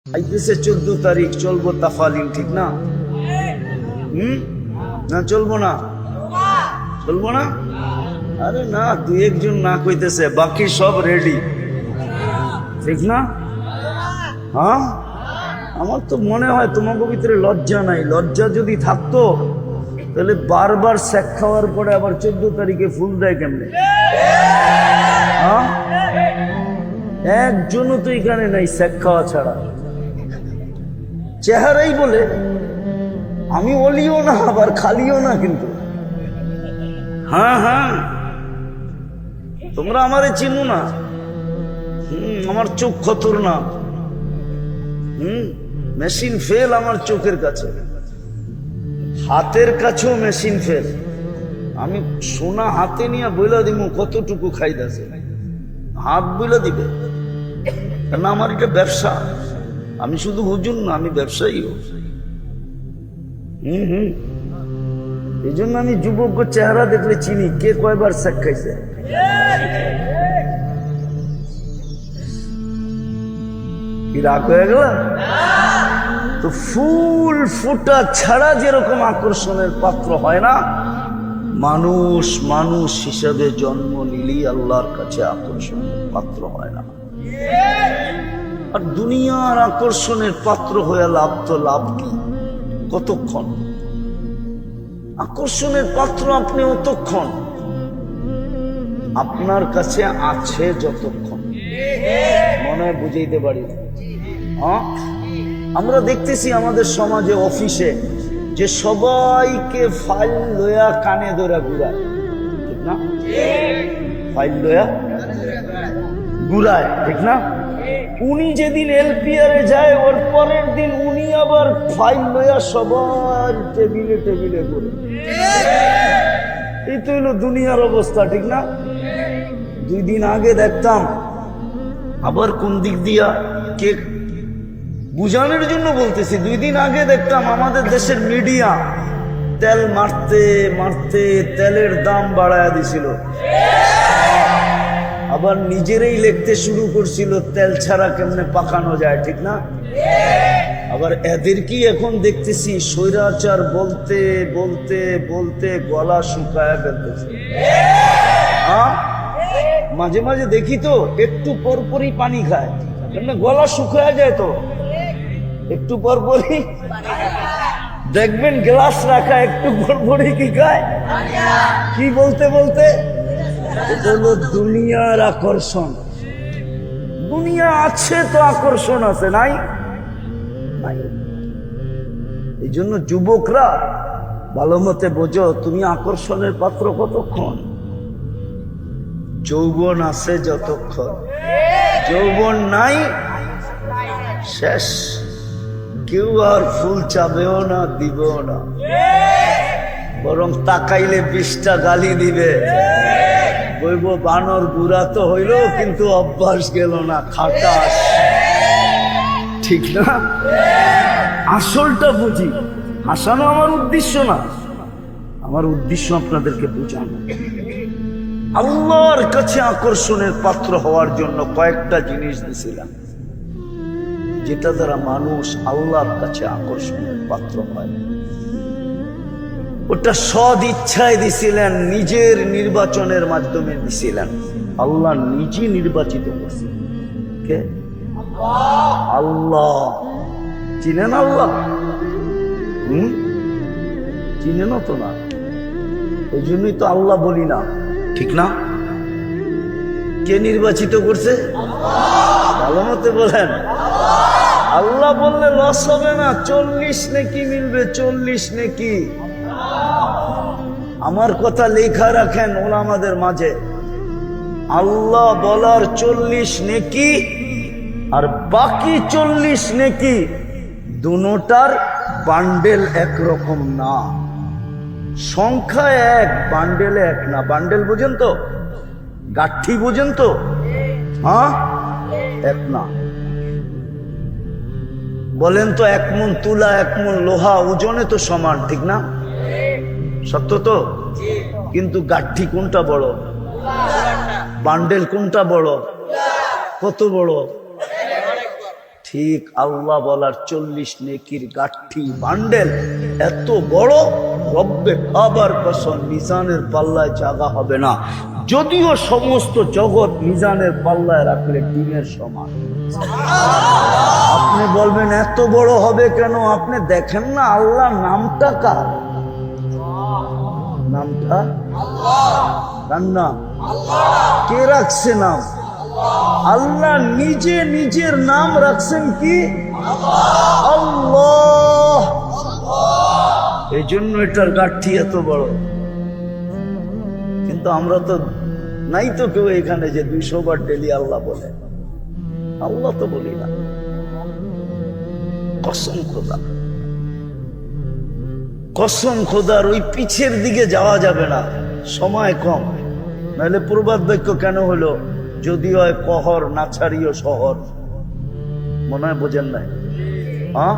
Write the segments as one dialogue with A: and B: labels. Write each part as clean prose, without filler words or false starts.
A: আইতেছে 14 তারিখ, চলবো তাফালিং, ঠিক না? না চলবো না? চলবো না? আরে না, দুই একজন না কইতেছে, বাকি সব রেডি, ঠিক না? হ্যাঁ, আমার তো মনে হয় তোমাকে ভিতরে লজ্জা নাই। লজ্জা যদি থাকতো তাহলে বারবার শেখ খাওয়ার পরে আবার 14 তারিখে ফুল দেয় কেমনে? হ্যাঁ, একজনও তো এখানে নাই শেখ খাওয়া ছাড়া। চেহারাই বলে আমি অলিও না আবার খালিও না, কিন্তু হ্যাঁ হ্যাঁ, তোমরা আমারে চিনো না। আমার চোখ খতরনাক। মেশিন ফেল আমার চোখের কাছে, হাতের কাছেও মেশিন ফেল। আমি সোনা হাতে নিয়ে বইলা দিব কতটুকু খাইতেছে, হাত বইলা দিবে। কারণ আমার এটা ব্যবসা, আমি শুধু হুজুর না, আমি ব্যবসায়ীও। এই জন্য আমি যুবক চেহারা দেখলে চিনি কে কয়বার শেখ খাইছে। কি রাগ হয়ে গেল? তো ফুল ফুটা ছাড়া যেরকম আকর্ষণের পাত্র হয় না, মানুষ মানুষ হিসাবে জন্ম নিলেই আল্লাহর কাছে আকর্ষণের পাত্র হয় না। আর দুনিয়ার আকর্ষণের পাত্র হয়ে লাভ তো লাভ কি? কতক্ষণ আকর্ষণের পাত্র আপনি? অতক্ষণ আপনার কাছে আছে যতক্ষণ। মনে হয় বুঝাইতে পারি না। হ্যাঁ, আমরা দেখতেছি আমাদের সমাজে, অফিসে, যে সবাইকে ফাইল লয়া কানে ধরা ঘুরায়, ঠিক না? ফাইল লয়া ঘুরায়, ঠিক না? উনি যেদিন এলপিআরে যায়, ওর পরের দিন উনি আবার ফাইল লয়া সবার টেবিলে টেবিলে ঘুরে। এই তো হলো দুনিয়ার অবস্থা, ঠিক না? 2 দিন আগে দেখতাম, আবার কোন দিক দিয়া কে বুঝানোর জন্য বলতেছি, 2 দিন আগে দেখতাম আমাদের দেশের মিডিয়া তেল মারতে মারতে তেলের দাম বাড়ায়া দিছিল, আবার নিজেরাই লিখতে শুরু করছিল তেল ছাড়া কেমনে পাকানো যায়, ঠিক না? আবার এদের কি এখন দেখতেছি স্বৈরাচার বলতে বলতে বলতে গলা শুকায়া ফেলতেছে। হ্যাঁ, মাঝে মাঝে দেখি তো একটু পরপরই পানি খায়, কেমনে গলা শুকায়া যায়। তো একটু পরপরই দেখবেন গ্লাস রাখা, একটু পরপরই কি খায়, কি বলতে বলতে। এটা হলো দুনিয়ার আকর্ষণ। দুনিয়া আছে তো আকর্ষণ আছে, নাই? এই জন্য যুবকরা ভালো মতে বোঝো, তুমি আকর্ষণের পাত্র কতক্ষণ? যৌবন আছে যতক্ষণ, যৌবন নাই শেষ। কেউ আর ফুল চাবেও না, দিবেও না, বরং তাকাইলে 20টা গালি দিবে। বলব বানর গুড়া তো হইল, কিন্তু অভ্যাস গেল না, খাটাস, ঠিক না? আসলটা বুঝি। হাসানো আমার উদ্দেশ্য না, আমার উদ্দেশ্য আপনাদেরকে বোঝানো। আল্লাহর কাছে আকর্ষণের পাত্র হওয়ার জন্য কয়েকটা জিনিস দিছিলাম, যেটা দ্বারা মানুষ আল্লাহর কাছে আকর্ষণের পাত্র হয়। ওটা সদ ইচ্ছায় দিছিলেন, নিজের নির্বাচনের মাধ্যমে দিছিলেন। আল্লাহ নিজে নির্বাচিত করছেন। কে? আল্লাহ। চিনেন আল্লাহ? চিনেন তো না, এই জন্যই তো আল্লাহ বলি না, ঠিক না? কে নির্বাচিত করছে? ভালো মতে বলেন। আল্লাহ বললে লস হবে না, 40 নেকি মিলবে, 40 নেকি। আমার কথা লেখা রাখেন ওলামাদের মাঝে, আল্লাহ বলার 40 নেকি আর বাকি 40 নেকি, দুটার বান্ডেল একরকম না। সংখ্যা এক, বান্ডেলে এক না। বান্ডেল বুঝেন তো? গাঠি বুঝেন তো? হ্যাঁ, এক না। বলেন তো, 1 মণ তুলা 1 মণ লোহা ওজনে তো সমান, ঠিক না? সত্য তো? কিন্তু গাঠি কোনটা বড়? বান্ডেল কোনটা বড়? কত বড়? ঠিক আল্লাহ বলার 40 নেকির গাঠি বান্ডেল এত বড়, রব্বে কাবার কসম মিজানের পাল্লায় জায়গা হবে না। যদিও সমস্ত জগৎ মিজানের পাল্লায় রাখলে ডিমের সমান। আপনি বলবেন এত বড় হবে কেন? আপনি দেখেন না আল্লাহ নামটা কার? নামটা কার নাম? কে রাখছে নাম? আল্লাহ নিজে নিজের নাম রাখছেন কি? আল্লাহ। এই জন্য এটার গাঠি এত বড়। কিন্তু আমরা তো নাই তো কেউ এখানে যে 200 বার ডেলি আল্লাহ বলে। আল্লাহ তো বলি না। কসম খোদা, কসম খোদার ওই পিছের দিকে যাওয়া যাবে না, সময় কম। নাহলে প্রবাদ বাক্য কেন হলো? যদি হয় কহর না ছাড়িও শহর। মনে হয় বোঝেন নাই? হ্যাঁ,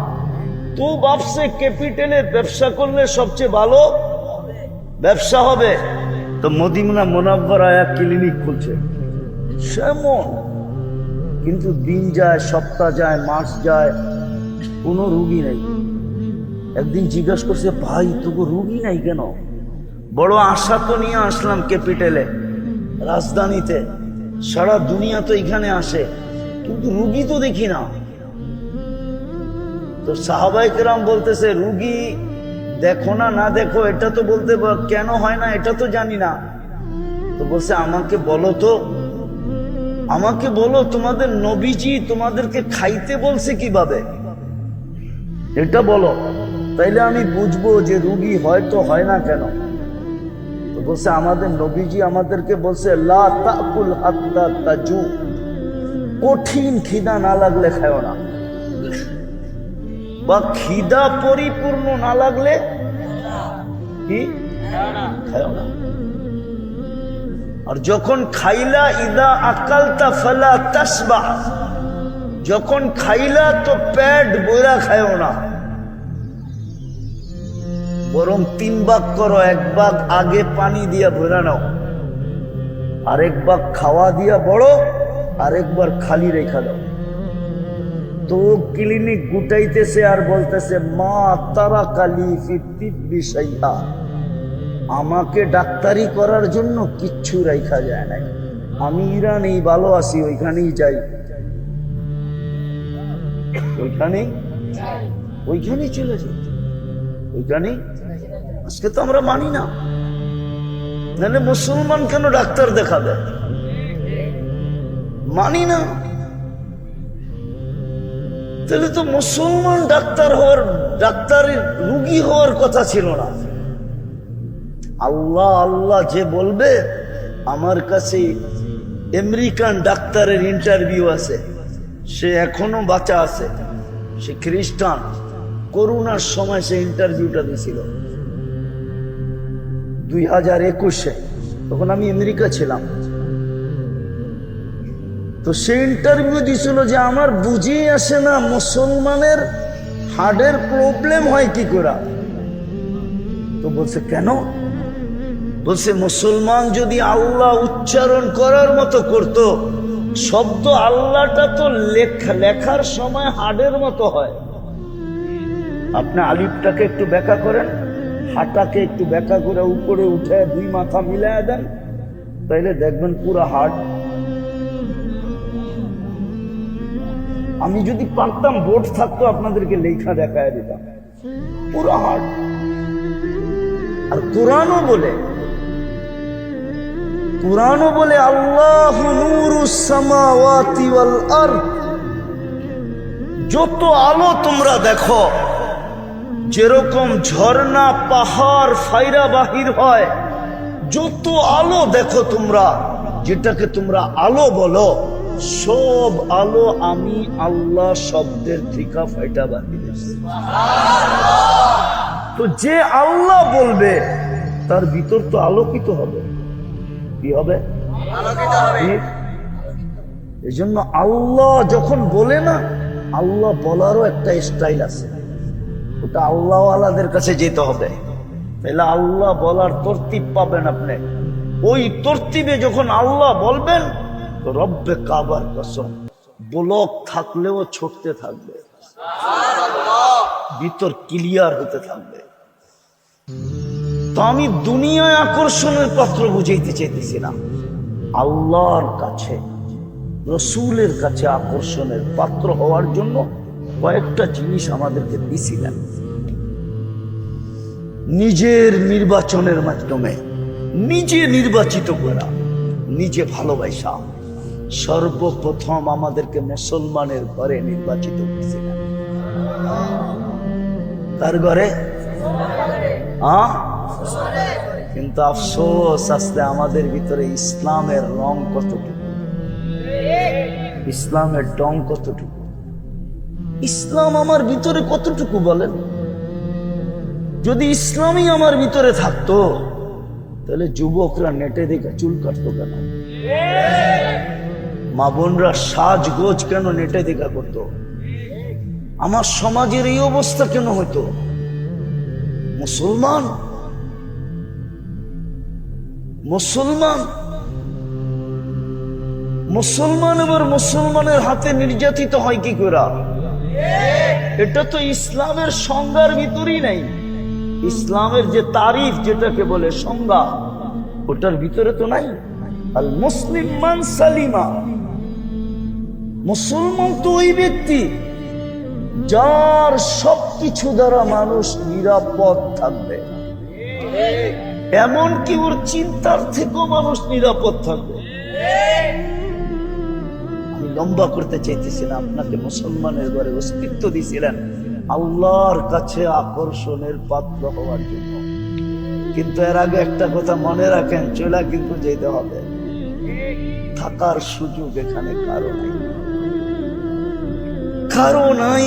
A: তো বাপসে ক্যাপিটালে ব্যবসা করলে সবচেয়ে ভালো ব্যবসা হবে। তো মদিনা মুনাওয়ারা এক ক্লিনিক খুলছে সেমন, কিন্তু দিন যায়, সপ্তাহ যায়, মাস যায়, কোনো রুগী নেই। একদিন জিজ্ঞাসা করছে, ভাই তোকে রুগী নাই কেন? বড় আশা তো নিয়ে আসলাম ক্যাপিটালে, রাজধানীতে, সারা দুনিয়া তো এখানে আসে, কিন্তু রুগী তো দেখি না। তো সাহাবায়ে কেরাম বলতেছে, রুগী দেখো না না দেখো এটা তো বলতে কেন হয় না এটা তো জানি না। তো বলছে আমাকে বলো তো, আমাকে বলো তোমাদের নবীজি তোমাদেরকে খাইতে বলছে কিভাবে, এটা বলো, তাইলে আমি বুঝবো যে রুগী হয়তো হয় না কেন। তো বলছে আমাদের নবীজি আমাদেরকে বলছে লা তাকুল হাত্তা তাজু, কঠিন খিদা না লাগলে খাও না, বা খিদা পরিপূর্ণ না লাগলে কি খাও না। আর যখন খাইলা ইদা আকালতা ফালা তাসবা, যখন খাইলা তো পেট বইরা খাও না, বরং 3 ভাগ করো, 1 ভাগ আগে পানি দিয়া ভরা নাও, আরেক ভাগ খাওয়া দিয়া বড়, আরেকবার খালি রেখা দাও। তো ক্লিনিক গুটাইতেছে আর বলতেছে মা তারা কালি ফিতিবি শাইআ, আমাকে ডাক্তারি করার জন্য কিচ্ছু রাখা যায় নাই, আমি ইরানেই ভালো আছি, ওইখানেই যাই, ওইখানেই চলে যাই, ওইখানেই। আজকে তো আমরা মানি না, নাহলে মুসলমান কেন ডাক্তার দেখাবে? মানি না, তাহলে তো মুসলমান ডাক্তারের রুগী হওয়ার কথা ছিল না। আল্লাহ আল্লাহ যে বলবে, আমার কাছে আমেরিকান ডাক্তারের ইন্টারভিউ আছে, সে এখনো বাঁচা আছে, সে খ্রিস্টান, করোনার সময় সে ইন্টারভিউটা দিয়েছিল 2021-এ, তখন আমি আমেরিকা ছিলাম। তো সে ইন্টারভিউ দিছিল যে আমার বুঝেই আসে না মুসলমানের হার্টের প্রবলেম হয় কি করে। তো বলছে কেন? বলছে মুসলমান যদি আল্লাহ উচ্চারণ করার মতো করত, শব্দ আল্লাহটা তো লেখার সময় হাড়ের মতো হয়। আপনি আলিফটাকে একটু ব্যাখ্যা করেন, হাটাকে একটু ব্যাখ্যা করে উপরে উঠে 2 মাথা মিলায় দেন, তাইলে দেখবেন পুরা হাট। আমি যদি পারতাম, বোর্ড থাকতো, আপনাদেরকে লেখা দেখায় দিতাম, পুরা হাট। আর কোরআনও বলে আল্লাহু নূরুস সামাওয়াতি ওয়াল আরদ, যত আলো তোমরা দেখো, যেরকম ঝর্ণা পাহাড় ফাইরা বাহির হয়, যত আলো দেখো তোমরা, যেটাকে তোমরা আলো বলো, সব আলো আমি আল্লাহ শব্দের থেকে ফাইটা বাহির। তো যে আল্লাহ বলবে তার ভিতর তো আলোকিত হবে, কি হবে? এই জন্য আল্লাহ যখন বলে না, আল্লাহ বলারও একটা স্টাইল আছে, ওটা আল্লাহ আলাদের কাছে যেতে হবে, তাহলে আল্লাহ বলার তরতিব পাবেন আপনি। ওই তরতিবে যখন আল্লাহ বলবেন, তো রব্বে কাবার কসম ব্লক থাকলেও ছুটতে থাকবে, ভিতর ক্লিয়ার হতে থাকবে। তো আমি দুনিয়ায় আকর্ষণের পাত্র বুঝাইতে চাইতেছি না, আল্লাহর কাছে রসুলের কাছে আকর্ষণের পাত্র হওয়ার জন্য কয়েকটা জিনিস আমাদেরকে দিছিলেন। নিজের নির্বাচনের মাধ্যমে নিজে নির্বাচিত করা, নিজে ভালোবাসা। সর্বপ্রথম আমাদেরকে মুসলমানের ঘরে নির্বাচিত করেছিলেন। কার ঘরে? কিন্তু আফসোস আজকে আমাদের ভিতরে ইসলামের রং কতটুকু, ইসলামের ডং কতটুকু, ইসলাম আমার ভিতরে কতটুকু বলেন? যদি ইসলামই আমার ভিতরে থাকতো তাহলে যুবকরা নেটে দেখে চুল কাটতো কেন? মা বোনরা সাজগোজ কেন নেটে দেখা করতো? আমার সমাজের এই অবস্থা কেন হতো? মুসলমান মুসলমান মুসলমান এবার মুসলমানের হাতে নির্যাতিত হয় কি করে? এটা তো ইসলামের সংজ্ঞার ভিতরেই নাই। ইসলামের যে তারিফ, যেটাকে বলে সংজ্ঞা, ওটার ভিতরে তো নাই। আল মুসলিম মান সালিমা, মুসলমান তো ওই ব্যক্তি যার সবকিছু দ্বারা মানুষ নিরাপদ থাকবে, এমনকি ওর চিন্তার থেকেও মানুষ নিরাপদ থাকবে। আমি লম্বা করতে চাইতেছি না, আপনাকে মুসলমানের ঘরে অস্তিত্ব দিয়েছিলেন আল্লাহর কাছে আকর্ষণের পাত্র হওয়ার জন্য। কিন্তু এর আগে একটা কথা মনে রাখেন, চলা কিন্তু যেতে হবে। থাকার সুযোগ এখানে কারো নাই, কারো নাই,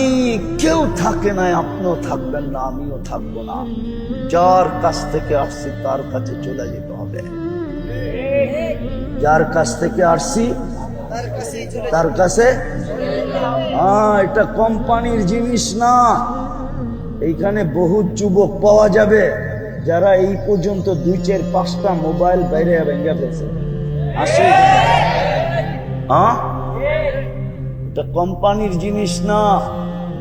A: কেউ থাকে নাই, আপনিও থাকবেন না, আমিও থাকবো না। যার কাছ থেকে আসছি তার কাছে চলে যেতে হবে। যার কাছ থেকে আসছি তার কাছে। এটা কোম্পানির জিনিস না। এইখানে বহু যুবক পাওয়া যাবে যারা এই পর্যন্ত 2-4-5টা মোবাইল বাইরে ভেঙে ফেলছে। আসে এটা কোম্পানির জিনিস না,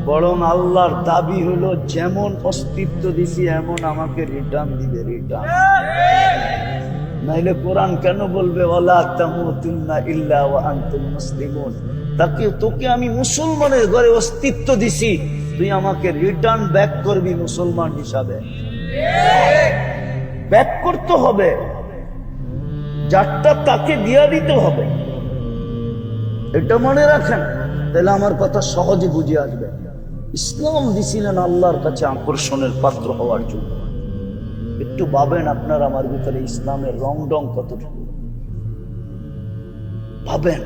A: বরং আল্লাহর দাবি হলো যেমন অস্তিত্ব দিছি এমন আমাকে রিটার্ন দিবে, রিটার্ন। নাইলে কোরআন কেন বলবে ওয়ালা তামুতুন্না ইল্লা ওয়া আনতুম মুসলিমুন? তোকে আমি মুসলমানের ঘরে অস্তিত্ব দিছি, তুই আমাকে রিটার্ন ব্যাক করবি মুসলমান হিসাবে। ব্যাক করতে হবে, যারটা তাকে দিয়া দিতে হবে। এটা মনে রাখেন, তাহলে আমার কথা সহজে বুঝে আসবে। ইসলাম দিছিলেন আল্লাহর কাছে আকর্ষণের পাত্র হওয়ার জন্য। একটু ভাবেন আপনার আমার ভিতরে ইসলামের রং ডং কতটুকু, ভাবেন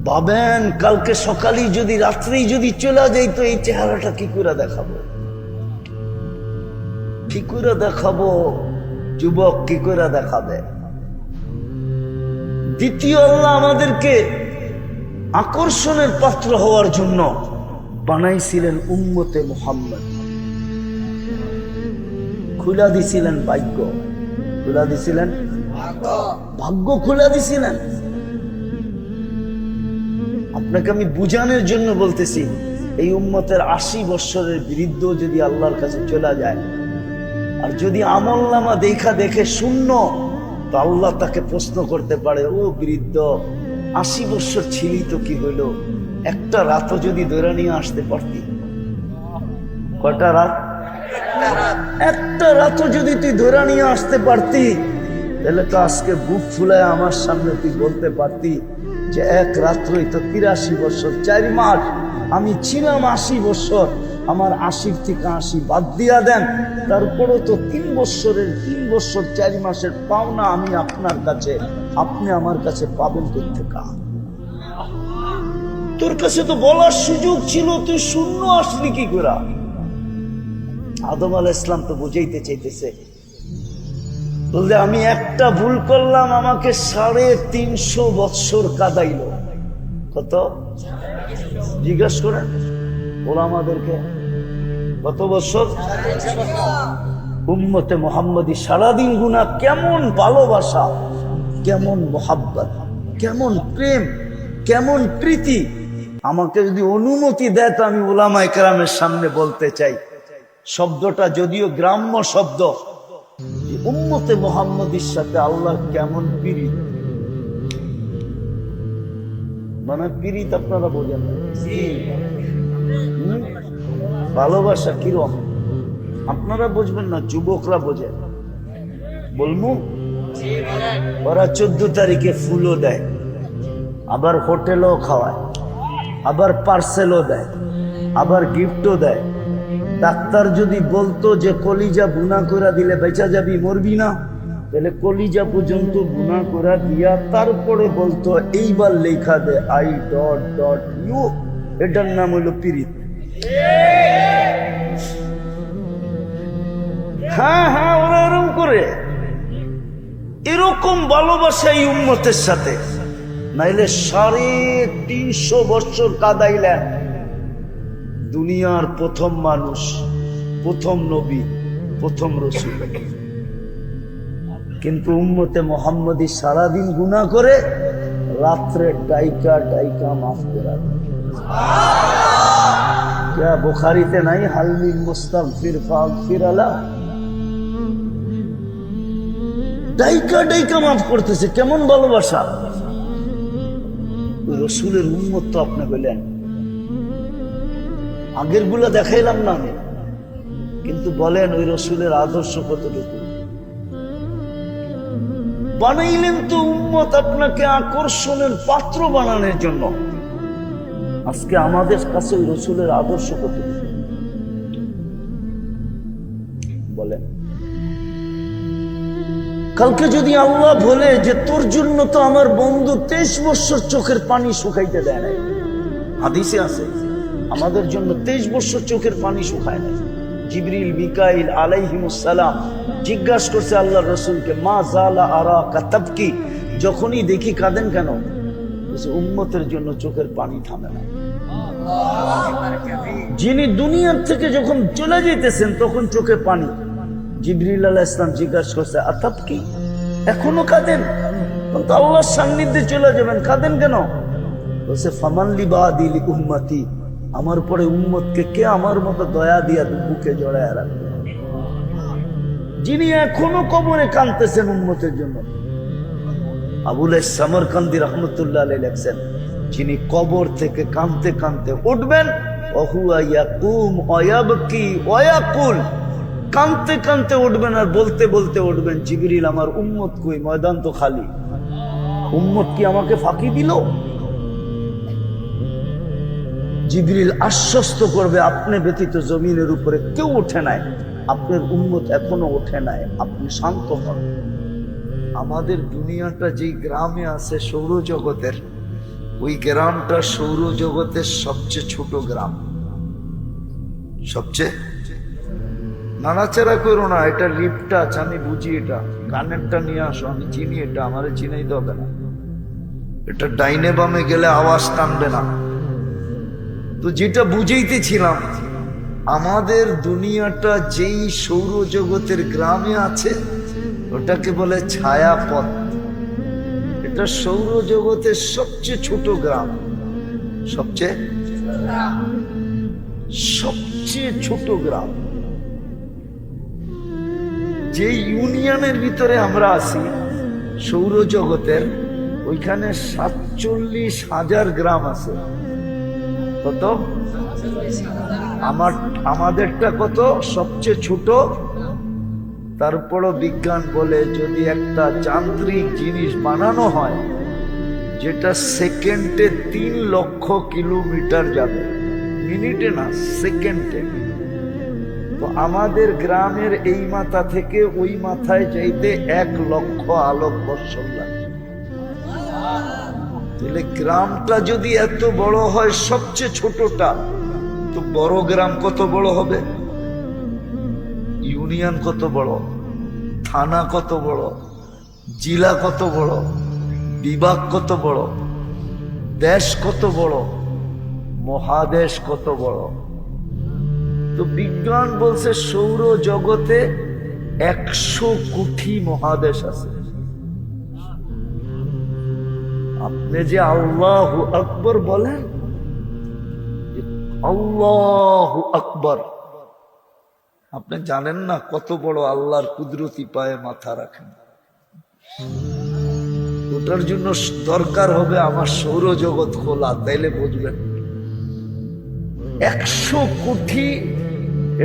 A: ভাবেন। কালকে সকালেই যদি, রাত্রেই যদি চলে যাই তো এই চেহারাটা কি করে দেখাবো? কি করে দেখাবো? যুবক কি করে দেখাবে? দ্বিতীয়, আল্লাহ আমাদেরকে আকর্ষণের পাত্র হওয়ার জন্য বানাইছিলেন উম্মতে মুহাম্মদ। খুলা দিছিলেন ভাগ্য, খুলা দিছিলেন ভাগ্য, খুলা দিছিলেন। আপনাকে আমি বুঝানোর জন্য বলতেছি, এই উম্মতের 80 বছরের বৃদ্ধ যদি আল্লাহর কাছে চলে যায়, আর যদি আমলনামা দেখে শূন্য, তো আল্লাহ তাকে প্রশ্ন করতে পারে, ও বৃদ্ধ, 80 বছর ছিলি তো কি হইলো? একটা রাতও যদি ধরে নিয়ে আসতে পারতি। কয়টা রাত? একটা রাতও যদি তুই ধরে নিয়ে আসতে পারতি, তাহলে তো আজকে বুক ফুলায় আমার সামনে তুই বলতে পারতি যে এক রাত্রই তো 83 বছর 4 মাস, আমি ছিলাম 80 বছর, আমার 80 থেকে 80 বাদ দিয়া দেন, তারপরও তো 3 বছর 4 মাসের পাওনা আমি আপনার কাছে, আপনি আমার কাছে পাবেন কোথেকে? তোর কাছে তো বলার সুযোগ ছিল, তুই শূন্য আসলি কি করে? আদম আলাইহিস সালাম তো বুঝাইতে চাইতেছে, বলতে আমি একটা ভুল করলাম, আমাকে 350 বৎসর কাঁদাইল। কত? জিজ্ঞাসা করেন ওলামাদেরকে, কত বছর? উম্মতে মুহাম্মদী সারাদিন গুনাহ, কেমন ভালোবাসা, কেমন মোহাব্বত, কেমন প্রেম, কেমন প্রীতি। আমাকে যদি অনুমতি দেয় তো আমি উলামায়ে কেরামের সামনে বলতে চাই, শব্দটা যদিও গ্রাম্য শব্দ, উম্মতে মুহাম্মদীর সাথে আল্লাহর কেমন পীড়িত। মানে পীড়িত আপনারা বোঝেন না, ভালোবাসা কিরকম আপনারা বুঝবেন না, যুবকরা বোঝেন। বলবো ওরা 14 তারিখে ফুলও দেয়, আবার হোটেলও খাওয়ায়, আবার পার্সেলও দেয়, আবার গিফটও দেয়। ডাক্তার যদি বলতো যে কলিজা বুনা করে দিলে বেঁচা যাবি, মরবি না, তাহলে কলিজা পর্যন্ত বুনা করে দিয়া তারপরে বলতো এইবার লেখা দে আই ডট ডট ইউ। এটার নাম হইল পীড়িত। হ্যাঁ হ্যাঁ, ওরা এরকম করে, এরকম ভালোবাসা এই উম্মতের সাথে, নাইলে 350 বছর কাদাইলেন। দুনিয়ার প্রথম মানুষ, প্রথম নবী, প্রথম রসূল, কিন্তু উম্মতে মুহাম্মদী সারাদিন গুনাহ করে, রাত্রে ডাইকা ডাইকা মাফ করা। क्या बुखारीতে নাই হালমি মুস্তাগফির ফাগফির আলা, ডাইকা ডাইকা মাফ করতেছে। কেমন ভালোবাসা! রসুলের উম্মত তো আপনি বললেন, আগের গুলা দেখাইলাম না আমি, কিন্তু বলেন ওই রসুলের আদর্শ কতটুকু বানাইলেন। তো উম্মত আপনাকে আকর্ষণের পাত্র বানানোর জন্য। আজকে আমাদের কাছে ওই রসুলের আদর্শ কতটুকু বলেন। কালকে যদি আল্লাহ বলে যে তোর জন্য তো আমার বন্ধু 23 বছর চোখের পানি শুকাইতে দেয় নাই, হাদিসে আছে আমাদের জন্য 23 বছর চোখের পানি শুকায় নাই। জিবরিল মিকাইল আলাইহিমুস সালাম জিজ্ঞাসা করছে আল্লাহ রসুলকে, মা জালা আরাকা তাবকি, যখনই দেখি কাঁদেন কেন? উম্মতের জন্য চোখের পানি থামে না। যিনি দুনিয়ার থেকে যখন চলে যেতেছেন তখন চোখে পানি। জিবরিল আলাইহিস সালাম জিজ্ঞাসা করছে আতাবকি, এখনো কাঁদেন? তো আল্লাহর সান্নিধ্যে চলে যাবেন, কাঁদেন কেন? বলছে ফামান লিবাদি লিউম্মতি, আমার পরে উম্মতকে কে আমার মতো দয়া দিয়া বুকে জড়ায় রাখবে? যিনি এখনো কবরে কাঁদতেছেন উম্মতের জন্য। আবুল সামরকান্দি রহমতুল্লাহ আলাইহি লেখছেন, যিনি কবর থেকে কাঁদতে কাঁদতে উঠবেন, ওহুয়া ইয়াকুম ওয়ায়াবকি ওয়ায়াকুল, কাঁদতে কাঁদতে উঠবেন আর বলতে বলতে উঠবেন, জিবরিল আমার উম্মত কই, ময়দান তো খালি, উম্মত কি আমাকে ফাঁকি দিল? জিবরিল আশ্বস্ত করবে, আপনি ব্যতীত জমিনের উপরে কেউ ওঠে নাই, আপনার উম্মত এখনো ওঠে নাই, আপনি শান্ত হন। আমাদের দুনিয়াটা যেই গ্রামে আছে সৌরজগতের, ওই গ্রামটা সৌরজগতের সবচেয়ে ছোট গ্রাম। সবচেয়ে, নাড়াচাড়া করো না, এটা লিফটটা আছে, আমি বুঝি, এটা কানেরটা নিয়ে আসো, আমি চিনি এটা, আমারে চিনাইতে হবে না, এটা ডাইনে বামে গেলে আওয়াজ টানবে না। তো যেটা বুঝাইতেছিলাম, আমাদের দুনিয়াটা যেই সৌরজগতের গ্রামে আছে ওটাকে বলে ছায়াপথ। এটা সৌরজগতের সবচেয়ে ছোট গ্রাম, সবচেয়ে ছোট গ্রাম। যে ইউনিয়নের ভিতরে আমরা আছি সৌরজগতের, ওইখানে 47,000 গ্রাম আছে। কত? আমাদেরটা কত? সবচেয়ে ছোট। তারপরও বিজ্ঞান বলে যদি একটা যান্ত্রিক জিনিস বানানো হয় যেটা সেকেন্ডে 3 লক্ষ কিলোমিটার যাবে, মিনিটে না, সেকেন্ডে, তো আমাদের গ্রামের এই মাথা থেকে ওই মাথায় যাইতে 1 লক্ষ আলোকবর্ষ লাগে। তাহলে গ্রামটা যদি এত বড় হয়, সবচেয়ে ছোটটা, তো বড় গ্রাম কত বড় হবে? ইউনিয়ন কত বড়, থানা কত বড়, জেলা কত বড়, বিভাগ কত বড়, দেশ কত বড়, মহাদেশ কত বড়। তো বিজ্ঞান বলছে সৌর জগতে 100 কোটি মহাদেশ আছে। আপনি যে আল্লাহু আকবার বলেন, আল্লাহু আকবার, আপনি জানেন না কত বড় আল্লাহর কুদরতি পায়ে মাথা রাখেন। ওটার জন্য দরকার হবে আমার সৌরজগৎ খোলা, তাইলে বুঝবেন। 100 কোটি,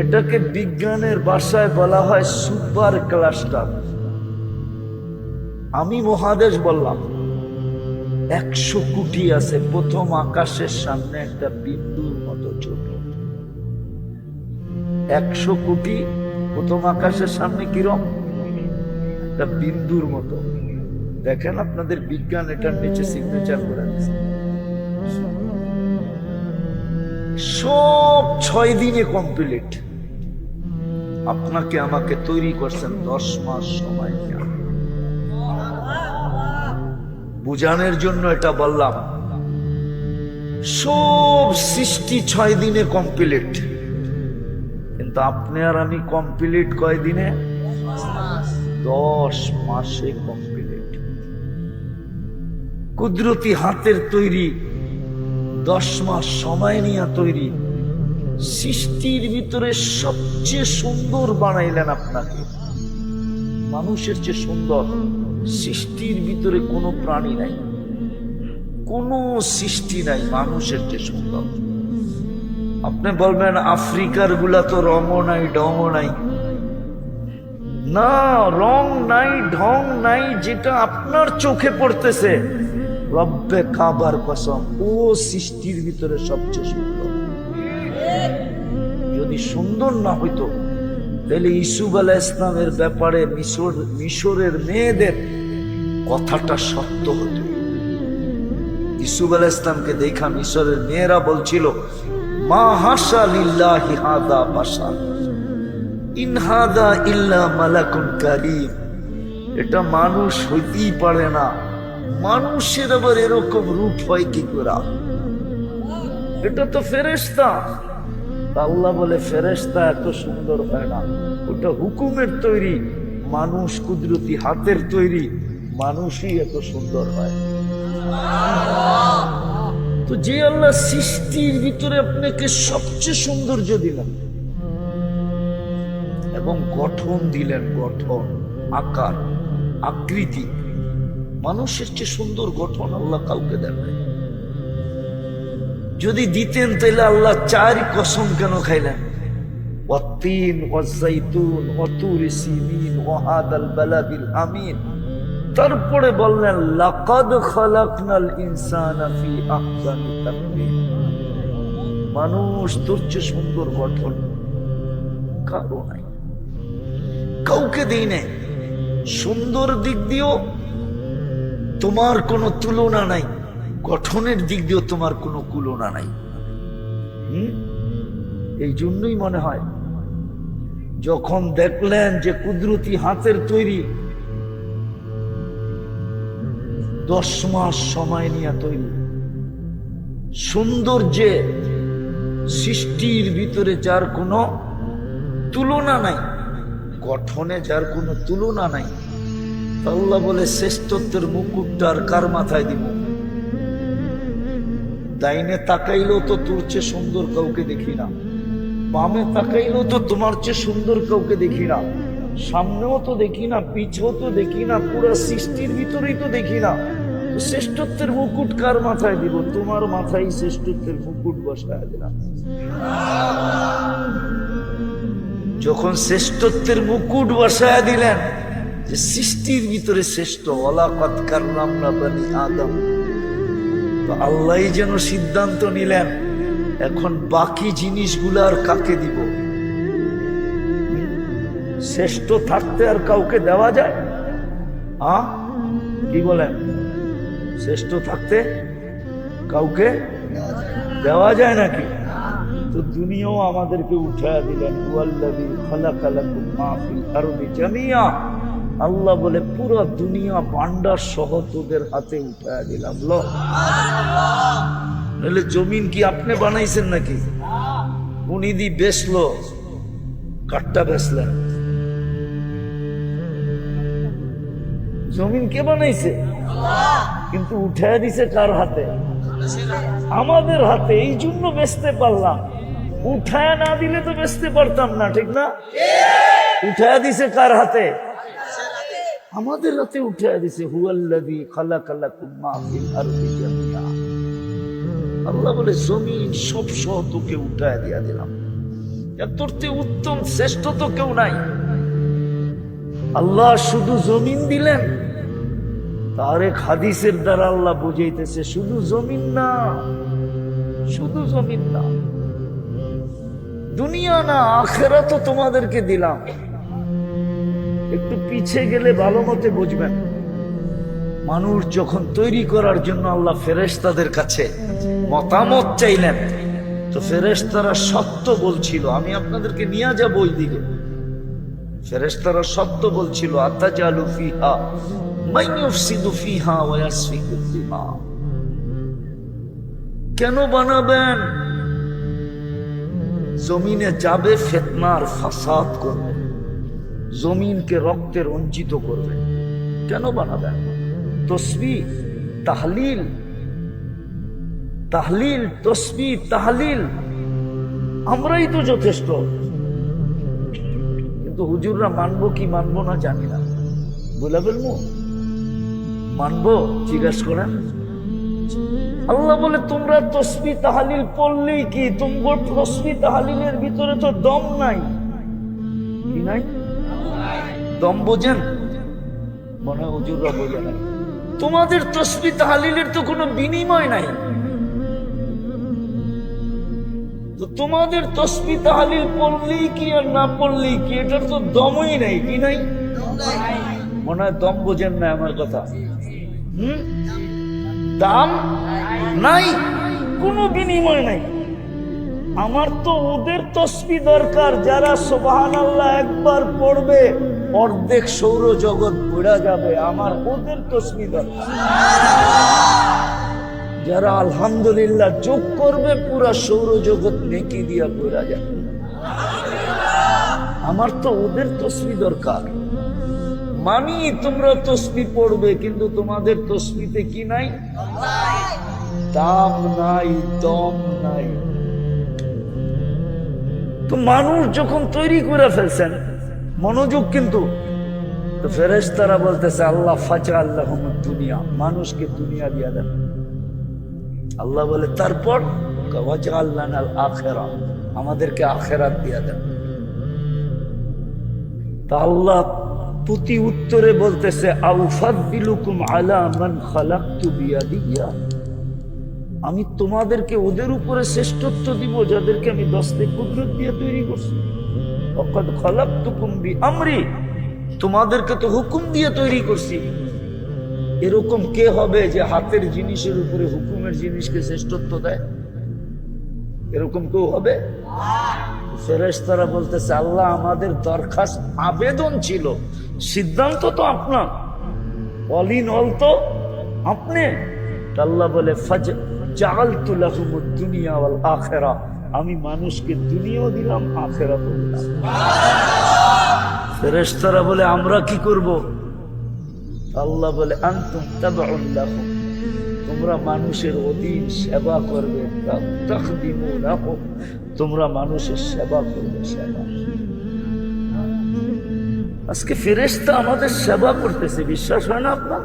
A: এটাকে বিজ্ঞানের ভাষায় বলা হয় সুপার ক্লাস্টার। আমি মহাদেশ বললাম, 100 কোটি আছে। প্রথম আকাশের সামনে একটা বিন্দুর মতো ছোট। 100 কোটি প্রথম আকাশের সামনে কিরম? একটা বিন্দুর মতো। দেখেন আপনাদের বিজ্ঞান এটার নিচে সিগনেচার করে আছে। সব 6 দিনে কমপ্লিট। আপনাকে আমাকে তৈরি করছেন 10 মাস সময় নিয়ে। বুঝানোর জন্য এটা বললাম। সব সৃষ্টি 6 দিনে কমপ্লিট, কিন্তু আপনি আর আমি কমপ্লিট কয় দিনে? 10 মাসে কমপ্লিট। কুদরতি হাতের তৈরি, 10 মাস সময় নিয়ে তৈরি। সৃষ্টির ভিতরে সবচেয়ে সুন্দর বানাইলেন আপনাকে, মানুষের চেয়ে সুন্দর। সৃষ্টির ভিতরে কোনো প্রাণী নাই, কোনো সৃষ্টি নাই মানুষের চেয়ে সুন্দর। আপনি বলবেন আফ্রিকার গুলা তো রঙও নাই ঢংও নাই। না, রং নাই ঢং নাই, যেটা আপনার চোখে পড়তেছে, রব্বে কাবার কসম, ও সৃষ্টির ভিতরে সবচেয়ে সুন্দর। যদি সুন্দর না হইতো তাহলে ইসুফ আলাইহিস ইসলামের ব্যাপারে মিশরের মেয়েদের কথাটা সত্য হতো। ইসুফ আলাইহিস ইসলামকে দেখা মিশরের মেয়েরা বলছিল, মা হাশা লিল্লাহি হাদা বাশার ইন হাদা ইল্লা মালাকুন কারীম। এটা মানুষ হইতেই পারে না, মানুষের আবার এরকম রূপ হয় কি করে? এটা তো ফেরেশতা। আল্লাহ বলে ফেরেশতা এত সুন্দর হয় না, ওটা হুকুমের তৈরি, মানুষ কুদরতি হাতের তৈরি, মানুষই এত সুন্দর হয়। তো যে আল্লাহ সৃষ্টির ভিতরে আপনাকে সবচেয়ে সৌন্দর্য দিলেন এবং গঠন দিলেন, গঠন, আকার, আকৃতি, মানুষের চেয়ে সুন্দর গঠন আল্লাহ কাউকে দেন নাই। যদি দিতেন তাহলে আল্লাহ 4 কসম কেন খাইলেন? ওয়াত্তিন ওয়াজ্জাইতুন ওয়াতুরি সিনিন ওয়াহাদাল বালাদিল আমিন। তারপরে বললেন লাকাদ খালাকনাল ইনসানা ফি আহসানি তাকওয়িম। মানুষ তোর চেয়ে সুন্দর গঠন কারো নাই, কাউকে দেই নাই। সুন্দর দিক দিয়েও তোমার কোনো তুলনা নাই, গঠনের দিক দিয়েও তোমার কোনো তুলনা নাই। এই জন্যই মনে হয় যখন দেখলেন যে কুদরতি হাতের তৈরি, 10 মাস সময় নিয়ে তৈরি, সৌন্দর্যে সৃষ্টির ভিতরে যার কোনো তুলনা নাই, গঠনে যার কোনো তুলনা নাই, আল্লাহ বলে শ্রেষ্ঠত্বের মুকুটটার কার মাথায় দিব? ডাইনে তাকাইলেও তো তোর চেয়ে সুন্দর কাউকে দেখি না, বামে তাকাইলেও তো তোমার চেয়ে সুন্দর কাউকে দেখি না, সামনেও তো দেখি না, পিছেও তো দেখি না, পুরো সৃষ্টির ভিতরেই তো দেখি না। তো শ্রেষ্ঠত্বের মুকুট কার মাথায় দিব? তোমার মাথায় শ্রেষ্ঠত্বের মুকুট বসায় দিলাম। যখন শ্রেষ্ঠত্বের মুকুট বসায় দিলেন, যে সৃষ্টির ভিতরে শ্রেষ্ঠ, ওয়ালাকাদ কাররামনা বানি আদম, তো আল্লাহই যেন সিদ্ধান্ত নিলেন এখন বাকি জিনিসগুলার কাকে দিব? শ্রেষ্ঠ থাকতে আর কাউকে দেওয়া যায়? কি বলেন? শ্রেষ্ঠ থাকতে কাউকে দেওয়া যায় নাকি? তো দুনিয়াও আমাদেরকে উঠায় দিলেন। ওয়াল্লাযী খালাকা লাকুম মা ফিল আরদি জামিয়া। আল্লাহ বলে পুরো দুনিয়া ভান্ডার সহ তোদের হাতে উঠায় দিলাম। নাহলে জমিন কি আপনি বানাইছেন নাকি? উনিদি বেচলো, কাঠটা বেচলেন। জমিন কে বানাইছে? কিন্তু উঠায় দিছে কার হাতে? আমাদের হাতে। এই জন্য বেচতে পারলাম। উঠায় না দিলে তো বেচতে পারতাম না, ঠিক না? উঠায় দিছে কার হাতে? আমাদের হাতে উঠায় দিছে। হুয়াল্লাযী খালাকালাকুম মা ফিল আরদি জামিআ। আল্লাহ বলে জমিন সব সহ তোকে উঠায় দিয়া দিলাম। তোর চেয়ে উত্তম শ্রেষ্ঠ তো কেউ নাই। আল্লাহ শুধু জমিন দিলেন, তার এক হাদিসের দ্বারা আল্লাহ বুঝাইতেছে শুধু জমিন না, শুধু জমিন না, দুনিয়া না, আখিরাতও তোমাদেরকে দিলাম। একটু পিছে গেলে ভালো মতে বুঝবেন। মানুষ যখন তৈরি করার জন্য আল্লাহ ফেরেশতাদের কাছে মতামত চাইলেন, তো ফেরেশতারা সত্য বলছিল। আমি আপনাদেরকে নিয়ে যাব ওই দিকে। ফেরেশতারা সত্য বলছিল, আতাজালু ফিহা মান ইউফসিদু ফিহা ওয়া ইয়াসফিকু দিমা। কেন বানাবেন? জমিনে যাবে, ফিতনার ফাসাদ করবে, জমিনকে রক্তে রঞ্জিত করবে। কেন বানাবেন? তসবিহ তাহলিল, তাহলিল তসবিহ তাহলিল আমরাই তো যথেষ্ট। কিন্তু হুজুররা মানবো কি মানবো না জানি না। বলে ফেলবো মানবো? জিজ্ঞাসা করেন। আল্লাহ বলে তোমরা তসবিহ তাহলিল পড়লেই কি? তোমার তসবিহ তাহলিলের ভিতরে তো দম নাই। কি নাই? দম বোঝেন? মনে হয় হুজুররা বোঝে নাই। তোমাদের তসবিহ তাহলিলের তো কোনো বিনিময় নাই। তো তোমাদের তসবিহ তাহলিল পড়লেই কি আর না পড়লেই কি, এটার তো দমই নাই। কি নাই? মনে হয় দম বোঝেন না আমার কথা। দাম নাই, কোনো বিনিময় নাই। আমার তো ওদের তসবিহ দরকার যারা সুবহানাল্লাহ একবার পড়বে অর্ধেক সৌরজগৎ ঘুরে যাবে। আমার ওদের তসবিহ দরকার। যারা আলহামদুলিল্লাহ যোগ করবে পুরা সৌরজগৎ নেকি দিয়া ঘুরে যাবে। আমার তো ওদের তসবিহ দরকার। মানি তোমরা তসবিহ পড়বে, কিন্তু তোমাদের তসবিতে কি নাই? দাম নাই, দম নাই। তো মানুষ যখন তৈরি করে ফেলছেন, মনোযোগ কিন্তু, তো ফেরেশতারা বলতেছে আল্লাহ ফাজআল্লাহুমুদ দুনিয়া, মানুষকে দুনিয়া দিয়া দেন। আল্লাহ বলে তারপর ওয়াজআলনাল আখিরা, আমাদেরকে আখিরাত দিয়া দেন। তা আল্লাহ প্রতি উত্তরে বলতেছে আউফাদ্দিলুকুম আলা মান খালাকতু বিয়াদিয়া, আমি তোমাদেরকে ওদের উপরে শ্রেষ্ঠত্ব দিব যাদেরকে আমি দস্তে কুদরত দিয়ে তৈরি করছি। ওয়াকাদ খালাকতুকুম বিআমরি, তোমাদেরকে তো হুকুম দিয়ে তৈরি করছি। এরকম কে হবে যে হাতের জিনিসের উপরে হুকুমের জিনিসকে শ্রেষ্ঠত্ব দেয়? এরকম কেউ হবে? ফেরেশতারা বলতেছে আল্লাহ আমাদের দরখাস্ত আবেদন ছিল, সিদ্ধান্ত তো আপনার, অল ইন অল তো আপনি। আল্লাহ বলে ফাজআলতু লাহুমুদ দুনিয়া ওয়াল আখিরা, আমি মানুষকে দুনিয়াও দিলাম আখিরাতও দিলাম। ফেরেশতারা বলে আমরা কি করব? আল্লাহ বলে আনতুম তাবউন লাহুম, তোমরা মানুষের অধীন সেবা করবে। তাখদিমু লাহুম, তোমরা মানুষের সেবা করবে। সেবা। আজকে ফেরেশতা আমাদের সেবা করতেছে, বিশ্বাস হয় না আপনার?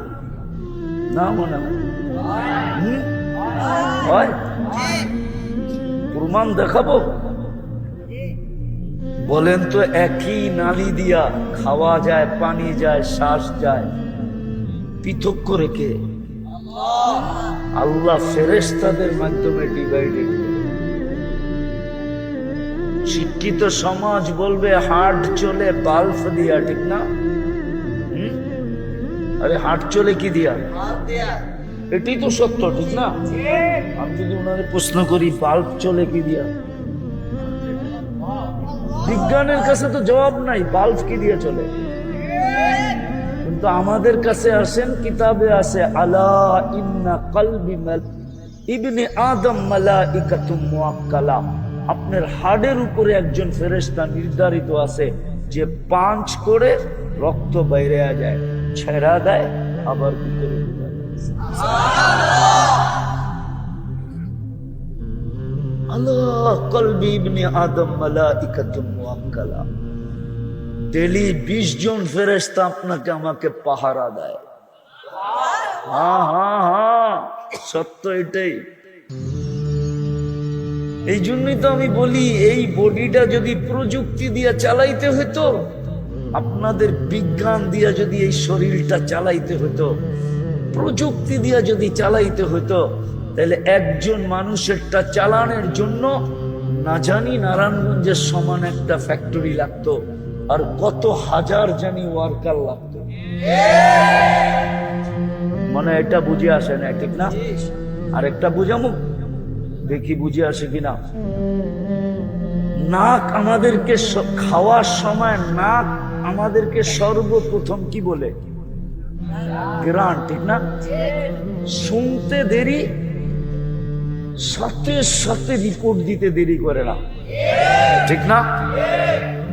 A: না মনে হয়? প্রমাণ দেখাবো? বলেন তো, একই নালী দিয়া খাওয়া যায়, পানি যায়, শ্বাস যায়, পৃথক করে কে? আল্লাহ ফেরেশতাদের মাধ্যমে ডিভাইডেড। শিক্ষিত সমাজ বলবে হার্ট চলে বাল্ব দিয়া, ঠিক না? আরে হার্ট চলে কি দিয়া? এটাই তো সত্য, ঠিক না? আমি যদি ওনারে প্রশ্ন করি বাল্ব চলে কি দিয়া, বিজ্ঞানের কাছে তো জবাব নাই, বাল্ব কি দিয়ে চলে। কিন্তু আমাদের কাছে আসেন, কিতাবে আছে আলা ইন্না কলবি ইবনে আদম মালাইকাতুম মুআক্কালা, আপনার হাড়ের উপরে একজন ফেরেশতা নির্ধারিত আছে যে পাঁচ করে রক্ত বাইরে যায়, ছেড়া দেয়, আবার ভিতরে ঢুকে যায়। আল্লাহ কলবি ইবনে আদম মালাইকাতুন মুআক্কালা। ডেলি 20 জন ফেরেশতা আপনাকে আমাকে পাহারা দেয়। হ্যাঁ, সত্য এটাই। এই জন্যই তো আমি বলি, এই বডিটা যদি প্রযুক্তি দিয়ে চালাইতে হতো, আপনাদের বিজ্ঞান দিয়া যদি এই শরীরটা চালাইতে হতো, প্রযুক্তি দিয়া যদি চালাইতে হতো, তাহলে একজন মানুষেরটা চালানোর জন্য না জানি নারায়ণগঞ্জের সমান একটা ফ্যাক্টরি লাগতো, আর কত হাজার জানি ওয়ার্কার লাগতো। মানে এটা বুঝে আসে না, ঠিক না? আর একটা বুঝামু, দেখি বুঝে আসে কিনা। নাক আমাদেরকে খাওয়ার সময় নাক আমাদেরকে সর্বপ্রথম কি বলে? গ্রান, ঠিক না? শুনতে দেরি, সাথে সাথে রিপোর্ট দিতে দেরি করে না, ঠিক না?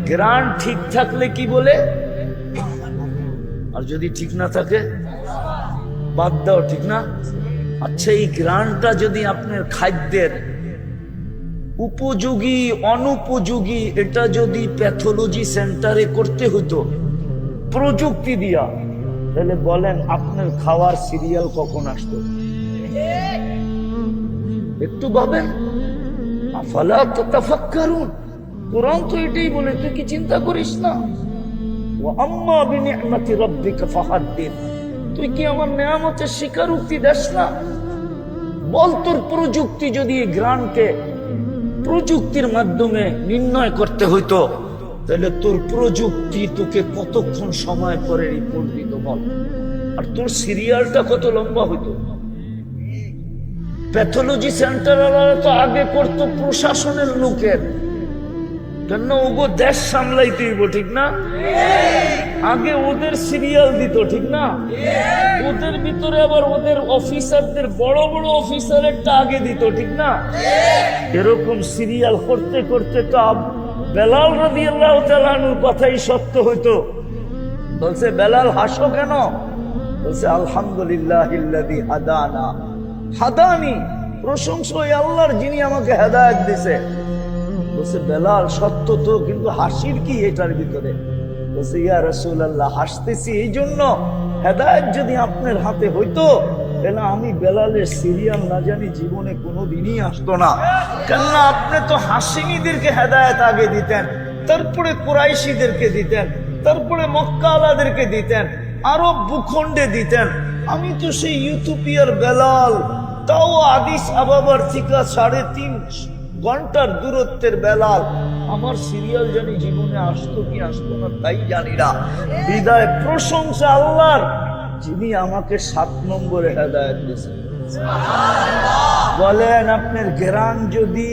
A: গ্রান ঠিক থাকলে কি বলে, আর যদি ঠিক না থাকে বাদ দাও, ঠিক না? আচ্ছা, এই গ্রানটা যদি আপনার খাদ্যের উপযোগী অনুপযোগী, এটা যদি প্যাথোলজি সেন্টারে করতে হতো প্রযুক্তি দিয়া, তাহলে বলেন আপনার খাওয়ার সিরিয়াল কখন আসতো? একটু ভাবেন। আফালা তাতাফাক্কারুন, কোরআন তো এটাই বলে, তুই কি চিন্তা করিস না? ওয়া আম্মা বিনি'মাতি রাব্বিকা ফাহাদ্দিস, তুই কি আমার নেয়ামতের স্বীকারোক্তি দেস না? বল, তোর প্রযুক্তি যদি গ্রানকে প্রযুক্তির মাধ্যমে নির্ণয় করতে হইতো, তাহলে তোর প্রযুক্তি তোকে কতক্ষণ সময় পরে রিপোর্ট দিত বল? আর তোর সিরিয়ালটা কত লম্বা হইতো? প্যাথোলজি সেন্টার তো আগে করতো প্রশাসনের লোকের, কেন? ওগো দেশ সামলাইতে হইব, ঠিক না? আগে ওদের সিরিয়াল দিত, ঠিক না? ওদের ভিতরে আবার ওদের অফিসারদের, বড় বড় অফিসারেরটা আগে দিত, ঠিক না? এরকম সিরিয়াল করতে করতে তো বেলাল রাদিয়াল্লাহু তাআলা আনহুর কথাই সত্য হইতো। বলছে, বেলাল হাসো কেন? বলছে, আলহামদুলিল্লাহিল্লাযী হাদানা, হাদানি, প্রশংসা ওই আল্লাহর যিনি আমাকে হেদায়েত দিয়েছে। বলছে, বেলাল সত্য তো, কিন্তু হাসির কি এটার ভিতরে? বলছে, ইয়া রাসূলুল্লাহ, হাসতেছি এই জন্য, হেদায়েত যদি আপনার হাতে হইতো, তাহলে আমি বেলালের সিরিয়াল না জানি জীবনে কোনোদিনই আসতো না। কেননা আপনি তো হাসিনীদেরকে হেদায়েত আগে দিতেন, তারপরে কুরাইশীদেরকে দিতেন, তারপরে মক্কাওয়ালাদেরকে দিতেন, আরব ভূখণ্ডে দিতেন। আমি তো সেই ইউথিওপিয়ার বেলাল, তাও আদিস আবাবার থেকে 3.5 ঘন্টার দূরত্বের বেলাল। আমার সিরিয়াল জানি জীবনে আসতো কি আসতো না তাই জানি না। বিদায় প্রশংসা আল্লাহর, যিনি আমাকে 7 নম্বরে হেদায়েত দিয়েছেন। বলেন, আপনার ঘেরান যদি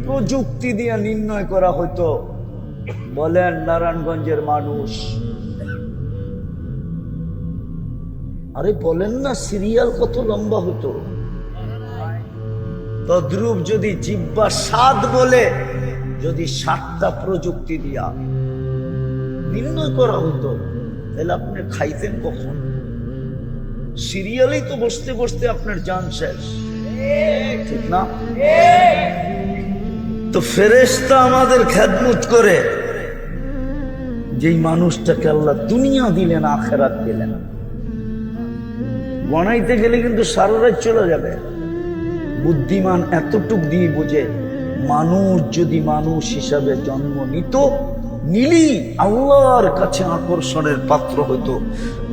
A: প্রযুক্তি দিয়ে নির্ণয় করা হতো, বলেন নারায়ণগঞ্জের মানুষ, আরে বলেন না, সিরিয়াল কত লম্বা হতো? তদ্রূপ যদি জিহ্বা স্বাদ বলে, যদি 7টা প্রযুক্তি দিয়া নির্ণয় করা হতো, তাহলে আপনি খাইতেন কখন? সিরিয়ালেই তো বসতে বসতে আপনার জান শেষ, ঠিক না? তো ফেরেশতা আমাদের খেদমত করে, যেই মানুষটাকে আল্লাহ দুনিয়া দিলেন, আখিরাত দিলেন, গণাইতে গেলে কিন্তু সারা রাত চলে যাবে। বুদ্ধিমান এতটুক দিয়ে বোঝে, মানুষ যদি মানুষ হিসাবে জন্ম নিত, নিলি আল্লাহর কাছে আকর্ষণের পাত্র হইতো,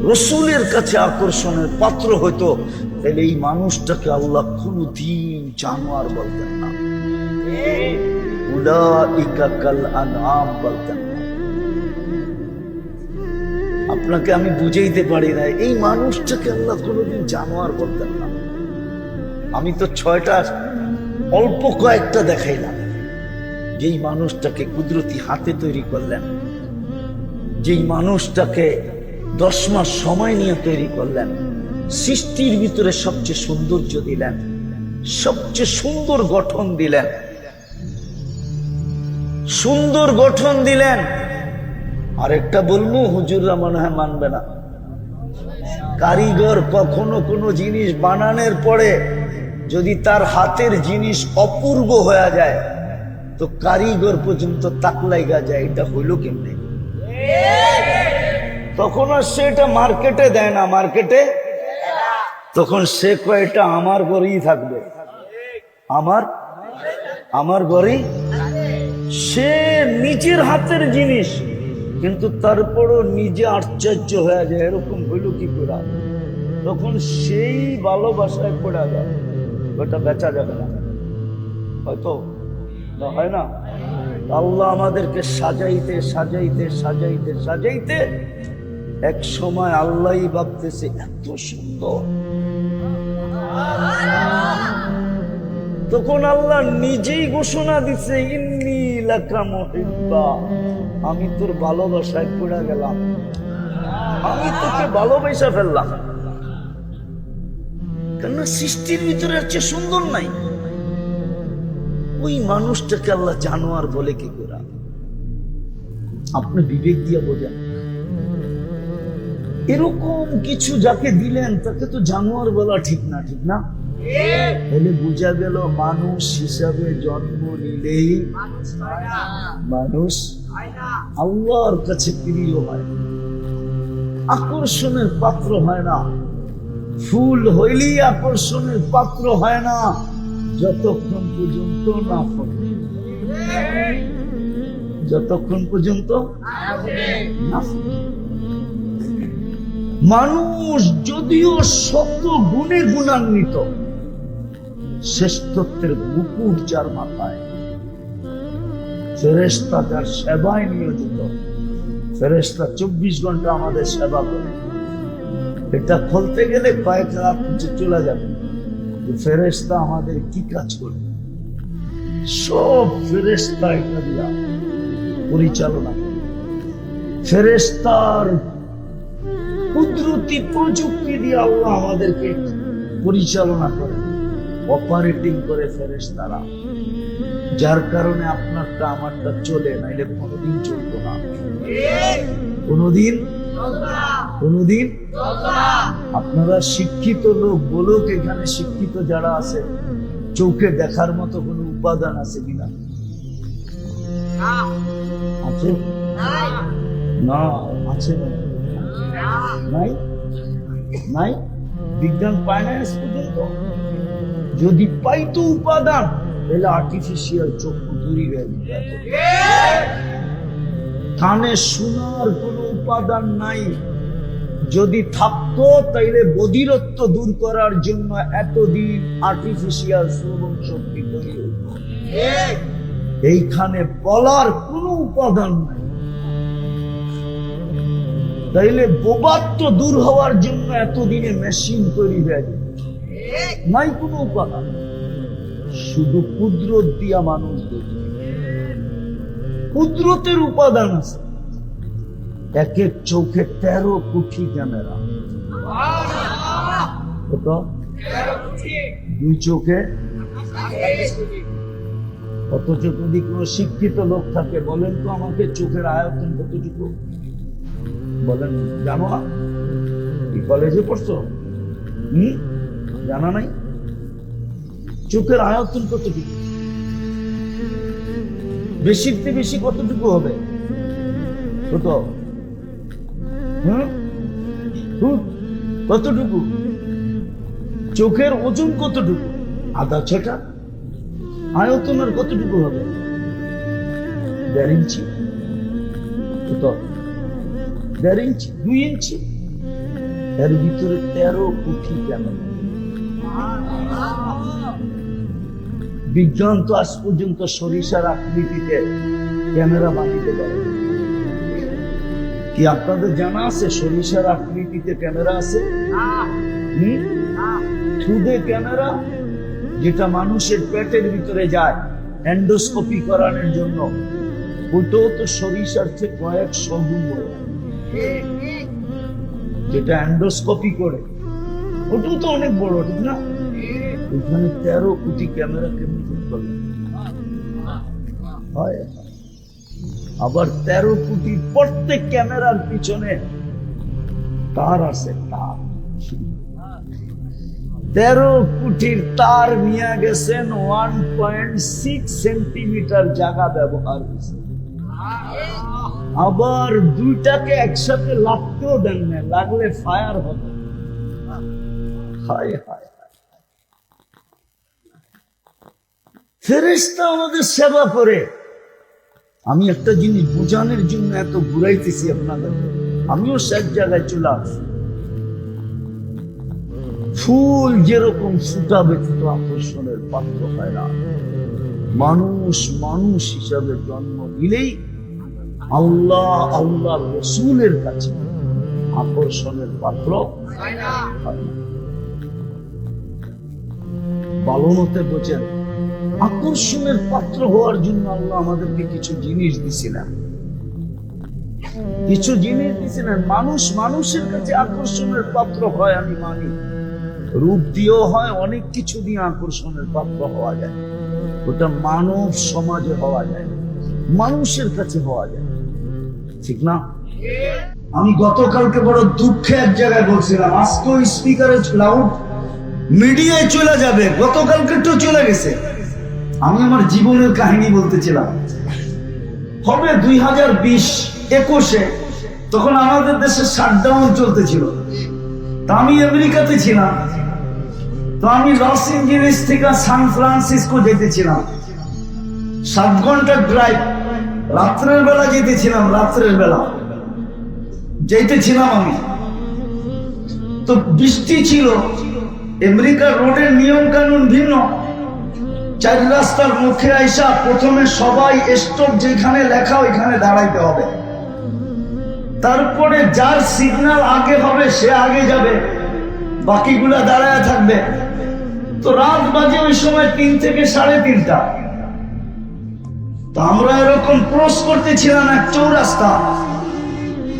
A: রসুলের কাছে আকর্ষণের পাত্র হইতো, তাহলে এই মানুষটাকে আল্লাহ কোনদিন জানোয়ার বলতেন না, উলাইকা কাল আনআম বলতেন না। আপনাকে আমি বুঝাইতে পারি না, এই মানুষটাকে আল্লাহ কোনদিন জানোয়ার বলতেন না। আমি তো 6টা অল্প কয়েকটা দেখাইলাম, যেই মানুষটাকে কুদরতি হাতে তৈরি করলেন, যেই মানুষটাকে 10 মাস সময় নিয়ে তৈরি করলেন, সৃষ্টির ভিতরে সবচেয়ে সৌন্দর্য দিলেন, সবচেয়ে সুন্দর গঠন দিলেন, সুন্দর গঠন দিলেন। আরেকটা বলবো, হুজুররা মনে হয় মানবে না, কারিগর কখনো কোনো জিনিস বানানোর পরে যদি তার হাতের জিনিস অপূর্ব হয়ে যায় তো কারিগর পর্যন্ত তাক লাগা যায়, এটা হইল কেমনে? তখন আর সে এটা মার্কেটে দেয় না, মার্কেটে তখন সে কয়টা আমার ঘরেই থাকবে, আমার ঘরেই। সে নিজের হাতের জিনিস কিন্তু তারপরও নিজে আশ্চর্য হয়ে যায়, এরকম হইল কি করে? তখন সেই ভালোবাসায় পড়া যায়, ওটা বেচা যাবে না, হয়তো হয় না। আল্লাহ আমাদেরকে সাজাইতে সাজাইতে সাজাইতে সাজাইতে এক সময় আল্লাহই ভাবতেছে এত সুন্দর। তখন আল্লাহ নিজেই ঘোষণা দিচ্ছে, ইন্নী লাকা মুহিব্বা, আমি তোর ভালোবাসায় পড়ে গেলাম, আমি তোকে ভালোবাসা ফেললাম। কেন? সৃষ্টির ভিতরে আর চেয়ে সুন্দর নাই। ওই মানুষটাকে আল্লাহ জানোয়ার বলে কি করে? আপনি বিবেক দিয়ে বোঝেন। এরকম কিছু যাকে দিলেন তাকে তো জানোয়ার বলা ঠিক না, ঠিক না? তাহলে বোঝা গেল মানুষ হিসাবে জন্ম নিলেই মানুষ আল্লাহর কাছে প্রিয় হয়, আকর্ষণের পাত্র হয় না। ফুল হইলেই আকর্ষণের পাত্র হয় না যতক্ষণ পর্যন্ত না ফোটে, যতক্ষণ পর্যন্ত না ফোটে। মানুষ যদিও শত গুণে গুণান্বিত, শ্রেষ্ঠত্বের মুকুট যার মাথায়, ফেরেশতা যার সেবায় নিয়োজিত, ফেরেশতা 24 ঘন্টা আমাদের সেবা করে। এটা খুলতে গেলে কয়েক রাত চলে যাবে। ফেরেশতা আমাদের কি কাজ করে? সব ফেরেশতা এটা দিয়া পরিচালনা করে। ফেরেশতার কুদরতি প্রযুক্তি দিয়ে আল্লাহ আমাদেরকে পরিচালনা করে, অপারেটিং করে ফেরেশতারা, যার কারণে আপনারটা আমারটা চলে, নাইলে কোনোদিন চলতো না, কোনোদিন। আপনারা শিক্ষিত লোক বলুক, এখানে শিক্ষিত যারা আছে চোখে দেখার মতো কোন উপাদান আছে কিনা? আছে না? আছে নাই? নাই, বিজ্ঞান পায় না আজ পর্যন্ত। যদি পাইতো উপাদান তাহলে আর্টিফিশিয়াল চক্ষু দূরই হয়ে যেত। কানে শোনার কোন উপাদান নাই, যদি থাকতো তাইলে বধিরত্ব দূর করার জন্য এতদিন আর্টিফিশিয়াল শ্রবণ শক্তি তৈরি হইত। এইখানে বলার কোন উপাদান নাই, তাইলে বোবাত্ব দূর হওয়ার জন্য এতদিনে মেশিন তৈরি হয়ে যেত। নাই কোনো উপাদান, শুধু কুদরত দিয়া মানুষ দেখে। কুদরতের উপাদান আছে। এক এক চোখে 13 কোটি ক্যামেরা, কত? 2 চোখে। অথচ যদি কোন শিক্ষিত লোক থাকে, বলেন তো আমাকে চোখের আয়তন কতটুকু? বলেন, জানো না? কি কলেজে পড়ছো? জানা নাই? চোখের আয়তন কতটুকু? বেশিতে বেশি কতটুকু হবে? কত? কতটুকু? চোখের ওজন কতটুকু? আধা ছটা। আয়তনের কতটুকু হবে? 1.5 ইঞ্চি। কত? 1.5 ইঞ্চি, 2 ইঞ্চি। এর ভিতরে 13 কোটি ক্যামেরা। বিজ্ঞান তো আজ পর্যন্ত সরিষার আকৃতিতে ক্যামেরা বানিয়ে পারে। কি আপনাদের জানা আছে সরিষার আকৃতিতে ক্যামেরা আছে? খুদে ক্যামেরা, যেটা মানুষের পেটের ভিতরে যায় এন্ডোস্কোপি করানোর জন্য, ওটাও তো সরিষার চেয়ে কয়েকশো গুণ বড়। যেটা এন্ডোস্কোপি করে ওটাও তো অনেক বড়, ঠিক না? ওখানে 13 কোটি ক্যামেরা কেমনি করবে? হয়। আবার 13 কোটি প্রত্যেক ক্যামেরার পিছনে তার আছে, তার 13 কোটির তার নিয়ে গেছেন, 1.6 সেন্টিমিটার জায়গা ব্যবহার হয়েছে। আবার দুইটাকে একসাথে লাগতেও দেন না, লাগলে ফায়ার হবে। হায় হায়, ফেরেশতা আমাদের সেবা করে। আমি একটা জিনিস বোঝানোর জন্য এত ঘুরাইতেছি আপনাদের, আমিও শেষ জায়গায় চলে আসছি। ফুল যেরকম সুতা ব্যতীত আকর্ষণের পাত্র হয় না, মানুষ মানুষ হিসাবে জন্ম দিলেই আল্লাহ আল্লাহ রসুলের কাছে আকর্ষণের পাত্র হয় না। বালনতে বোঝেন, আকর্ষণের পাত্র হওয়ার জন্য আল্লাহ আমাদেরকে কিছু জিনিস দিছিলেন, কিছু জিনিস দিছিলেন। মানুষ মানুষের কাছে আকর্ষণের পাত্র হয়, আমি মানি। রূপ দিয়েও হয়, অনেক কিছু দিয়ে আকর্ষণের পাত্র হওয়া যায়। ওটা মানব সমাজে হওয়া যায়, মানুষের কাছে হওয়া যায়, ঠিক না? আমি গতকালকে বড় দুঃখে এক জায়গায় বলছিলাম, আজকেও স্পিকারে লাউড মিডিয়ায় চলে যাবে, গতকালকে তো চলে গেছে। আমি আমার জীবনের কাহিনী বলতেছিলাম, হবে 2020-21-এ, তখন আমাদের দেশে শাটডাউন চলতেছিল। তা আমি আমেরিকাতে ছিলাম, তো আমি লস এঞ্জেলেস থেকে সান ফ্রান্সিসকো যেতেছিলাম, 7 ঘন্টার ড্রাইভ। রাত্রের বেলা যেতেছিলাম, রাত্রের বেলা যেতেছিলাম আমি। তো বৃষ্টি ছিল, আমেরিকার রোডের নিয়ম কানুন ভিন্ন। 4 রাস্তার মুখে আইসা প্রথমে সবাই স্টপ যেখানে লেখা ওইখানে দাঁড়াইতে হবে, তারপরে যার সিগন্যাল আগে হবে সে আগে যাবে, বাকিগুলা দাঁড়ায় থাকবে। তো রাত বাজে ওই সময় 3 থেকে 3:30। তো আমরা এরকম ক্রস করতেছিলাম এক চৌরাস্তা।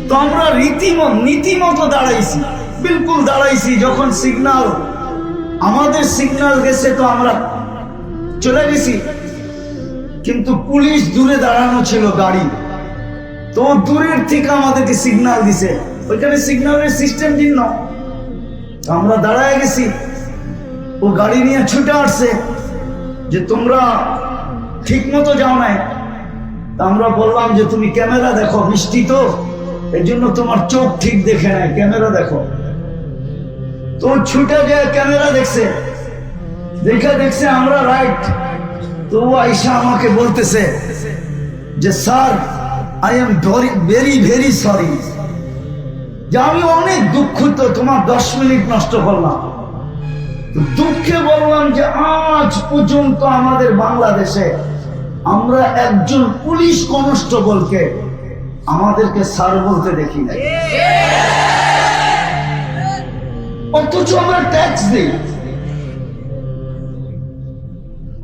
A: তো আমরা নীতিমতো দাঁড়াইছি, বিলকুল দাঁড়াইছি। যখন সিগন্যাল, আমাদের সিগন্যাল গেছে, তো আমরা চলে গেছি। কিন্তু পুলিশ দূরে দাঁড়ানো ছিল গাড়ি, তো দূরের থেকে আমাদেরকে সিগন্যাল দিছে। ওইখানে সিগন্যালের সিস্টেম ভিন্ন। আমরা দাঁড়ায় গেছি, ও গাড়ি নিয়ে ছুটে আসছে যে তোমরা ঠিক মতো যাও নাই। আমরা বললাম যে তুমি ক্যামেরা দেখো, বৃষ্টি তো এর জন্য তোমার চোখ ঠিক দেখে নাই, ক্যামেরা দেখো। তো ছুটে যায়, ক্যামেরা দেখছে, দেখছে আমরা রাইট। তো আইসা আমাকে বলতেছে যে sir, I am very very sorry, যে আমি অনেক দুঃখিত, তোমার 10 মিনিট নষ্ট করলাম। দুঃখে বললাম যে আজ পর্যন্ত আমাদের বাংলাদেশে আমরা একজন পুলিশ কনস্টেবলকে আমাদেরকে স্যার বলতে দেখি না, অথচ আমরা ট্যাক্স দিই।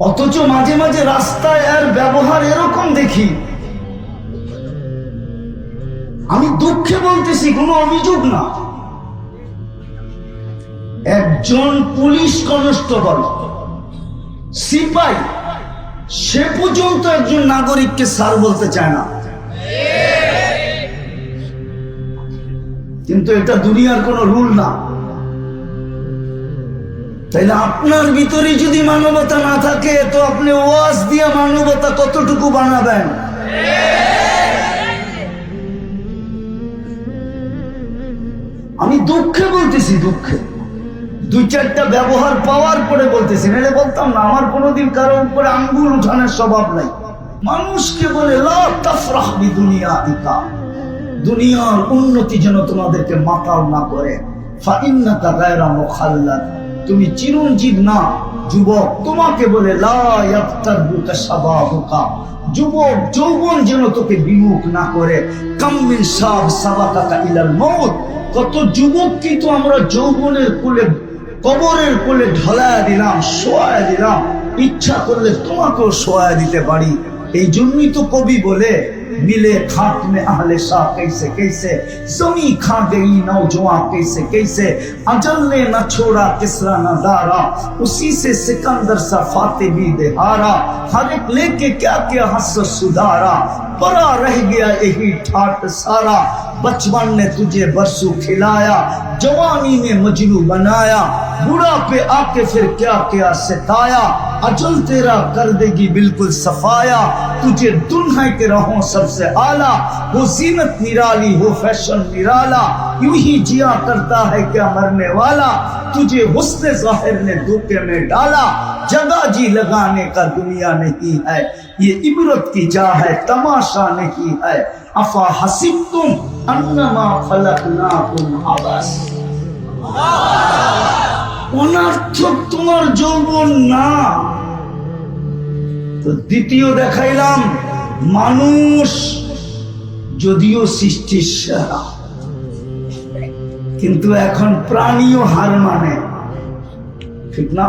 A: অথচ মাঝে মাঝে রাস্তায় আর ব্যবহার এরকম দেখি। আমি দুঃখে বলতেছি, কোনো অভিযোগ না। একজন পুলিশ কনস্টেবল, সিপাই, সে পর্যন্ত একজন নাগরিককে স্যার বলতে চায় না। কিন্তু এটা দুনিয়ার কোন রুল না। তাইলে আপনার ভিতরে যদি মানবতা না থাকে, তো আপনি ওয়াজ দিয়ে মানবতা কতটুকু বানাবেন? আমি দুঃখে বলতেছি, দুঃখে 2-4টা ব্যবহার পাওয়ার পরে বলতেছি, নাহলে বলতাম না। আমার কোনোদিন কারো উপরে আঙ্গুল উঠানোর স্বভাব নাই। মানুষকে বলে লা তাফরাহ বিদুনিয়াতিকা, দুনিয়ার উন্নতি যেন তোমাদেরকে মাতাল না করে। ফাইন্নাকা গায়রা মুখাল্লাদ, তুমি চিরঞ্জীব না, যুবক। তোমাকে বলে লা ইয়াফতারবুকা শাবাবুকা, যুবক যৌবন যেন তোকে বিমুখ না করে। কাম মিন শাব সাবাকাকা ইলাল মউত, কত যুবক কিন্তু আমরা যৌবনের কোলে, কবরের কোলে ঢলায়া দিলাম, শোয়া দিলাম। ইচ্ছা করলে তোমাকেও শোয়া দিতে পারি। এই জন্যই তো কবি বলে मिले खाक में अहले शाह कैसे कैसे, जमी खा गई नौजवान कैसे कैसे, अजल ने न छोड़ा किसरा नजारा, उसी से सिकंदर सा फाते भी देहारा, हर एक लेके क्या क्या हंस सुधारा, परा रह गया यही ठाट सारा, बचपन ने तुझे बरसू खिलाया, जवानी में मजनू बनाया, बुढ़ा पे आके फिर क्या क्या सिताया, अजल तेरा कर देगी बिल्कुल सफाया, तुझे दुल्हन के रहो सबसे आला, वो जीनत निराली हो फैशन निराला, यूं ही जिया करता है क्या मरने वाला, तुझे हुस्न ज़ाहिर ने धोखे में डाला, जगह जी लगाने का दुनिया नहीं है, ये इबरत की जा है तमाशा नहीं है, अफा हसिबतुम अन्नमा खलकनाकुम अबस, অনর্থক তোমার যৌবন না। তো দ্বিতীয় দেখাইলাম মানুষ যদিও সৃষ্টির সেরা, কিন্তু এখন প্রাণীও হার মানে, ঠিক না?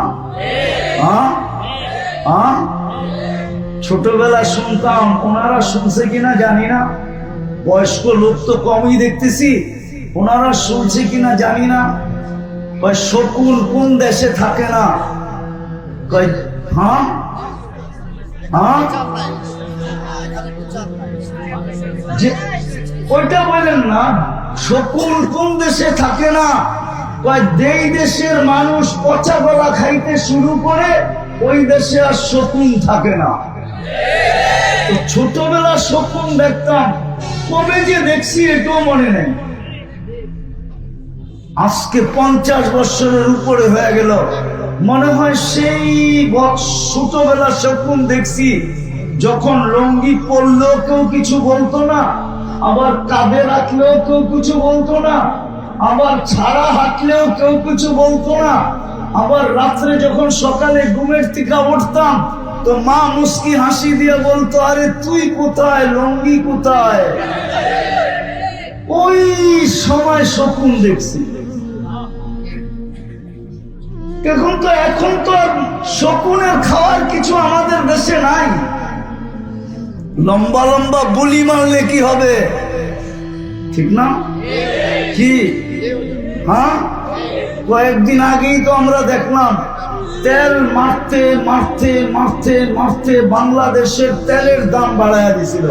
A: ছোটবেলা শুনতাম, ওনারা শুনছে কিনা জানি না, বয়স্ক লোক তো কমই দেখতেছি, ওনারা শুনছে কিনা জানি না, শকুন কোন দেশে থাকে না, ওইটা বলেন না, শকুন কোন দেশে থাকে না, যেই দেশের মানুষ পচা গলা খাইতে শুরু করে ওই দেশে আর শকুন থাকে না। তো ছোটবেলা শকুন দেখতাম, কবে যে দেখছি এটাও মনে নেই, আজকে 50 বছরের উপরে হয়ে গেল, মনে হয় সেই ছোটবেলা শকুন দেখছি, যখন লঙ্গি পরলেও কেউ কিছু বলতো না, আবার কাঁধে রাখলেও কেউ কিছু বলতো না, আবার ছাড়া হাঁটলেও কেউ কিছু বলতো না, আবার রাত্রে যখন সকালে ঘুমের থেকে উঠতাম তো মা মুস্কি হাসি দিয়ে বলতো, আরে তুই কোথায়, লঙ্গি কোথায়। ওই সময় শকুন দেখছি। এখন তো আর শকুনের খাওয়ার কিছু আমাদের দেশে নাই। লম্বা লম্বা বুলি মারলে কি হবে, ঠিক না? কি কয়েকদিন আগেই তো আমরা দেখলাম তেল মারতে মারতে মারতে মারতে বাংলাদেশের তেলের দাম বাড়ায়া দিছিল।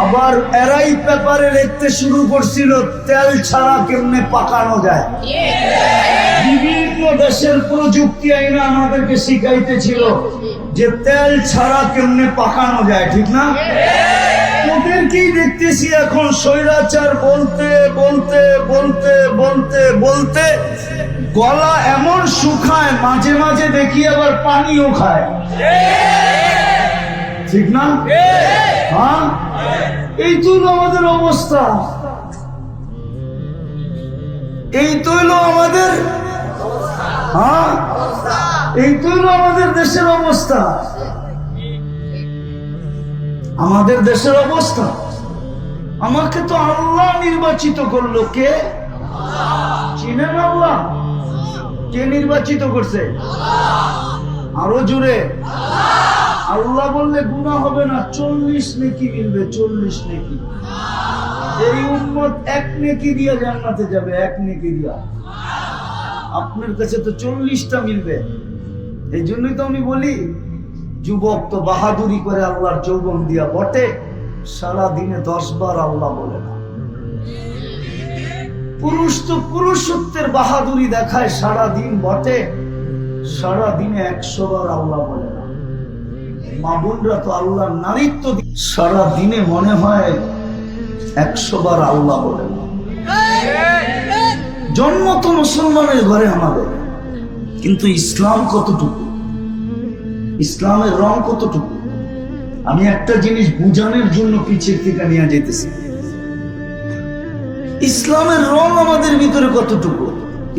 A: আবার এরাই পেপারে লিখতে শুরু করছিল তেল ছাড়া কেমনে পাকানো যায়। বিভিন্ন দেশের প্রযুক্তি আইনা আমাদেরকে শিখাইতেছিল যে তেল ছাড়া কেমনে পাকানো যায়, ঠিক না? ওদেরকেই দেখতেছি এখন স্বৈরাচার বলতে বলতে বলতে বলতে বলতে গলা এমন শুকায়, মাঝে মাঝে দেখি আবার পানিও খায়, ঠিক না? এই তো আমাদের অবস্থা, এই তো আমাদের, এই তো আমাদের দেশের অবস্থা, আমাদের দেশের অবস্থা। আমাকে তো আল্লাহ নির্বাচিত করলো, কে চিনেন? আল্লাহ কে নির্বাচিত করছে? আরো জোরে। আল্লাহ বললে গুনাহ হবে না, 40 নেকি মিলবে, 40 নেকি। এই উম্মত 1 নেকি দিয়া জান্নাতে যাবে, 1 নেকি দিয়া। আপনার কাছে তো 40টা মিলবে। এই জন্যই তো আমি বলি, যুবক তো বাহাদুরি করে আল্লাহর যৌবন দিয়া বটে, সারা দিনে 10 বার আল্লাহ বলে না। পুরুষ তো পুরুষত্বের বাহাদুরি দেখায় সারা দিন বটে, সারা দিনে 100 বার আল্লাহ বলে না। মা বোনরা তো আল্লাহর নারীত্ব সারা দিনে মনে হয় 100 বার আল্লাহ বলে না। জন্ম তো মুসলমানের ঘরে আমাদের, কিন্তু ইসলাম কতটুকু, ইসলামের রং কতটুকু, আমি একটা জিনিস বুঝানোর জন্য পিছের থেকে নিয়ে যেতেছি। ইসলামের রং আমাদের ভিতরে কতটুকু।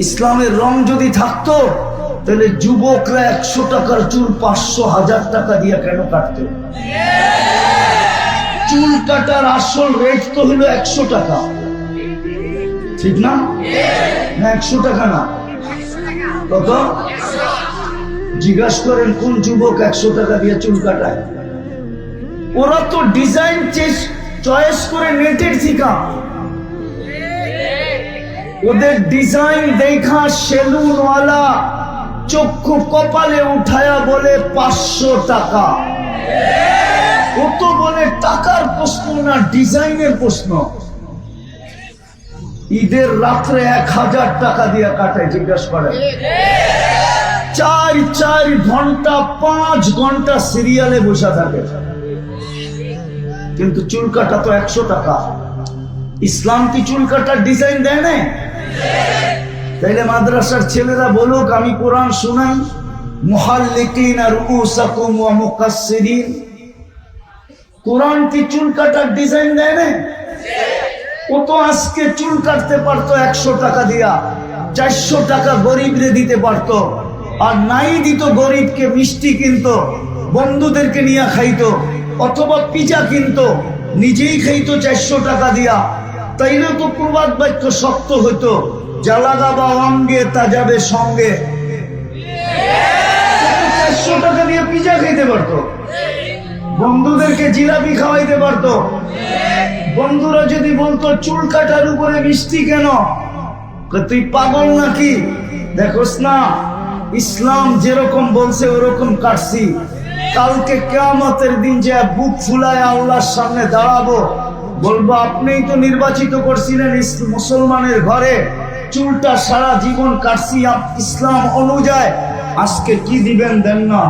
A: ইসলামের রং যদি থাকতো তাহলে যুবকরা 100 টাকার চুল 500-1000 টাকা দিয়ে কেন কাটতো? চুল কাটার আসল রেট তো হলো 100 টাকা, ঠিক না? 100 টাকা না, কত? জিজ্ঞাসা করেন কোন যুবক 100 টাকা দিয়ে চুল কাটায়? ওরা তো ডিজাইন চয়েস করে নেটের শিখা, ওদের ডিজাইন দেখা সেলুনওয়ালা চক্ষু কপালে উঠায়া বলে 500 টাকা। ও তো বলে টাকার প্রশ্ন না, ডিজাইনের প্রশ্ন। ঈদের রাত্রে 1000 টাকা দিয়ে কাটায়, জিজ্ঞাসা করে। 4 ঘন্টা 5 ঘন্টা সিরিয়ালে বসে থাকে, কিন্তু চুল কাটা তো 100 টাকা। ইসলাম কি চুল কাটার ডিজাইন দেয় না? তাইলে মাদ্রাসার ছেলেরা বলুক, আমি কোরআন শুনাই, মুহাল্লিকিনা রুউসাকুম ওয়া মুকাসসিরিন। কোরআন কি চুল কাটার ডিজাইন দেয় না? ও তো আজকে চুল কাটতে পারতো 100 টাকা দিয়া, 400 টাকা গরিবরে দিতে পারতো, আর নাই দিত গরিবকে মিষ্টি কিনতো, বন্ধুদেরকে নিয়ে খাইতো, অথবা পিজা কিনতো, নিজেই খাইতো 400 টাকা দিয়া। তাইলে তো প্রবাদ বাক্য শক্ত হইতো, জ্বালাগাবা অঙ্গে তা যাবে সঙ্গে। 400 টাকা দিয়ে পিজা খাইতে পারতো, বন্ধুদেরকে জিলাপি খাওয়াইতে পারতো। বন্ধুরা যদি বলতো চুল কাটার উপরে মিষ্টি কেন, তুই পাগল নাকি? দেখোস না, ইসলাম যেরকম বলছে ওরকম কাটছি। কালকে কিয়ামতের দিন যে বুক ফুলায় আল্লাহর সামনে দাঁড়াবো, বলবো আপনিই তো নির্বাচিত করছিলেন মুসলমানের ঘরে, চুলটা সারা জীবন কাটছি ইসলাম অনুযায়ী, আজকে কি দিবেন দেন না?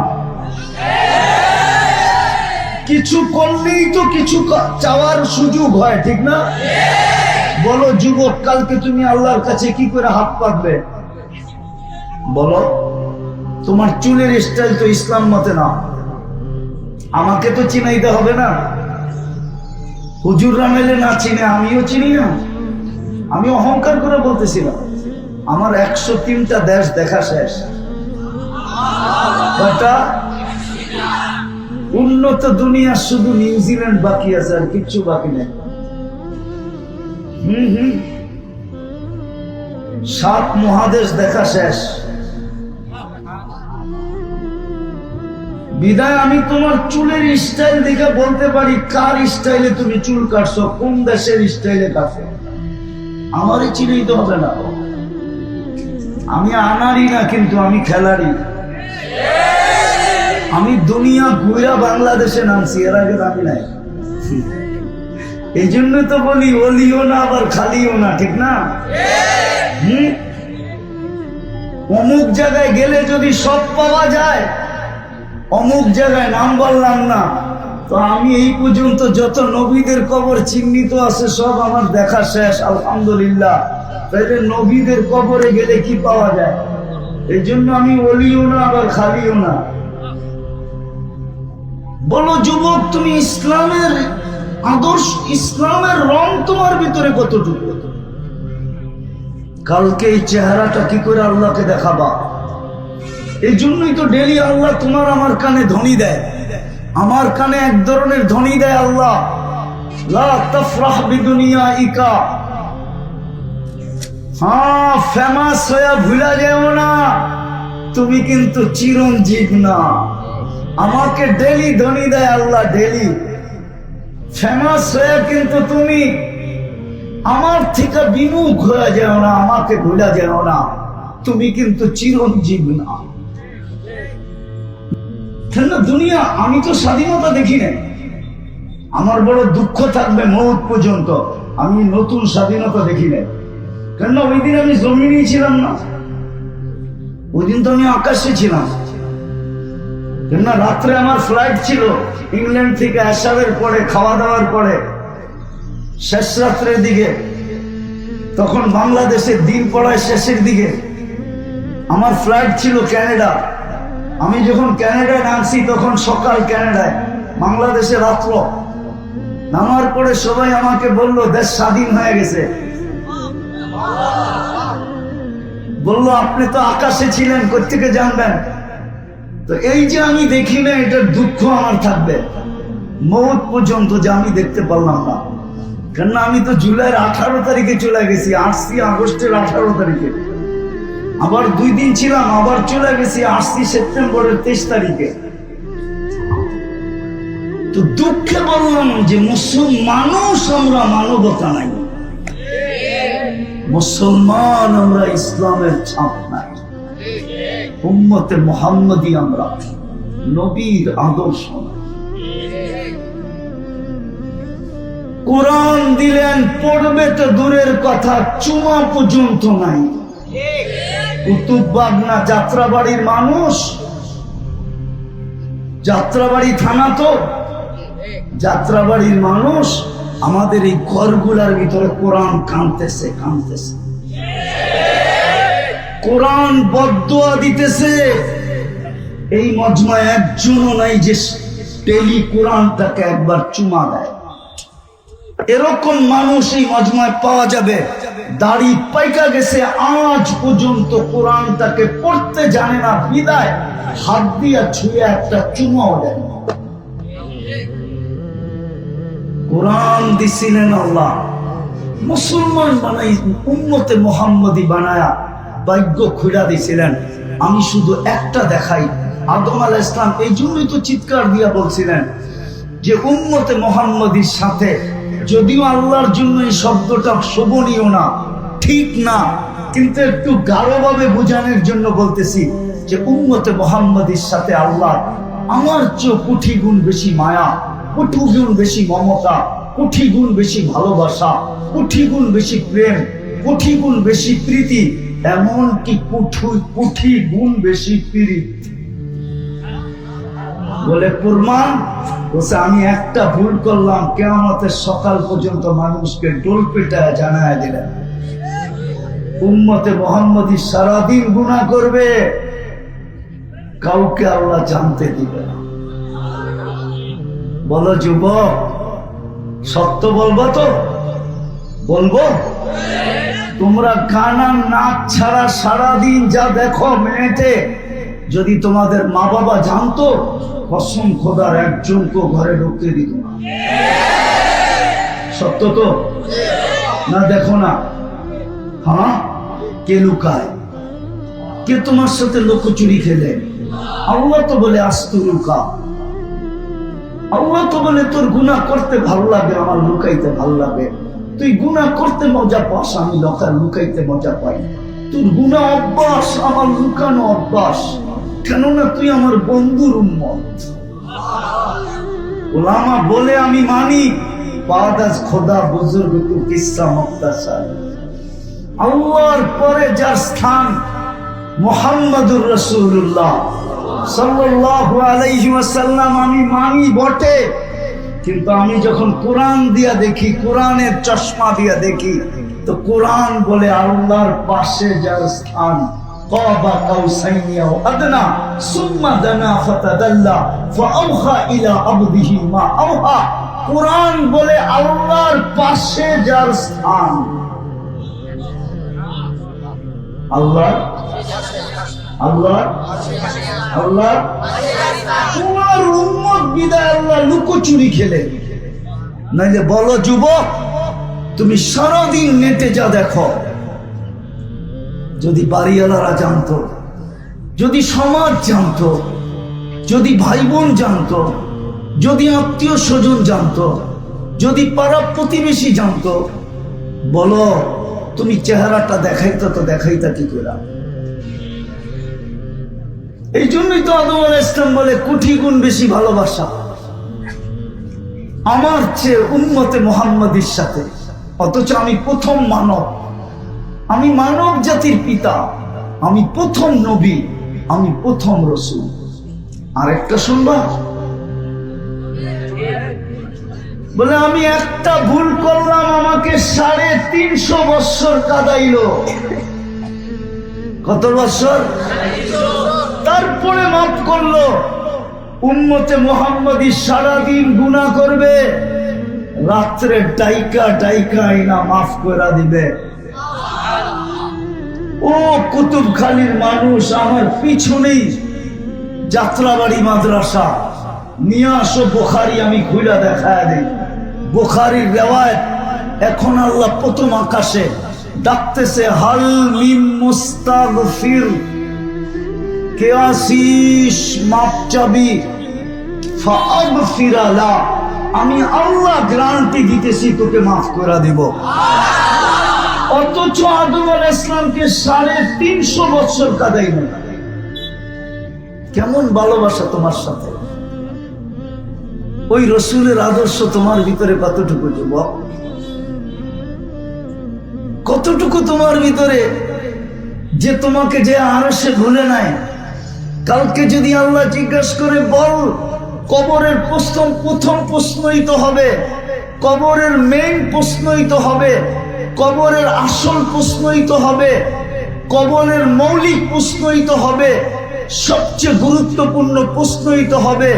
A: কিছু করলেই তো কিছু চাওয়ার সুযোগ হয়, ঠিক না? বলো যুবক, কালকে তুমি আল্লাহর কাছে কি করে হাত পাতবে? বলো, তোমার চুলের স্টাইল তো ইসলাম মতে না। আমাকে তো চিনাইতে হবে না, হুজুররা মেলে না চিনে, আমিও চিনি না। আমি অহংকার করে বলতেছিলাম, আমার 103টা দেশ দেখা শেষ। উন্নত দুনিয়া শুধু নিউজিল্যান্ড বাকি আছে, আর কিচ্ছু বাকি নেই। 7 মহাদেশ দেখা শেষ। বিদায় আমি তোমার চুলের স্টাইল দেখে বলতে পারি কার স্টাইলে তুমি চুল কাটছো, কোন দেশের স্টাইলে কাটছো। আমারই চিনেই তো হবে না। আমি আনারই না, কিন্তু আমি খেলারই। আমি দুনিয়া ঘুরা বাংলাদেশে নামছি, এর আগে নামি নাই। এই জন্য তো বলি ওলিও না আবার খালিও না, ঠিক না? অমুক জায়গায় গেলে যদি সব পাওয়া যায়, অমুক জায়গায় নাম বললাম না, তো আমি এই পর্যন্ত যত নবীদের কবর চিহ্নিত আছে সব আমার দেখা শেষ, আলহামদুলিল্লাহ। তাইলে নবীদের কবরে গেলে কি পাওয়া যায়? এই জন্য আমি ওলিও না আবার খালিও না। বলো যুবক, তুমি ইসলামের আদর্শ, ইসলামের রং তোমার ভিতরে কতটুকু? কালকে এই চেহারাটা কি করে আল্লাহকে দেখাবা? এই জন্যই তো ডেলি আল্লাহ তোমার আমার কানে ধ্বনি দেয়। আমার কানে এক ধরনের ধ্বনি দেয় আল্লাহ, লা তাফরাহ বিদুনিয়াইকা। হ্যাঁ, ফেমাস হয়ে ভুলা যেও না, তুমি কিন্তু চিরঞ্জীব না। আমাকে ডেলি ধ্বনি দেয় আল্লাহ, ডেলি। ফেমাস হয়ে কিন্তু তুমি আমার থেকে বিমুখ হয়ে যাও না, আমাকে ভুলা যাও না, তুমি কিন্তু চিরঞ্জীব না। দুনিয়া, আমি তো স্বাধীনতা দেখি না। আমার বড় দুঃখ থাকবে মৌত পর্যন্ত, আমি নতুন স্বাধীনতা দেখি না। কেন? ওই দিন আমি জমিনেই ছিলাম না, ওই দিন তো আমি আকাশে ছিলাম। কেন? রাত্রে আমার ফ্লাইট ছিল ইংল্যান্ড থেকে, আসারের পরে, খাওয়া দাওয়ার পরে, শেষ রাত্রের দিকে। তখন বাংলাদেশের দিন পড়ায় শেষের দিকে। আমার ফ্লাইট ছিল ক্যানাডা। আমি যখন ক্যানাডায় নামছি তখন সকাল ক্যানাডায়, বাংলাদেশে রাত্র। নামার পরে সবাই আমাকে বলল দেশ স্বাধীন হয়ে গেছে। বলল আপনি তো আকাশে ছিলেন, কোত্থেকে জানবেন? তো এই যে আমি দেখি না, এটার দুঃখ আমার থাকবে মৌত পর্যন্ত, যে আমি দেখতে পারলাম না। কেননা আমি তো জুলাইয়ের 18 তারিখে চলে গেছি, আসছি আগস্টের 18 তারিখে, আবার 2 দিন ছিলাম, আবার চলে গেছি, আসছি সেপ্টেম্বরের 23 তারিখে। তো দুঃখে বললাম যে মানুষ আমরা মানবতা নাই, মুসলমান আমরা ইসলামের ছাপ নাই, উম্মতে মুহাম্মদী আমরা, নবীর আদর্শ নাই। কোরআন দিলেন, পড়বে তো দূরের কথা, চুমা পর্যন্ত নাই। কুতুববাগ না যাত্রাবাড়ির মানুষ, যাত্রাবাড়ি থানা তো, যাত্রাবাড়ির মানুষ আমাদের এই ঘরগুলার ভিতরে কোরআন কাঁদতেছে, কোরআন বদদুয়া দিতেছে। এই মজমায় একজনও নাই যে ডেলি কোরআনটাকে একবার চুমা দেয়। এরকম মানুষ এই মজমায় পাওয়া যাবে, দাড়ি পাইকা গেছে, আজ পর্যন্ত কোরআনটাকে পড়তে জানে না, বিদায় হাত দিয়া ছুঁয়ে একটা চুমাও দেয়। কোরআন দিছিলেন আল্লাহ, মুসলমান বানাই, উম্মতে মুহাম্মদী বানায়া ভাগ্য খুঁড়া দিছিলেন। আমি শুধু একটা দেখাই, আদম আলাইহিস সালাম এই জন্যই তো চিৎকার দিয়া বলছিলেন যে উম্মতে মুহাম্মদীর সাথে, যদিও আল্লাহর জন্য এই শব্দটা শোভনীয় না, ঠিক না, কিন্তু একটু গাঢ়ভাবে বোঝানোর জন্য বলতেছি যে উম্মতে মুহাম্মদীর সাথে আল্লাহ আমার চেয়ে কোটি গুণ বেশি মায়া, কোটি গুণ বেশি মমতা, কোটি গুণ বেশি ভালোবাসা, কোটি গুণ বেশি প্রেম, কোটি গুণ বেশি প্রীতি, এমনকি কোটি গুণ বেশি প্রীতি। বলে প্রমাণ বলছে, আমি একটা ভুল করলাম, কিয়ামতের সকাল পর্যন্ত মানুষকে ডোল পেটায় জানায় দিলেন। উম্মতে মুহাম্মদী সারাদিন গুনাহ করবে, কাউকে আল্লাহ জানতে দিবে না। বলো যুবক, সত্য বলবো তো? বলবো? তোমরা গান আর নাচ ছাড়া সারাদিন যা দেখো মিনিটে, যদি তোমাদের মা বাবা জানতো, কসম খোদার একজনকে ঘরে ঢুকতে দিত না। সত্য তো না? দেখো না, হ্যাঁ, কে লুকায়, কে তোমার সাথে লুকোচুরি খেলে? আল্লাহ তো বলে আস্তুরুকা, আল্লাহ তো বলে তোর গুনাহ করতে ভালো লাগে, আমার লুকাইতে ভালো লাগে। তুই গুনাহ করতে মজা পাস, আমি লুকাইতে মজা পাই। তোর গুনাহ অভ্যাস, আমার লুকানো অভ্যাস, কেননা তুই আমার বন্ধুর উম্মত। উলামা বলে আমি মানি, বাদাস খোদা বুজুর্গ তু কিসসা মুক্তাসার। আল্লাহর পরে যার স্থান মুহাম্মাদুর রাসূলুল্লাহ সাল্লাল্লাহু আলাইহি ওয়াসাল্লাম, আমি মানি বটে, কিন্তু আমি যখন কোরআন দিয়া দেখি, কোরআনের চশমা দিয়া দেখি, তো কোরআন বলে আল্লাহর পাশে যার স্থান, কাবা কাউসাইনি আও আদনা সুম্মা দানা ফাতাদাল্লা ফাআওহা ইলা আবদিহি মা আওহা। কোরআন বলে আল্লাহর পাশে যার স্থান, আল্লাহ আল্লাহ আল্লাহ, তোমার উম্মত বিদায় আল্লাহ লুকোচুরি খেলে। নাইলে বলো যুবক, তুমি সারাদিন নেটে যা দেখো, যদি বাড়িওয়ালারা জানতো, যদি সমাজ জানতো, যদি ভাই বোন জানতো, যদি আত্মীয় স্বজন জানতো, যদি পাড়া প্রতিবেশী জানতো, বলো তুমি চেহারাটা দেখাইতো তো দেখাইতা কি করে? এই জন্যই তো আদম আলাইহিস সালাম বলে কোটি গুণ বেশি ভালোবাসা আমার চেয়ে উম্মতে মুহাম্মদীর সাথে। অথচ আমি প্রথম মানব, আমি মানব জাতির পিতা, আমি প্রথম নবী, আমি প্রথম রাসূল। আরেকটা শুনবা? বলে আমি একটা ভুল করলাম, আমাকে 350 বছর কাঁদাইলো। কত বছর? তারপরে মাফ করলো। উম্মতে মুহাম্মদী সারাদিন গুনাহ করবে, রাত্রে ডাইকা ডাইকা আইনা মাফ করে দিবে। ও কুতুবখালীর মানুষ, আমার পিছনেই যাত্রাবাড়ি মাদ্রাসা, নিয়ে আসো বুখারী, আমি খুলে দেখায় দিই। বুখারীর রিওয়ায়াত, এখন আল্লাহ প্রথম আকাশে ডাকতেছে, হাল মিন মুস্তাগফির, কে আসিস মাপ চাবি? ফাগফিরা লা, আমি আল্লাহ গ্যারান্টি দিতেছি তোকে মাফ করে দিব। অথচ আদম আলাইহিস সালামকে 350 বছর কাঁদাইল। কেমন ভালোবাসা তোমার সাথে। ওই রসুলের আদর্শ তোমার ভিতরে কতটুকু যুবক, কতটুকু তোমার ভিতরে, যে তোমাকে যে আরশে ভুলে নাই। কালকে যদি আল্লাহ জিজ্ঞাসা করে বল, কবরের প্রথম প্রশ্নই তো হবে, কবরের মেইন প্রশ্নই তো হবে, কবরের আসল প্রশ্নই তো হবে, কবরের মৌলিক প্রশ্নই তো হবে, সবচেয়ে গুরুত্বপূর্ণ প্রশ্নই তো হবে।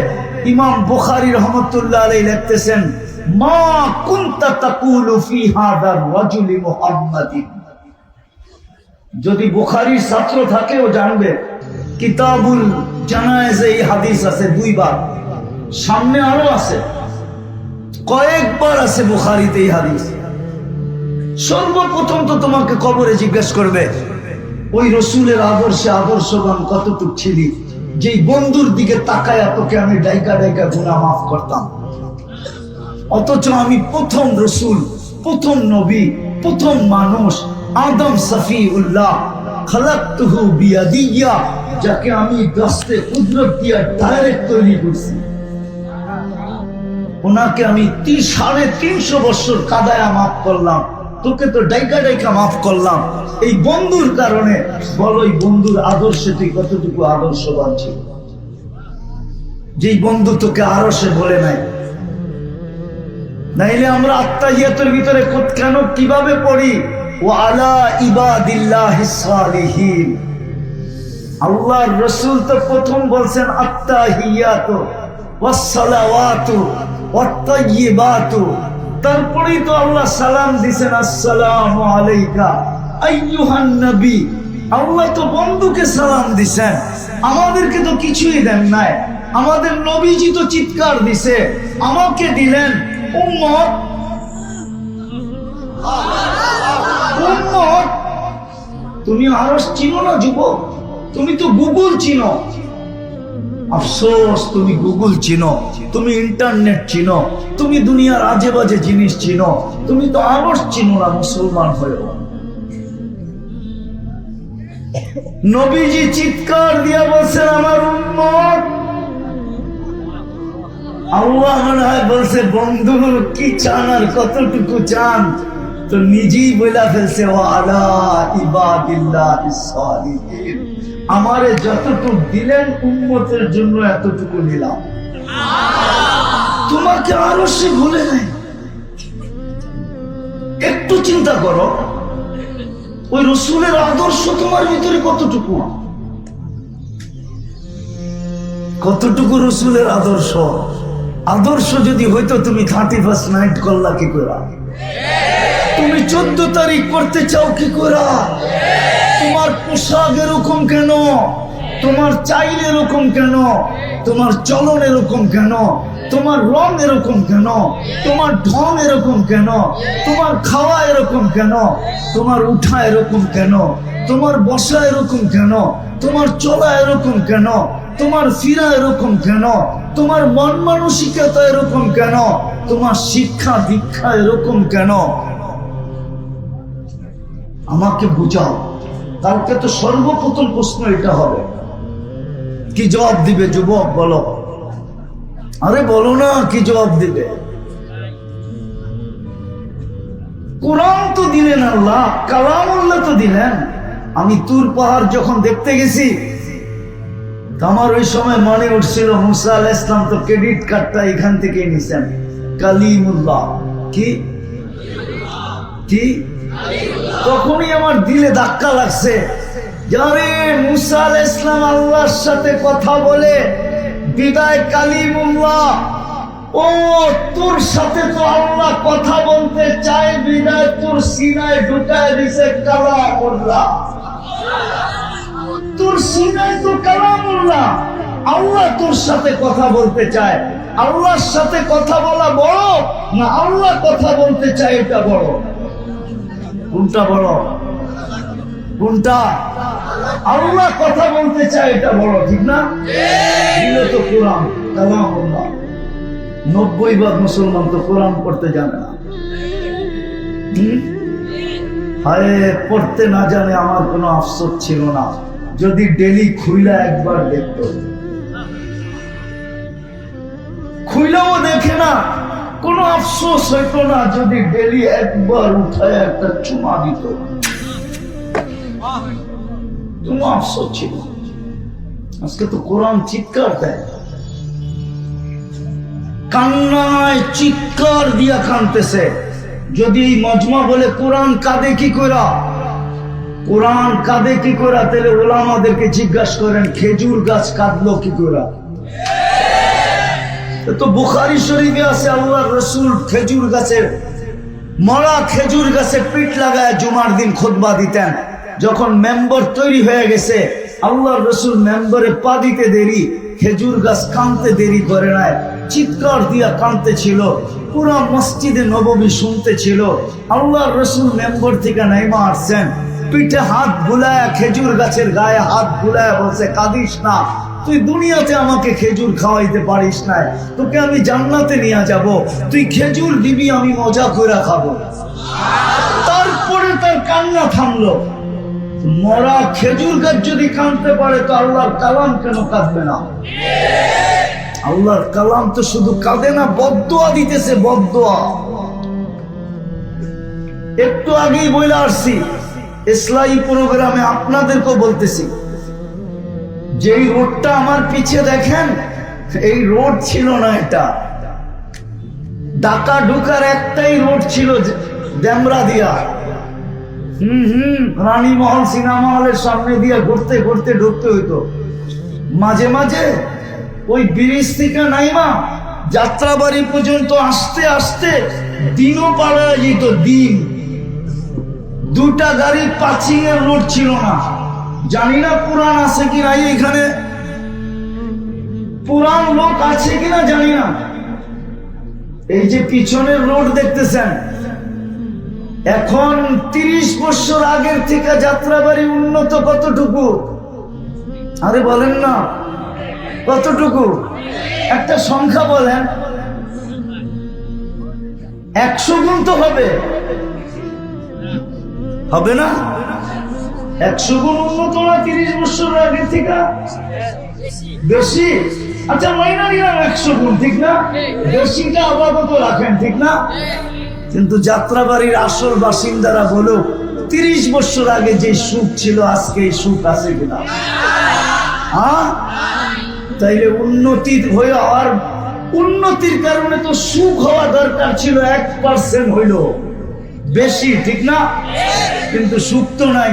A: ইমাম বুখারী রহমাতুল্লাহ আলাইহি লিখতেছেন, মা কুনতা তাকুলু ফি হাদার রাজুলি মুহাম্মাদিন। যদি বুখারীর ছাত্র থাকে ও জানবে, কিতাবুল জানায়েজে এই হাদিস আছে 2 বার, সামনে আরো আছে, কয়েকবার আছে বুখারীতে এই হাদিস। সর্বপ্রথম তো তোমাকে কবরে জিজ্ঞেস করবে, ওই রসুলের আদর্শে আদর্শবান কতটুক ছিলি, যেই বন্ধুর দিকে তাকায়া তোকে আমি ডাইকা ডাইকা গুনাহ মাফ করতাম। অথচ আমি প্রথম রসুল, প্রথম নবী, প্রথম মানুষ আদম সফিউল্লাহ খালাকতুহু বিয়াদিয়া, যাকে আমি দস্তে কুদরত দিয়া ডাইরেক্ট তৈরি করছি, ওনাকে আমি 350 বছর কাদায়া মাফ করলাম, তোকে তো ডাইকা ডাইকা মাফ করলাম এই বন্ধুর কারণে। বলো এই বন্ধুর আদর্শে তুই কতটুকু আদর্শবান ছিল, যেই বন্ধু তোকে আরশে বলে নাই। নাইলে আমরা আত্তাহিয়াতের ভিতরে কেন কিভাবে পড়ি, ওয়া আলা ইবাদিল্লাহিস সালিহিন। আল্লাহর রাসূল তো প্রথম বলছেন আত্তাহিয়াতু ওয়াস সালাওয়াতু ওয়াত তাইয়্যিবাতু, তারপরেই তো আল্লাহ সালাম দিছেন, আসসালামু আলাইকা আইয়ুহান নবী। আল্লাহ তো বন্ধুকে সালাম দিছেন, আমাদেরকে তো কিছুই দেন নাই। আমাদের নবীজি তো চিৎকার দিছে, আমাকে দিলেন উম্মত। উম্মত, তুমি আরশ চিনো না যুবক, তুমি তো গুগল চিনো। আফসোস, তুমি গুগল চিনো, তুমি ইন্টারনেট চিনো, তুমি দুনিয়ার আজে বাজে জিনিস চিনো, তুমি তো আরশ চিনো না মুসলমান হয়েও। নবীজি চিৎকার দিয়া বলছেন আমার উম্মত। আল্লাহ মনে হয় বলছে, বন্ধু কি চান আর কতটুকু চান, তো নিজেই বইলা ফেলছে, ওয়া আলা ইবাদিল্লাহিস সালিহিন, আমারে যতটুকু দিলেন উম্মতের জন্য এতটুকু নিলাম। তোমাকে আরো সে ভুলে নাই। একটু চিন্তা করো, ওই রসুলের আদর্শ তোমার ভিতরে কতটুকু, কতটুকু রসুলের আদর্শ। আদর্শ যদি হইতো তুমি 31st নাইট করলা কি করে, তুমি 14 তারিখ করতে চাও কি করে, তোমার পোশাক এরকম কেন, তোমার চাইল এরকম কেন, তোমার চলন এরকম কেন, তোমার রং এরকম কেন, তোমার ঢং এরকম কেন, তোমার খাওয়া এরকম কেন, তোমার উঠা এরকম কেন, তোমার বসা এরকম কেন, তোমার চলা এরকম কেন, তোমার ফিরা এরকম কেন, তোমার মন মানসিকতা এরকম কেন, তোমার শিক্ষা দীক্ষা এরকম কেন, আমাকে বুঝাও। কালকে তো সর্বপ্রথম প্রশ্ন এটা হবে। কি জবাব দিবে যুবক, বলো? আরে বলো না, কি জবাব দিবে? কোরআন তো দিলেন আল্লাহ, কালামুল্লাহ তো দিলেন। আমি তুর পাহাড় যখন দেখতে গেছি, আমার ওই সময় মনে উঠছিল মুসা আলাইহিস সালাম তো ক্রেডিট কার্ডটা এখান থেকে নিছেন, কালিমুল্লাহ। কি কি তখনই আমার দিলে ধাক্কা লাগছে, যারে মুসা আলাইহিস সালাম আল্লাহর সাথে কথা বলে বিদায় কালিমুল্লাহ। ও তোর সাথে তো আল্লাহ কথা বলতে চায়, বিদায় তোর সিনায় ঢুকায় দিছে কালামুল্লাহ। তোর সিনায় তো কালামুল্লাহ, আল্লাহ তোর সাথে কথা বলতে চায়। আল্লাহর সাথে কথা বলা বড় না আল্লাহ কথা বলতে চায় এটা বড়? কোনটা বড়? কোনটা? আল্লাহ কথা বলতে চায় এটা বড়, ঠিক না? দিলে তো কোরআন কালামুল্লাহ। 90% মুসলমান তো কোরআন পড়তে জানে না। হায়, পড়তে না জানে আমার কোনো আফসোস ছিল না যদি ডেলি খুইলা একবার দেখতো। খুইলাও দেখে না, কোনো আফসোস হইতো না যদি ডেলি একবার উঠায় একটা চুমা দিত, কোনো আফসোস ছিল। আজকে তো কোরআন চিৎকার দেয়, কান্নায় চিৎকার দিয়া কানতেছে। যদি এই মজমা বলে কোরআন কাঁদে কি করা, কোরআন কাঁদে কি করা, তাহলে ওলামাদেরকে জিজ্ঞাসা করেন খেজুর গাছ কাঁদলো কি করা। তো বুখারী শরীফে আছে আল্লাহর রাসূল খেজুর গাছের, মরা খেজুর গাছে পিঠ লাগায় জুমার দিন খুতবা দিতেন। যখন মেম্বার তৈরি হয়ে গেছে, আল্লাহর রাসূল মেম্বারে পা দিতে দেরি, খেজুর গাছ কাঁদতে দেরি করে নাই, চিৎকার দিয়া কাঁদতে ছিল। পুরা মসজিদে নববী শুনতে ছিল। আল্লাহর রাসূল মেম্বার থেকে নাইমা আসছেন, পিঠে হাত বুলায় খেজুর গাছের গায়ে হাত বুলায় বলছে, কাঁদিস না, তুই দুনিয়াতে আমাকে খেজুর খাওয়াইতে পারিস না, তোকে আমি জান্নাতে নিয়ে যাব, তুই খেজুর দিবি, আমি মজা করে খাবো। তারপরে তার কান্না থামলো। মরা খেজুর গাছ যদি কাঁদতে পারে তো আল্লাহর কালাম কেন কাঁদবে না? আল্লাহর কালাম তো শুধু কাঁদে না, বদদোয়া দিতেছে, বদদোয়া। একটু আগেই বলে আসছি, ইসলামী প্রোগ্রামে আপনাদেরকেও বলতেছি, যেই রোডটা আমার পিছে দেখেন, এই রোড ছিল না, এটা ঢাকা ঢুকার একটাই রোড ছিল, ডেমরা দিয়া। রানীমহল সিনেমা হলের সামনে দিয়ে ঘুরতে ঘুরতে ঢুকতে হইতো। মাঝে মাঝে ওই ব্রিজ থেকে নাইমা যাত্রাবাড়ি পর্যন্ত আসতে আসতে দিনও পাড়া যেত, দিন। দুটা গাড়ি পাচিং এর রোড ছিল না। জানি না পুরাণ আছে কি নাই, এখানে পুরাণ লোক আছে কিনা জানি না। এই যে পিছনের রোড দেখতেছেন, এখন 30 বছর আগের থেকে যাত্রাবাড়ি উন্নত কতটুকু? আরে বলেন না, কতটুকু? একটা সংখ্যা বলেন। 100 গুণ তো হবে, হবে না? 100 গুণ উন্নত না 30 বছর আগের থেকে? বেশি? আচ্ছা মাইনা নিলাম 100 গুণ, ঠিক না? বেশিটা আপাতত রাখেন, ঠিক না? কিন্তু যাত্রাবাড়ির আসল বাসিন্দারা বলো, 30 বছর আগে যে সুখ ছিল আজকে এই সুখ আছে কিনা? তাইলে উন্নতি হয়ে, আর উন্নতির কারণে তো সুখ হওয়া দরকার ছিল, 1% হইল বেশি, ঠিক না? কিন্তু সুখ তো নাই।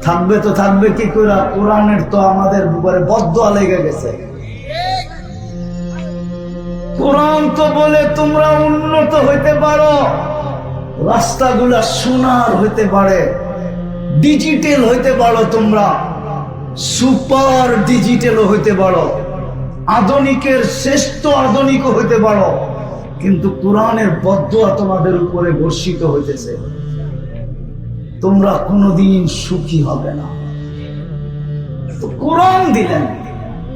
A: থাকবে তো থাকবে কি করে? কোরআনের তো আমাদের উপরে বদদোয়া লেগে গেছে। কোরআন তো বলে তোমরা উন্নত হইতে পারো, রাস্তাগুলা সোনার হইতে পারে, ডিজিটাল হইতে পারো, তোমরা সুপার ডিজিটাল হইতে পারো, আধুনিকের শ্রেষ্ঠ আধুনিক হইতে পারো, কিন্তু কোরআনের বদদোয়া তোমাদের উপরে বর্ষিত হইতেছে, তোমরা কোনোদিন সুখী হবে না। তো কোরআন দিলেন,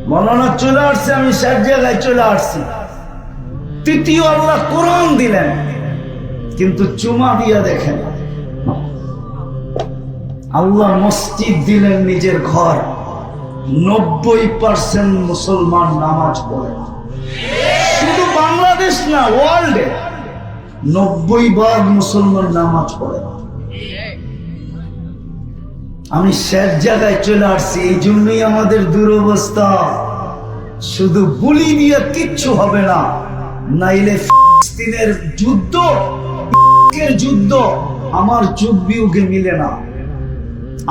A: মৌলানা চলে আসছে, আমি সব জায়গায় চলে আসছি। তৃতীয় আল্লাহ কোরআন দিলেন, কিন্তু চুমা দিয়া দেখেন। আল্লাহ মসজিদ দিলেন, নিজের ঘর। 90% মুসলমান নামাজ পড়ে না। শুধু বাংলাদেশ না, ওয়ার্ল্ডে 90% মুসলমান নামাজ পড়ে না। আমি শেষ জায়গায় চলে আসছি, এই জন্যই আমাদের দুরবস্থা। শুধু গুলি দিয়ে কিচ্ছু হবে না, নাইলে ফিলিস্তিনের যুদ্ধ, যুদ্ধ আমার যুগ বিয়োগে মিলে না।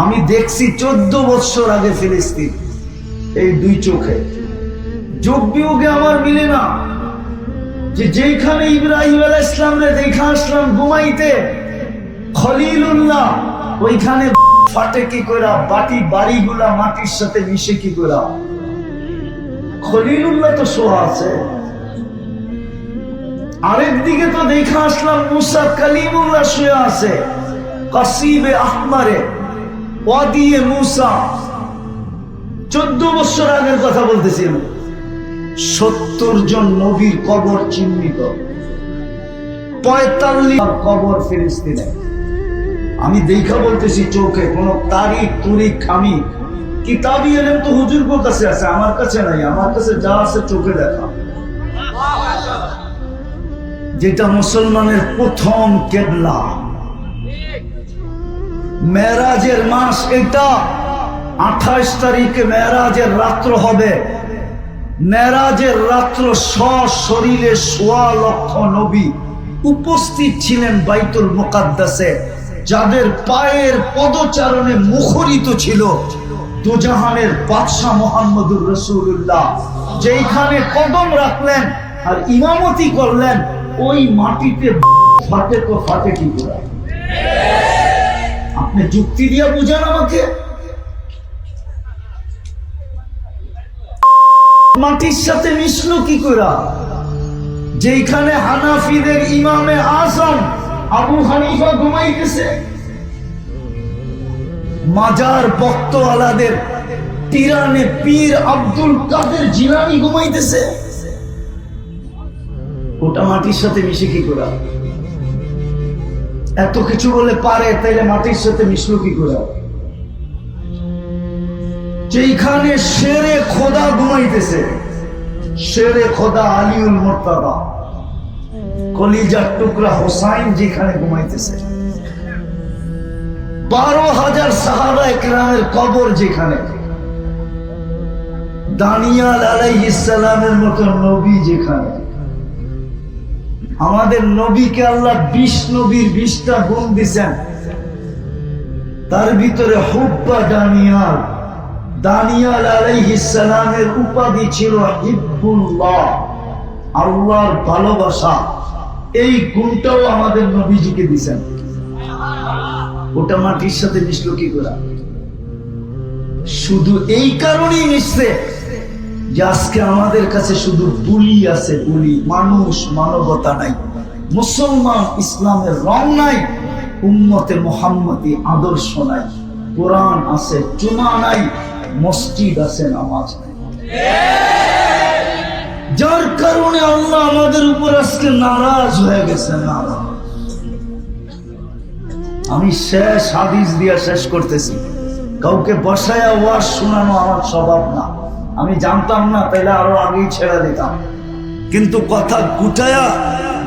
A: আমি দেখছি 14 বছর আগে ফিলিস্তিন, এই দুই চোখে, যুগ বিয়োগে আমার মিলে না। যে যেখানে ইব্রাহিম আলাইহিস সালামরে দেখা আসলাম ঘুমাইতে, খলিলুল্লাহ, ওইখানে ফাটে কি করে, বাড়িগুলা মাটির সাথে মিশে কি করে? খলিলুল্লাহ তো শোয়া আছে। আরেক দিকে তো দেখা আসলাম মুসা কালিমুল্লাহ শুয়ে আছে কাসিবে আহমারে, ওয়াদিয়ে মুসা। 14 বছর আগের কথা বলতেছিলাম। 70 জন নবীর কবর চিহ্নিত, 45 কবর ফিলিস্তিনে। আমি দেখা বলতেছি চোখে, কোন তারিখ তুরিখ খামি কিতাবি এলেম তো হুজুর কাছে আছে, আমার কাছে নাই। আমার কাছে যা আছে চোখে দেখা, যেটা মুসলমানের প্রথম কেবলা। মেরাজের মাস এটা, 28 তারিখে মেরাজের রাত্র হবে। মেরাজের রাত্র সশরীরে 1.25 লক্ষ নবী উপস্থিত ছিলেন বাইতুল মুকাদ্দাসে, যাদের পায়ের পদচারণে মুখরিত ছিল দুজাহানের বাদশা মুহাম্মদুর রাসূলুল্লাহ। যেখানে কদম রাখলেন আর ইমামতি করলেন, ওই মাটিতে ফাটে তো ফাটে কি করে? আপনি যুক্তি দিয়া বুঝান আমাকে। মাটির সাথে মিশলো কি করে? যেখানে হানাফিদের ইমামে আজম আবু হানিফা ঘুমাইতেছে, মাজার বক্তওয়ালাদের পিরানে পীর আব্দুল কাদের জিলানী ঘুমাইতেছে, ওটা মাটির সাথে মিশে কি করে? এত কিছু বলে পারে, তাইলে মাটির সাথে মিশলো কি করে? যেখানে শেরে খোদা ঘুমাইতেছে, শেরে খোদা আলিউল মুর্তাদা, কলিজার টুকরা হোসাইন যেখানে ঘুমাইতেছে, 12,000 সাহাবায়ে কেরামের কবর যেখানে, দানিয়াল আলাইহিস সালামের মতো নবী যেখানে, আমাদের নবীকে আল্লাহ 20 নবীর 20টা গুণ দিয়েছেন, তার ভিতরে হুব্বা দানিয়াল। দানিয়াল আলাইহিস সালামের উপাধি ছিল হিব্বুল্লাহ, আল্লাহর ভালোবাসা। এই গুণটাও আমাদের নবীজিকে দিয়েছেন। ওটা মাটির সাথে মিশলো কি করে? শুধু এই কারণেই মিশছে যে আজকে আমাদের কাছে শুধু বুলি আছে, বুলি। মানুষ মানবতা নাই, মুসলমান ইসলামের রং নাই, উম্মতে মুহাম্মদি আদর্শ নাই। কোরআন আছে, জুমা নাই, মসজিদ আছে, নামাজ নাই। যার কারণে আল্লাহ আমাদের উপর আজকে নারাজ হয়ে গেছে। নারাজ। আমি শেষ হাদিস দিয়া শেষ করতেছি। কাউকে বসায়া ওয়াজ শোনানো আমার স্বভাব না। আমি জানতাম না, তাইলে আরো আগেই ছেড়ে দিতাম, কিন্তু কথা গুছায়া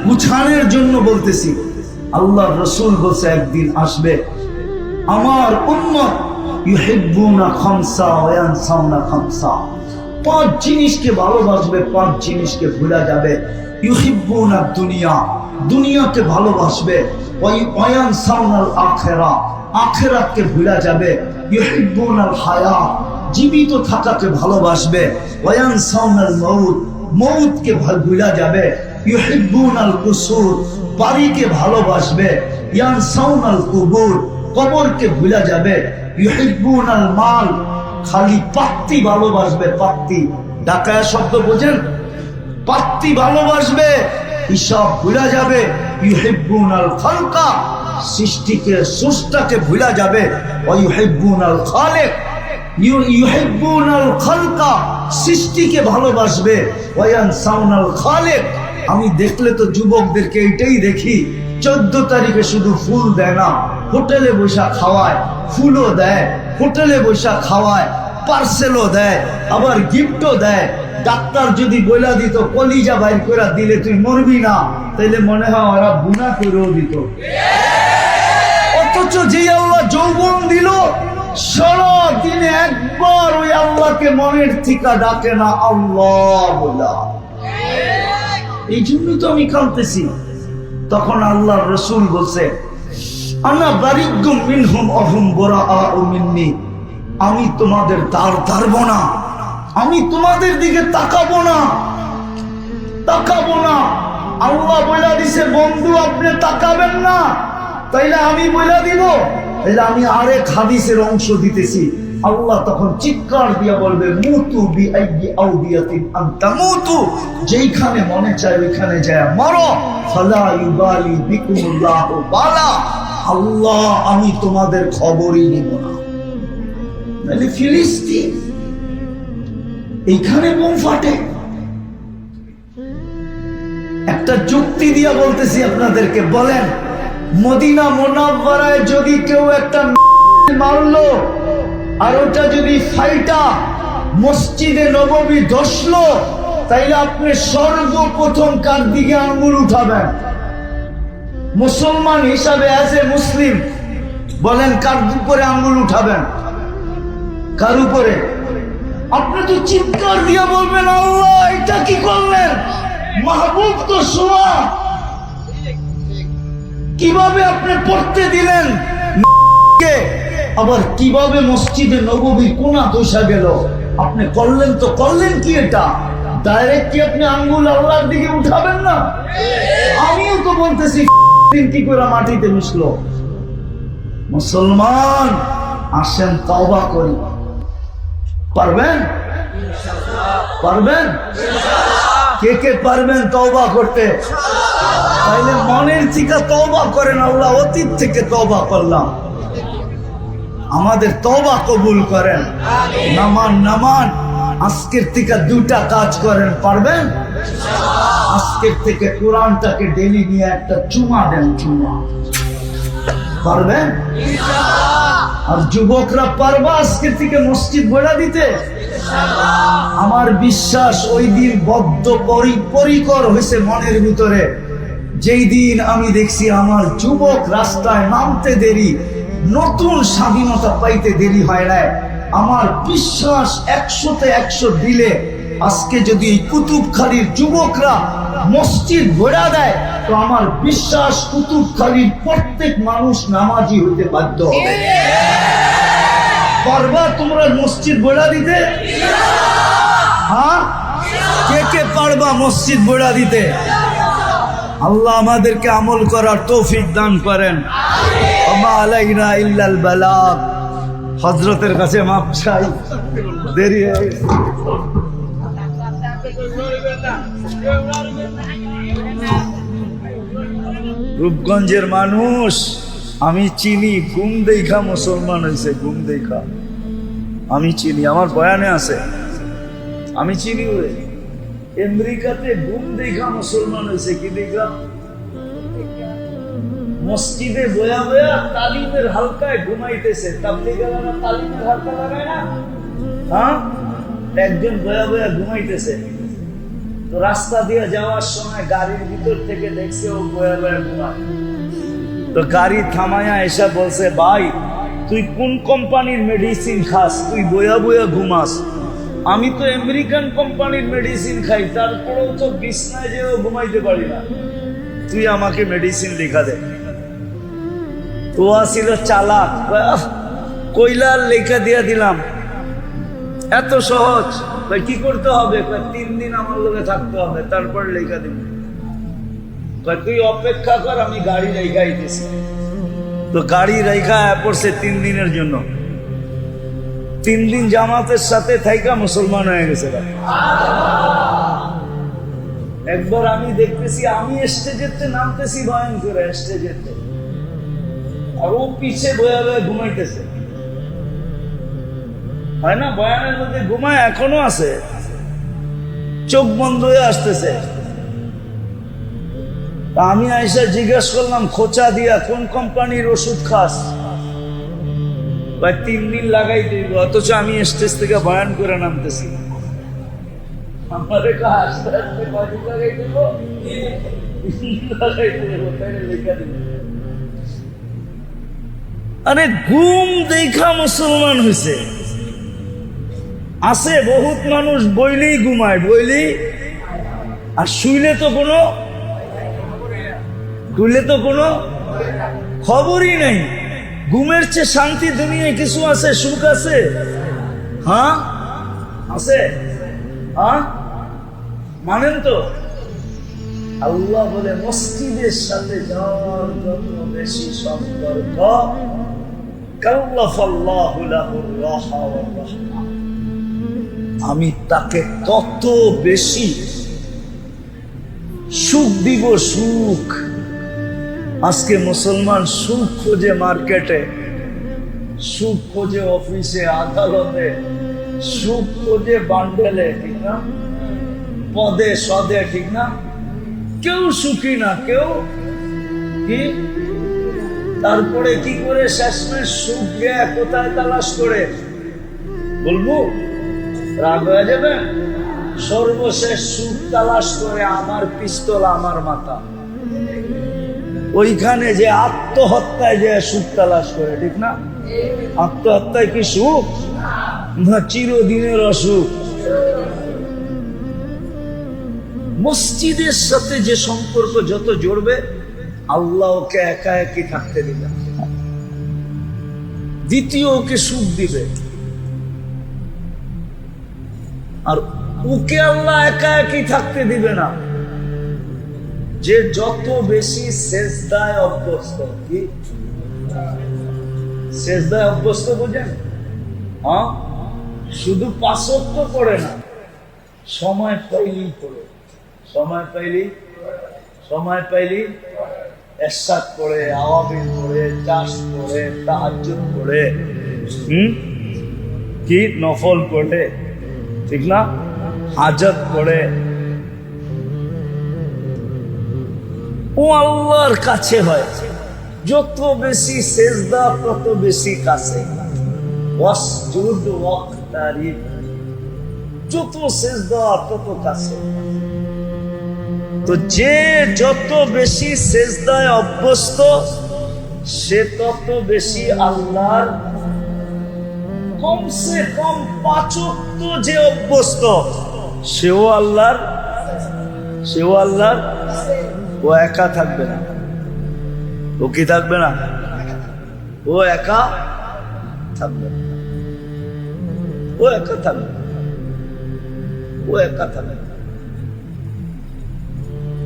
A: গুছানোর জন্য বলতেছি। আল্লাহ রসুল বলছে একদিন আসবে আমার উম্মত ইউহিব্বুনা খামসা ওয়া ইয়ানসাউনা খামসা, 5 জিনিসকে ভালোবাসবে, 5 জিনিসকে ভুলে যাবে। ইউহিব্বুনা দুনিয়া, দুনিয়াকে ভালোবাসবে। ওয়া ইয়ানসাউনাল আখিরা, আখিরাতকে ভুলে যাবে। ইউহিব্বুনাল হায়াত, জীবিত থাকাকে ভালোবাসবে। ওয়া ইয়ানসাউনাল মউত, মউতকে ভুলে যাবে। ইউহিব্বুনাল কুসুর, বাড়িকে ভালোবাসবে। ইয়ানসাউনাল কুবুর, কবরকে ভুলে যাবে। ইউহিব্বুনাল মাল, খালি পাত্তি ভালোবাসবে। পাত্তি, ডাকায়া শব্দ বোঝেন? পাত্তি ভালোবাসবে, হিসাব ভুলে যাবে। ইউহিব্বুনাল খালকা, সৃষ্টিকে স্রষ্টাকে ভুলে যাবে। ওয়া ইউহিব্বুনাল খালিক, ইউহিব্বুনাল খালকা, সৃষ্টিকে ভালোবাসবে। ওয়া ইয়ানসাউনাল খালিক। আমি দেখলে তো যুবকদেরকে এটাই দেখি, 14 তারিখে শুধু ফুল দেয় না, হোটেলে বসে খাওয়ায়, ফুলও দেয়, হোটেলে বসে খাওয়ায়, পার্সেলও দেয়, আবার গিফটও দেয়। ডাক্তার যদি বইলা দিত কলিজা বাইর করে দিলে তুই মরবি না, তাইলে মনে হয় ওরা গুনাহ করেও দিত। অথচ যে আল্লাহ যৌবন দিল, সারা দিনে একবার ওই আল্লাহকে মনের থেকে ডাকে না আল্লাহ বলা। এই জন্যই তো আমি কাঁদতেছি। তখন আল্লাহ রসুল বলছে আনা বারিগুম মিনহুম আহুম বুরাআউ মিন্নি, আমি তোমাদের দাঁড় ধারব না, আমি তোমাদের দিকে তাকাবো না, তাকাবো না। আল্লাহ বইলা দিছে বন্ধু আপনি তাকাবেন না, তাইলে আমি বইলা দিব। তাইলে আমি আরেক হাদিসের অংশ দিতেছি। আল্লাহ তখন চিৎকার দিয়া বলবে মুতু বিআইয়ি আউদিয়াতিন আনতা মুতু, যেইখানে মনে চায় ওইখানে যায় মরো। ফালা ইউবালি বিকুমুল্লাহু বালা, আল্লাহ আমি তোমাদের খবরই নিব না। তাহলে ফিলিস্তিন এইখানে বোম ফাটে, একটা যুক্তি দিয়া বলতেছি আপনাদেরকে, বলেন মদিনা মুনাওয়ারায় যদি কেউ একটা মারলো আর ওটা যদি ফাইটা মসজিদে নববী ধসলো, তাইলে আপনি সর্বপ্রথম কার দিকে আঙ্গুল উঠাবেন? মুসলমান হিসাবে অ্যাজ এ মুসলিম বলেন কার উপরে আঙ্গুল উঠাবেন? কার উপরে? আপনি তো চিৎকার দিয়ে বলবেন, আল্লাহ এটা কি করলেন, মাহবুব তো শোয়া, কিভাবে আপনি পড়তে দিলেন, আবার কিভাবে মসজিদে নববী কোনা দোষা গেল, আপনি করলেন তো করলেন কি? এটা ডাইরেক্ট কি আপনি আঙ্গুল আল্লাহর দিকে উঠাবেন না? আমিও তো বলতেছি কি করে মাটিতে মিশলো। মুসলমান আসেন তওবা করি। পারবেন? পারবেন? কে কে পারবেন তওবা করতে? তাইলে মনের থেকে তওবা করেন, আল্লাহ অতীত থেকে তওবা করলাম, আমাদের তওবা কবুল করেন। নামান আজকের থেকে দুটা কাজ করেন, পারবেন? আজকের থেকে কোরআনটাকে ডেলি নিয়ে একটা চুমা দেন, চুমা। পারবেন? আর যুবকরা পারবা আজকের থেকে মসজিদ বেড়া দিতে? আমার বিশ্বাস ওই দিন বদ্ধ পরিকর হয়েছে মনের ভিতরে, যেই দিন আমি দেখছি আমার যুবক রাস্তায় নামতে দেরি, নতুন স্বাধীনতা পাইতে দেরি হয় না। আমার বিশ্বাস 100-তে 100 দিলে আজকে যদি এই কুতুবখালীর যুবকরা মসজিদ ভরা দেয়, তো আমার বিশ্বাস কুতুবখালীর প্রত্যেক মানুষ নামাজি হইতে বাধ্য হবে। পারবা তোমরা মসজিদ ভরা দিতে? হ্যাঁ, কে কে পারবা মসজিদ ভরা দিতে? আল্লাহ আমাদেরকে আমল করার তৌফিক দান করেন। ওমা আলাইনা ইল্লাল বালাগ। হযরতের কাছে মাপ চাই, দেরি হয়ে গেছে। রূপগঞ্জের মানুষ আমি চিনি, ঘুম দেখা মুসলমান হয়েছে, ঘুম দেখা আমি চিনি, আমার বয়ানে আছে, আমি চিনি। ওরে আমেরিকাতে ঘুম দেখা মুসলমান হয়েছে, কি দেখা? মসজিদে বয়া বয়া তালিমের হালকায় ঘুমাইতেছে। তাবলীগেরা তালিমের হালকা লাগায় না? হ্যাঁ, একজন বয়া বয়া ঘুমাইতেছে। তো রাস্তা দিয়ে যাওয়ার সময় গাড়ির ভিতর থেকে দেখছে ও বয়া বয়া ঘুমায়। তো গাড়ি থামায়া এসে বলছে, ভাই তুই কোন কোম্পানির মেডিসিন খাস, তুই বয়া বয়া ঘুমাস? আমি তো আমেরিকান কোম্পানির মেডিসিন খাই, তারপরেও তো বিছনায় যেও ঘুমাইতে পারি না, তুই আমাকে মেডিসিন লেখা দে। তো ছিল চালাক, কইলার লেখা দিয়া দিলাম, এত সহজ। কি করতে হবে? 3 দিন আমার লোকে থাকতে হবে, তারপর লেখা দিব। তুই অপেক্ষা কর, আমি গাড়ি রেখা আইতেছি। তো গাড়ি রেখা পড়ছে 3 দিনের জন্য। 3 দিন জামাতের সাথে থাইকা মুসলমান হয়ে গেছে। একবার আমি দেখতেছি, আমি স্টেজেতে নামতেছি বয়ান করে, স্টেজেতে, আর ও পিছে বয়া বয়া ঘুমাইতেছে। হয় না বয়ানের মধ্যে ঘুমায়, এখনো আছে, চোখ বন্ধ হয়ে আসতেছে। আমি আইসা জিজ্ঞাসা করলাম খোঁচা দিয়া, কোন কোম্পানির ওষুধ খাস? 3 দিন লাগাই দিব, অথচ আমি স্টেজ থেকে বয়ান করে নামতেছি। আমারে আস্তে আস্তে কদিন লাগাই দিব, লেখা দিব। আরে ঘুম দেখা মুসলমান হয়েছে। আছে বহুত মানুষ বইলেই ঘুমায়, বইলেই, আর শুইলে তো কোনো খবরই নাই। ঘুমের চেয়ে শান্তি দুনিয়ায় কিছু আছে? সুখ আছে? হ্যাঁ আছে। হ্যাঁ মানেন তো? আল্লাহ বলে মসজিদের সাথে যাওয়ার যত বেশি সম্পর্ক, কাল্লাফাল্লাহু লাহুর রাহা ওয়ার রাহমা, আমি তাকে তত বেশি সুখ দিব, সুখ। আজকে মুসলমান সুখ খোঁজে মার্কেটে, সুখ খোঁজে অফিসে, আদালতে, সুখ খোঁজে বান্ডেলে, ঠিক না? পদে সদে, ঠিক না? কেউ সুখী না, কেউ কি। তারপরে কি করে শেষমেশ সুখ গিয়ে কোথায় তালাশ করে বলবো, রাগ হয়ে যাবে। সর্বশেষ সুখ তালাশ করে আমার পিস্তল আমার মাথা, ওইখানে যে আত্মহত্যায় যে সুখ তালাশ করে, ঠিক না? আত্মহত্যায় কি সুখ না চিরদিনের অসুখ? মসজিদের সাথে যে সম্পর্ক যত জড়বে, আল্লাহ ওকে একা একই থাকতে দিবে। দ্বিতীয় ওকে সুখ দিবে, আর ওকে আল্লাহ একা একই থাকতে দিবে না। যে যত বেশি সেজদায় অভ্যস্ত, কি সেজদায় অভ্যস্ত বোঝেন? হ্যাঁ, শুধু 5 ওয়াক্ত পড়ে না, সময় পাইলেই পড়ে, সময় পাইলেই এরশাদ পড়ে, আওয়াবিল পড়ে, চাষ পড়ে, তাহাজ্জুদ পড়ে, কি নফল পড়ে, ঠিক না? হাজত পড়ে। ও আল্লাহর কাছে হয়। যত বেশি সেজদা তত বেশি কাছে। ওয়াসজুদ ওয়াক্তারিব, যত সেজদা তত কাছে। তো যে যত বেশি সেজদায় অভ্যস্ত, সে তত বেশি আল্লাহর কমসে কম 5 ওয়াক্ত যে অভ্যস্ত, সেও আল্লাহর, ও একা থাকবে না। ও কি থাকবে না? ও একা থাকবে না, ও একা থাকবে, ও একা থাকবে,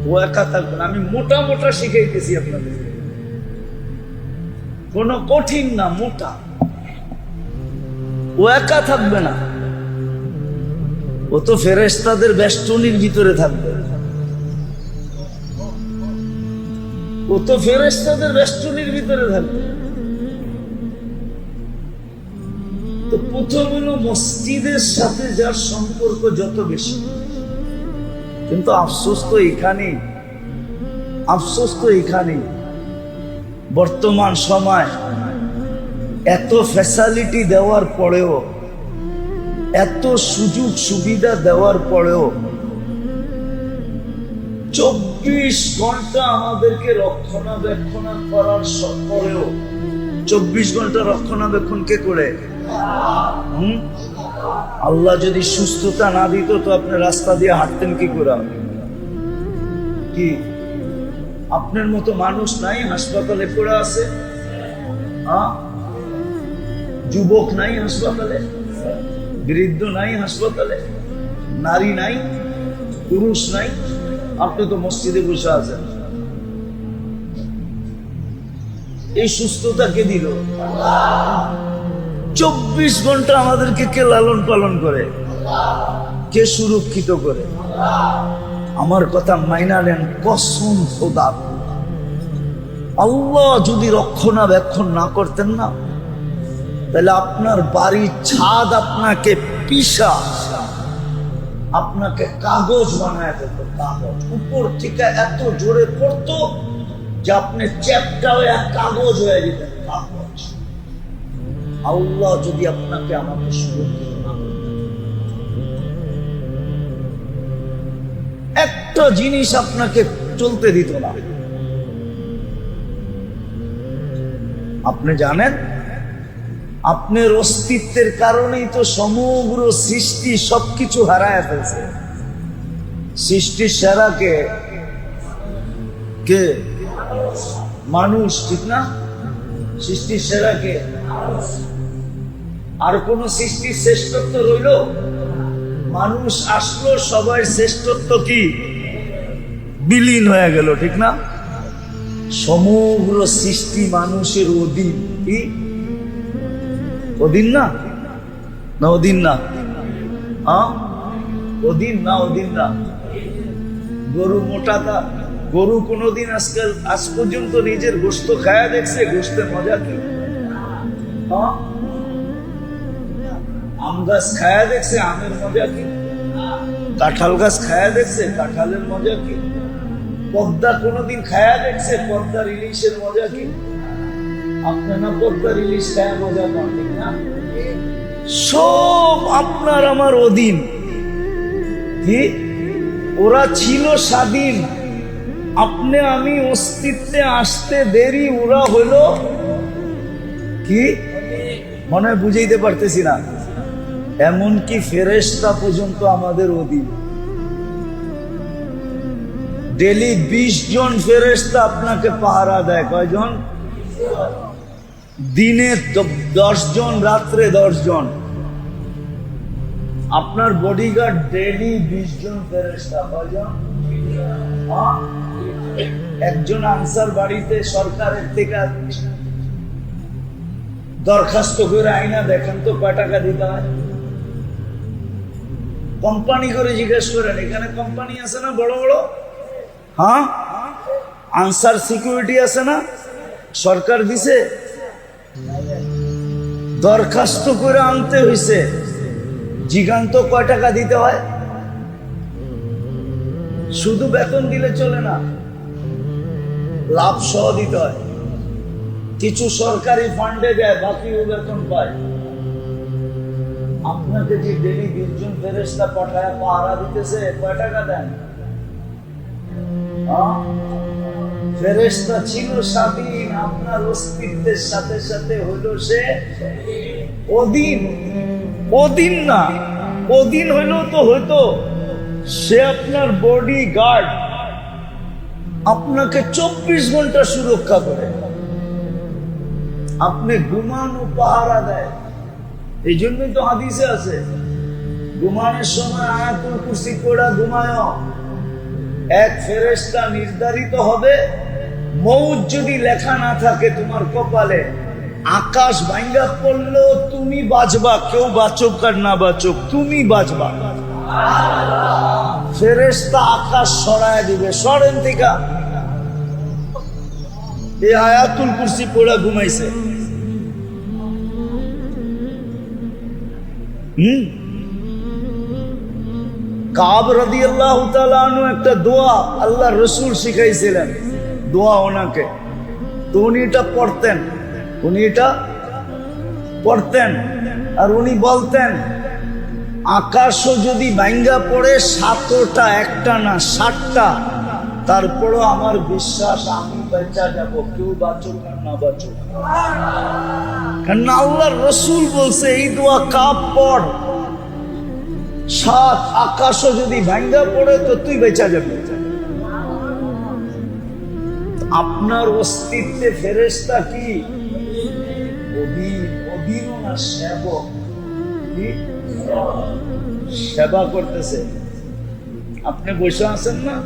A: ও একা থাকবে না। আমি মোটা মোটা শিখাইতেছি আপনাদের, কোনো কঠিন না, মোটা। ও একা থাকবে না, ও তো ফেরেশতাদের বেষ্টনীর ভিতরে থাকবে। ও তো ফেরেশতাদের বেষ্টনীর ভিতরে থাকবে। তো প্রথম হলো মসজিদের সাথে যার সম্পর্ক যত বেশি। কিন্তু আফসোস তো এখানেই, বর্তমান সময় এত ফ্যাসিলিটি দেওয়ার পরেও, এত সুযোগ সুবিধা দেওয়ার পরেও 24 ঘন্টা আমাদেরকে রক্ষণাবেক্ষণ করার পরেও, 24 ঘন্টা রক্ষণাবেক্ষণ কে করে? আল্লাহ যদি সুস্থতা না দিত তো আপনি রাস্তা দিয়ে হাঁটতেন কি করে? কি আপনার মতো মানুষ নাই হাসপাতালে পড়ে আছে? যুবক নাই হাসপাতালে, বৃদ্ধ নাই হাসপাতালে, নারী নাই, পুরুষ নাই। আপনি তো মসজিদে বসে আছেন। এই সুস্থতা কে দিল? 24 ঘন্টা আমাদেরকে কে লালন পালন করে, কে সুরক্ষিত করে? আমার কথা মাইনা নেন, কসম খোদা। আল্লাহ যদি রক্ষণাবেক্ষণ না করতেন না, তাহলে আপনার বাড়ির ছাদ আপনাকে পিসা, আপনাকে কাগজ বানায় দিত। কাগজ উপর থেকে এত জোরে পড়তো যে আপনি চ্যাপটা হয়ে কাগজ হয়ে যেতেন। কাগজ। আল্লাহ যদি আপনাকে আমাকে সুরক্ষিত না করতেন, একটা জিনিস আপনাকে চলতে দিত না। আপনি জানেন, আপনার অস্তিত্বের কারণেই তো সমগ্র সৃষ্টি সবকিছু হারায় ফেলছে। সৃষ্টির সেরা কে? মানুষ, ঠিক না? সৃষ্টির সেরা কে? আর কোন সৃষ্টির শ্রেষ্ঠত্ব রইল? মানুষ আসলো, সবাই শ্রেষ্ঠত্ব কি বিলীন হয়ে গেল, ঠিক না? সমগ্র সৃষ্টি মানুষের অধীন। কি অধীন না? না অধীন না? অধীন না, অধীন না। গরু মোটাটা, গরু কোনদিন আজ পর্যন্ত নিজের গোশত খায়া দেখছে? গোশতের মজা কি? আম গাছ খায়া দেখছে? আমের মজা কি? কাঁঠাল গাছ খায়া দেখছে? কাঁঠালের মজা কি? পদ্মা কোনোদিন খায়া দেখছে? পদ্মার ইলিশের মজা কি? আপনার না পদ্মার ইলিশ খায়া মজা পান, ঠিক না? সব আপনার আমার অধীন। কি ওরা ছিল স্বাধীন, আপনি আমি অস্তিত্বে আসতে দেরি, ওরা হলো কি মনে হয় বুঝাইতে পারতেছি না। এমনকি ফেরেশতা পর্যন্ত আমাদের অধীন। ডেলি 20 জন ফেরেশতা আপনাকে পাহারা দেয়। কয়জন? দিনে 10 জন, রাত্রে 10 জন। আপনার বডিগার্ড ডেলি 20 জন ফেরেশতা। কয়জন? একজন আনসার বাড়িতে সরকারের থেকে দরখাস্ত করে আইনা দেখেন তো কয় টাকা দিতে হয়। কোম্পানি করে জিজ্ঞেস করেন, এখানে কোম্পানি আছে না বড় বড়? হ্যাঁ, আনসার সিকিউরিটি আছে না? সরকার দিছে, দরখাস্ত করে আনতে হইছে। জিগান্ত কয় টাকা দিতে হয়? শুধু বেতন দিলে চলে না, লাভ সহ দিতে হয়। কিছু সরকারি ফান্ডে দেয়, বাকিও বেতন পায়। আপনাকে যে ডেলি 20 জন ফেরেশতা পাঠায় পাহারা দিতেছে, কয় টাকা দেন? ফেরেশতা ছিল স্বাধীন, আপনার অস্তিত্বের সাথে সাথে হইল সে অধীন। অধীন না, অধীন হইল তো হইতো সে আপনার বডি গার্ড, আপনাকে 24 ঘন্টা সুরক্ষা করে। আপনি ঘুমানো পাহারা দেয়। এই জন্যই তো হাদিসে আছে, ঘুমানোর সময় আয়াতুল কুরসি পড়া ঘুমায়। এক ফেরেশতা নির্ধারিত হবে, মৌত যদি লেখা না থাকে তোমার কপালে, আকাশ ভাঙ্গা পড়লো তুমি বাঁচবা, কেউ বাঁচুক আর না বাঁচুক তুমি বাঁচবা। ফেরেশতা আকাশ সরায় দিবে, সরেন থেকে এই আয়াতুল কুরসি পড়া ঘুমাইছে। কাব রাদিয়াল্লাহু তাআলা আনহু একটা দোয়া আল্লাহ রসুল শিখাইছিলেন, দোয়া ওনাকে। তো উনি এটা পড়তেন আর উনি বলতেন, আকাশও যদি ভাঙ্গা পড়ে 7টা, একটা না 7টা, তারপরও আমার বিশ্বাস আমি বেঁচা যাব, কেউ বাঁচুক আর না বাঁচুক। কারণ আল্লাহ রসুল বলছে এই দোয়া কাব পড়, 7 আকাশও যদি ভাঙ্গা পড়ে তো তুই বেঁচা যাবে। আপনার অস্তিত্বে ফেরেশতা কি অধীন না সেবক? কি সেবা করতেছে? আপনি বসে আছেন না,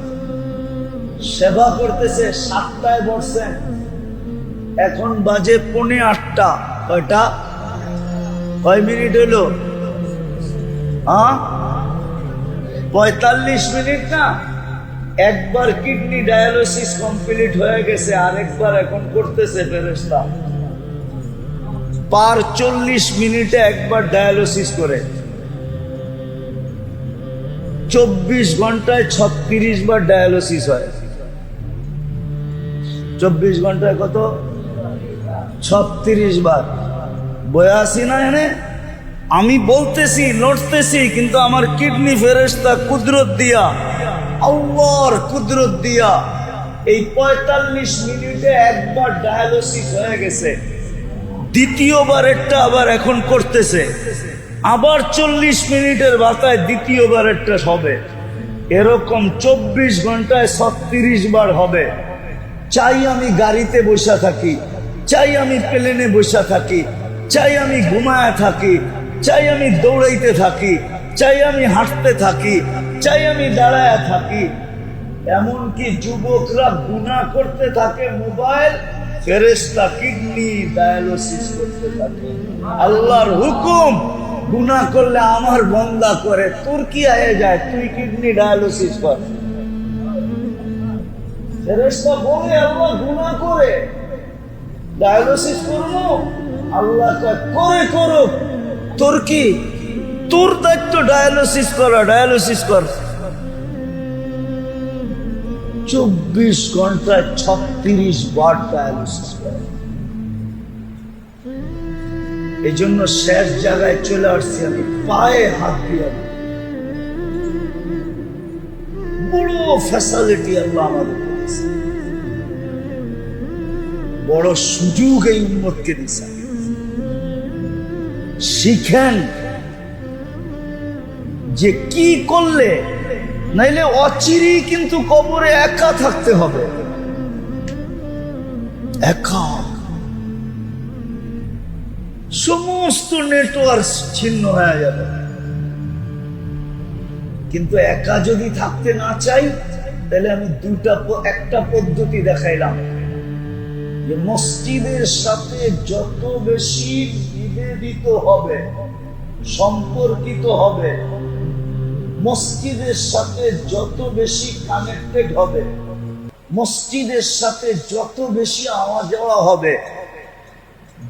A: সেবা করতেছে। 7টায় বসছেন, এখন বাজে 7:45। কয়টা? কয় মিনিট হলো? 45 মিনিট না? একবার কিডনি ডায়ালিসিস কমপ্লিট হয়ে গেছে, আরেকবার এখন করতেছে ফেরেশতা। পার 40 মিনিটে একবার ডায়ালিসিস করে। 24 ঘন্টায় 36 বার ডায়ালিসিস হয়। 24 ঘন্টায় কত? 36 বার। বয়াসি না এনে আমি বলতেছি, লড়তেছি, কিন্তু আমার কিডনি ফেরেশতা কুদরত দিয়া, আল্লাহর কুদরত দিয়া এই 45 মিনিটে একবার ডায়ালিসিস হয়ে গেছে। দ্বিতীয়বার একটা আবার এখন করতেছে, আবার 40 মিনিটের মাথায় দ্বিতীয়বার একটা হবে। এরকম 24 ঘন্টায় 36 বার হবে। চাই আমি গাড়িতে বসে থাকি, চাই আমি প্লেনে বসে থাকি, চাই আমি ঘুমায় থাকি, চাই আমি দৌড়াইতে থাকি, চাই আমি হাঁটতে থাকি, চাই আমি দাঁড়ায় থাকি। এমনকি যুবকরা গুনাহ করতে থাকে, মোবাইল, ফেরেশতা কিডনি ডায়ালিসিস করতে থাকে। আল্লাহর হুকুম, গুনাহ করলে আমার বন্দা করে, তোর কি আয়ে যায়, তুই কিডনি ডায়ালিসিস কর। ফেরেশতা বলে আল্লাহ গুনাহ করে ডায়ালিসিস করবো, আল্লাহ করে করুক, তোর কি, তোর দায়িত্ব ডায়ালিসিস করা, ডায়ালিসিস কর। 24 ঘন্টায় 36 বার ডায়ালিসিস করে। এই জন্য শেষ জায়গায় চলে আসছি আমি, পায়ে হাত দিয়ে। বড় ফ্যাসিলিটি আল্লাহ আমাদের দিয়েছে, বড় সুযোগ এই উম্মতকে দিয়েছে। শিখেন যে কি করলে, নাইলে অচিরেই কিন্তু কবরে একা থাকতে হবে, একা। সমস্ত নেটওয়ার্ক ছিন্ন হয়ে যাবে। কিন্তু একা যদি থাকতে না চাই, তাহলে আমি একটা পদ্ধতি দেখাইলাম যে মসজিদের সাথে যত বেশি নিবেদিত হবে, সম্পর্কিত হবে, মসজিদের সাথে যত বেশি কানেক্টেড হবে, মসজিদের সাথে যত বেশি আওয়া যাওয়া হবে,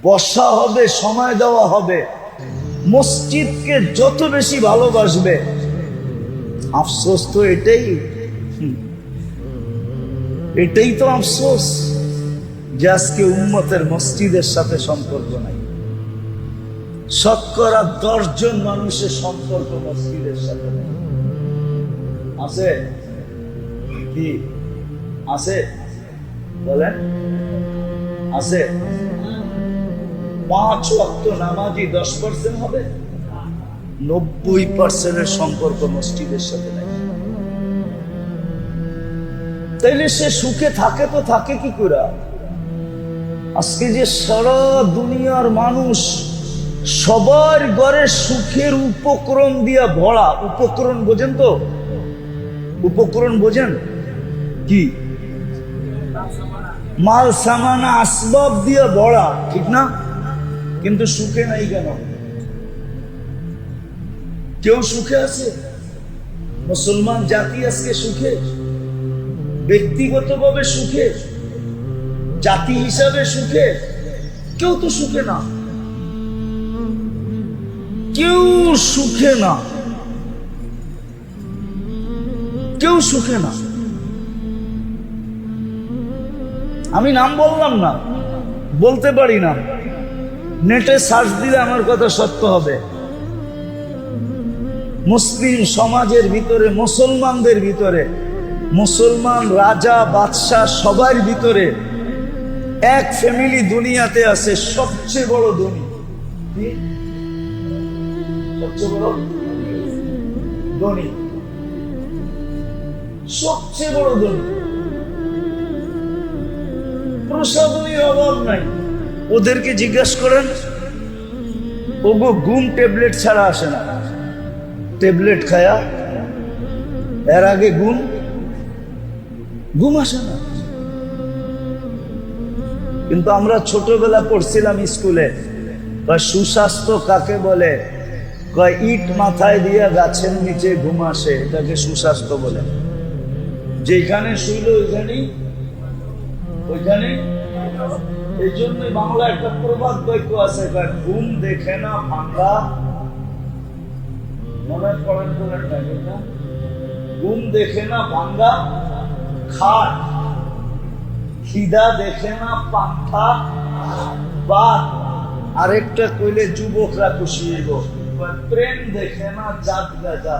A: বসা হবে, সময় দেওয়া হবে, মসজিদকে যত বেশি ভালোবাসবে। আফসোস তো এটাই তো আফসোস যে আজকে উম্মতের মসজিদের সাথে সম্পর্ক নাই। 10 জন মানুষের সম্পর্ক মসজিদের সাথে নেই। আছে কি? আছে বলেন, আছে? 5 ওয়াক্ত নামাজি 10% হবে, 90% সম্পর্ক মসজিদের সাথে নাই। তাইলে সে সুখে থাকে তো থাকে কি করে? আজকে যে সারা দুনিয়ার মানুষ সবার ঘরে সুখের উপকরণ দিয়া ভরা। উপকরণ বোঝেন তো? উপকরণ বোঝেন কি? মাল সামানা আসবাব দিয়া ভরা, ঠিক না? কিন্তু সুখে নাই কেন? কেউ সুখে আছে? মুসলমান জাতি আজকে সুখে? ব্যক্তিগতভাবে সুখে, জাতি হিসাবে সুখে? কেউ তো সুখে না, কেউ সুখে না, কেউ সুখে না। আমি নাম বললাম না, বলতে পারি না, নেটে সার্চ দিলে আমার কথা সত্য হবে। মুসলিম সমাজের ভিতরে, মুসলমানদের ভিতরে, মুসলমান রাজা বাদশাহ সবার ভিতরে এক ফ্যামিলি দুনিয়াতে আছে সবচেয়ে বড় ধনী। সবচেয়ে বড় ধনী, সবচেয়ে বড় ধনী। প্রসাধনীর অভাব নাই। ওদেরকে জিজ্ঞাসা করেন, ওগো ঘুম ট্যাবলেট ছাড়া আসে না। ট্যাবলেট খায়া এর আগে ঘুম আসে না। কিন্তু আমরা ছোটবেলা পড়ছিলাম স্কুলে, সুস্বাস্থ্য কাকে বলে? ইট মাথায় দিয়ে গাছের নিচে ঘুম আসে, এটাকে সুস্বাস্থ্য বলে। যেখানে শুইল ওইখানে। এই জন্য বাংলা একটা প্রবাদ বাক্য আছে, ঘুম দেখে না ভাঙ্গা। মনে করেন না, ঘুম দেখে না ভাঙ্গা খাট, খিদা দেখে না পান্থা বাদ। আরেকটা কইলে যুবকরা খুশি হইব, প্রেম দেখে না জাত গাজা।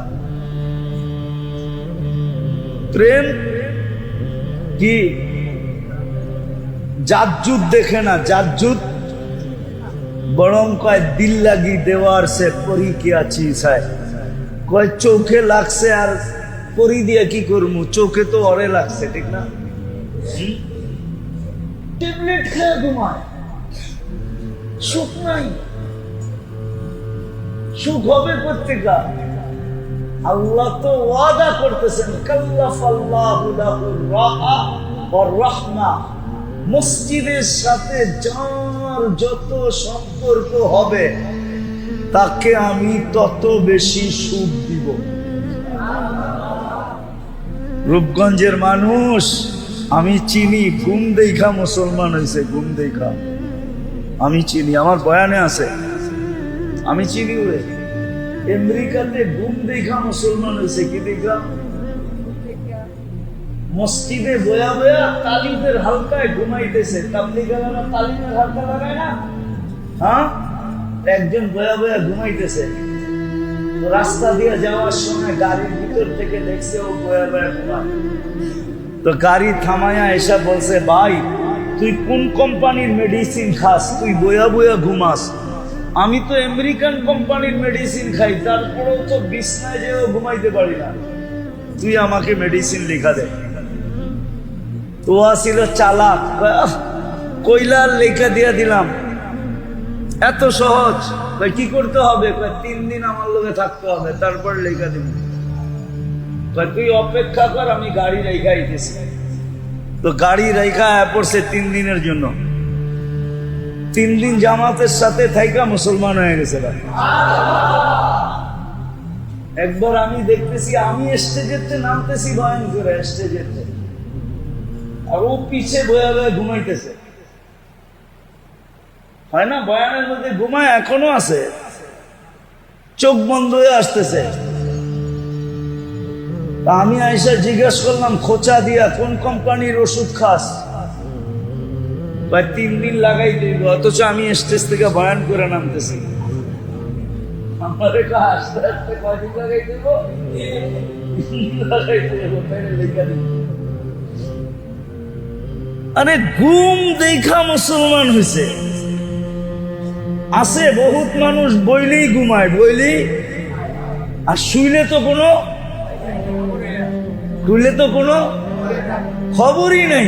A: প্রেম কি? জাতজুত দেখে না, জাতজুত বরং কয় দিল লাগি দেওয়ার সে পরি কি আছি সায়। কয় চোখে লাগছে আর পরি দিয়ে কি করবো, চোখে তো অরে লাগছে, ঠিক না? ট্যাবলেট খেয়ে ঘুমায়, সুখ নাই। সুখ হবে কোত্থেকে? আল্লাহ তো ওয়াদা করতেছেন, কাল্লাফাল্লাহু লাহুর রাহা ওয়ার রাহমা। মসজিদের সাথে যার যত সম্পর্ক হবে তাকে আমি তত বেশি সুখ দিব। রূপগঞ্জের মানুষ আমি চিনি, ঘুম দেখা মুসলমান হয়েছে, ঘুম দেখা আমি চিনি, আমার বয়ানে আছে, আমি চিনি। ওরে আমেরিকাতে ঘুম দেখা মুসলমান হয়েছে, কি দেখা? মসজিদে বয়া বয়া তালিমের হালকায় ঘুমাইতেছে। তাবলীগেরা তালিমের হালকা লাগায় না? হ্যাঁ, একজন বয়া বয়া ঘুমাইতেছে। তো রাস্তা দিয়ে যাওয়ার সময় গাড়ির ভিতর থেকে দেখছে ও বয়া বয়া ঘুমায়। তো গাড়ি থামায়া এসে বলছে, ভাই তুই কোন কোম্পানির মেডিসিন খাস, তুই বয়া বয়া ঘুমাস? আমি তো আমেরিকান কোম্পানির মেডিসিন খাই, তারপরেও তো বিছনায় যেও ঘুমাইতে পারি না, তুই আমাকে মেডিসিন লিখা দে। তো আসিল চালাক, কইলার লেখা দিয়া দিলাম, এত সহজ। কি করতে হবে? 3 দিন আমার লোকে থাকতে হবে, তারপর লেখা দিব। তুই অপেক্ষা কর, আমি গাড়ি রেখা আইতেছি। তো গাড়ি রেখা পড়ছে 3 দিনের জন্য। 3 দিন জামাতের সাথে থাইকা মুসলমান হয়ে গেছে ভাই। একবার আমি দেখতেছি, আমি স্টেজেতে নামতেছি বয়ান করে, স্টেজেতে, আর ও পিছে বয়া বয়া ঘুমাইতেছে। হয় না বয়ানের মধ্যে ঘুমায়, এখনো আছে, চোখ বন্ধ হয়ে আসতেছে। আমি আইসা জিজ্ঞাসা করলাম খোঁচা দিয়া, কোন কোম্পানির ওষুধ খাস? 3 দিন লাগাই দিব, অথচ আমি স্টেজ থেকে বয়ান করে নামতেছি। আমারে আস্তে আস্তে কয়দিন লাগাই দেব, লাগাই দেব, লেখা দিব। আরে ঘুম দেখা মুসলমান হয়েছে। আছে বহুত মানুষ বইলেই ঘুমায়, বইলেই, আর শুইলে তো কোনো খবরই নাই।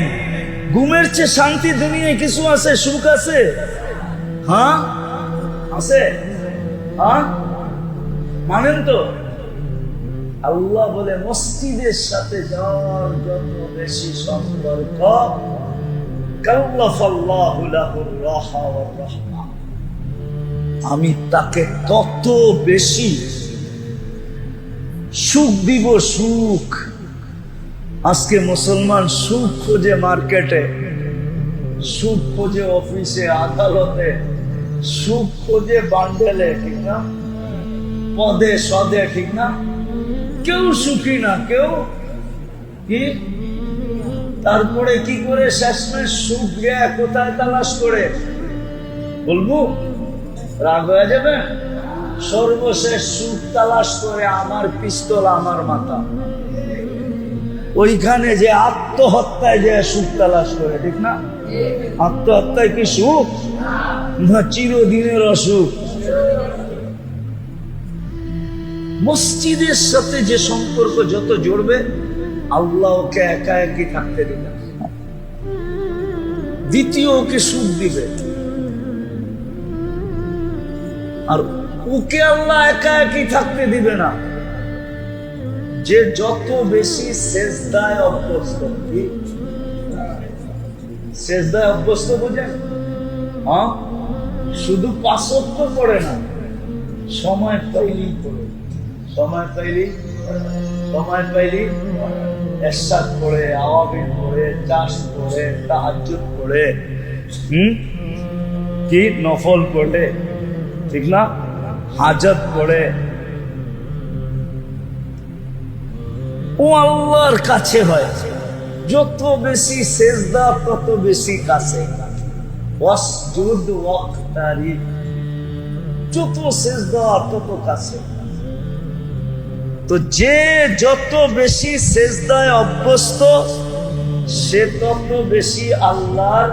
A: ঘুমের চেয়ে শান্তি দুনিয়ায় কিছু আছে? সুখ আছে? হ্যাঁ আছে। হ্যাঁ মানেন তো? আল্লাহ বলে মসজিদের সাথে যাওয়ার যত বেশি সম্পর্ক, কাল্লাফাল্লাহু লাহুর রাহা ওয়ার রাহমা, আমি তাকে তত বেশি সুখ দিব। সুখ আজকে মুসলমান সুখ খোঁজে মার্কেটে, সুখ খোঁজে অফিসে, আদালতে, সুখ খোঁজে বান্ডেলে, ঠিক না? পদে সদে, ঠিক না? কেউ সুখী না, কেউ কি। তারপরে কি করে শেষমেশ সুখ গেয়া কোথায় তালাশ করে বলবো? রাগ হয়ে যাবে। সর্বশেষ সুখ তালাশ করে আমার পিস্তল, আমার মাথা, ওইখানে যে আত্মহত্যায় যে সুখ তালাশ করে, ঠিক না? আত্মহত্যায় কি সুখ না চিরদিনের অসুখ? মসজিদের সাথে যে সম্পর্ক যত জড়বে, আল্লাহ ওকে একা একই থাকতে দিবে, দ্বিতীয় ওকে সুখ দিবে। আর ওকে আল্লাহ একা একই থাকতে দিবে না, যে যত বেশি সেজদায় অভ্যস্ত। কি সেজদায় অভ্যস্ত বোঝেন? হ্যাঁ, শুধু 5 ওয়াক্ত পড়ে না, সময় পাইলেই পড়ে, সময় পাইলেই এরশাদ পড়ে, আওয়াবিন পড়ে, চাষ পড়ে, তাহাজ্জুদ পড়ে, কি নফল পড়ে, ঠিক না? হাজত পড়ে। ও আল্লাহর কাছে হয়, যত বেশি সেজদা তত বেশি কাছে। ওয়াসজুদ ওয়াক্তারিব, যত সেজদা তত কাছে। তো যে যত বেশি সেজদায় অভ্যস্ত, সে তত বেশি আল্লাহর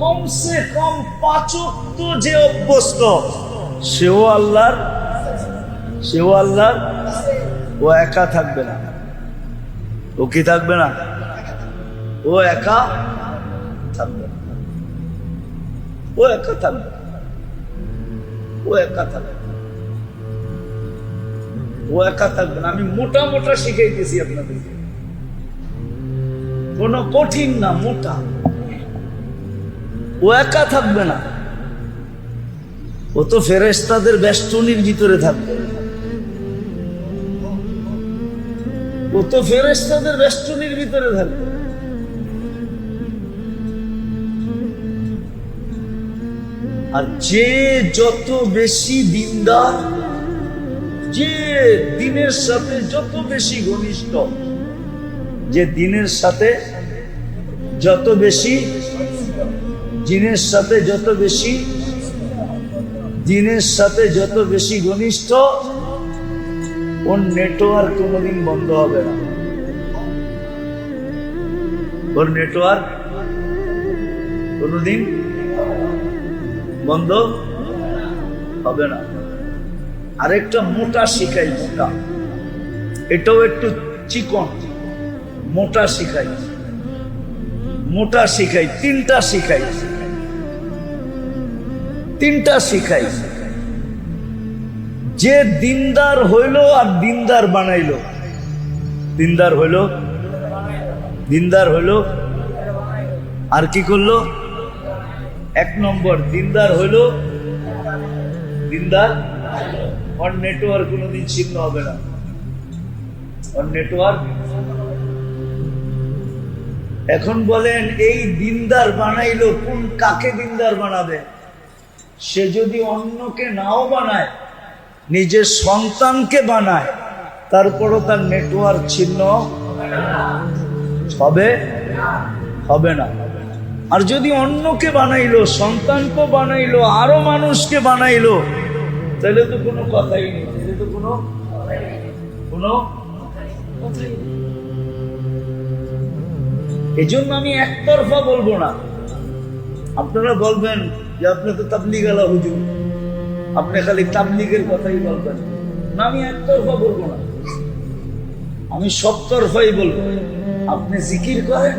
A: কমসে কম 5 ওয়াক্ত যে অভ্যস্ত, সেও আল্লাহর, ও একা থাকবে না। ও কি থাকবে না? ও একা থাকবে না, ও একা থাকবে, ও একা থাকবে, ও একা থাকবে না। আমি মোটা মোটা শিখাইতেছি আপনাদেরকে, কোনো কঠিন না, মোটা। ও একা থাকবে না, ও তো ফেরেশতাদের বেষ্টনীর ভিতরে থাকবে, ও তো ফেরেশতাদের বেষ্টনীর ভিতরে থাকবে। আর যে যত বেশি দিনদার, যে দিনের সাথে যত বেশি ঘনিষ্ঠ, যে দিনের সাথে যত বেশি জিনের সাথে যত বেশি দিনের সাথে যত বেশি ঘনিষ্ঠ, ওর নেটওয়ার্ক কোনোদিন বন্ধ হবে না। ওর নেটওয়ার্ক কোনোদিন বন্ধ হবে না। আরেকটা মোটা শিখাই, মোটা, এটাও একটু চিকন, মোটা শিখাই, মোটা শিখাই, তিনটা শিখাই, তিনটা শিখাই। যে দিনদার হইল আর দিনদার বানাইলো, দিনদার হইল, দিনদার হইল, আর কি করলো? এক নম্বর দিনদার হইল, দিনদার, ওর নেটওয়ার্ক কোনোদিন ছিন্ন হবে না। ওর নেটওয়ার্ক, এখন বলেন এই দিনদার বানাইলো, কোন কাকে দিনদার বানাবে? সে যদি অন্যকে নাও বানায়, নিজের সন্তানকে বানায়, তারপরও তার নেটওয়ার্ক ছিন্ন হবে হবে না। আর যদি অন্যকে বানাইলো, সন্তানকে বানাইলো, আরো মানুষকে বানাইলো, তাহলে তো কোনো কথাই নেই, তাহলে তো কোনো কথাই নেই। এই জন্য আমি একতরফা বলবো না। আপনারা বলবেন যে আপনি তো তাবলীগ আলা হুজুর, আপনি খালি তাবলীগের কথাই বলবেন না। আমি একতরফা বলবো না, আমি সবতরফাই বলবো। আপনি জিকির করেন,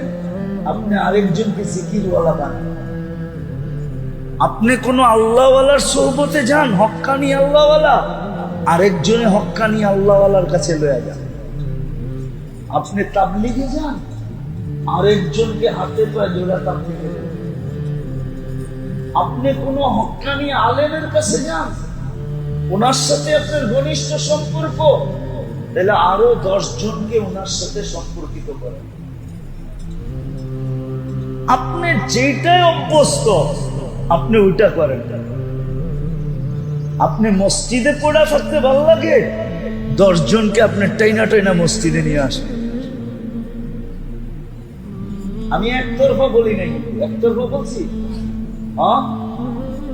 A: আপনি আরেকজনকে জিকিরওয়ালা বানান। আপনি কোনো আল্লাহওয়ালার সোহবতে যান, হক্কানি আল্লাহওয়ালা, আরেকজনে হক্কানি আল্লাহওয়ালার কাছে লয়ে যান। আপনি তাবলীগে যান, আরেকজনকে হাতে পায়ে জোড়া তাবলীগে যান। আপনি কোনো হক্কানি আলেমের কাছে যান, ওনার সাথে আপনার ঘনিষ্ঠ সম্পর্ক, তাহলে আরো 10 জনকে ওনার সাথে সম্পর্কিত করেন। আপনি যেটাই অভ্যস্ত আপনি ওইটা করেন। আপনি মসজিদে পড়া থাকতে ভালো লাগে, 10 জনকে আপনি টাইনা টাইনা মসজিদে নিয়ে আসেন। আমি একতরফা বলি নাই, একতরফা বলছি।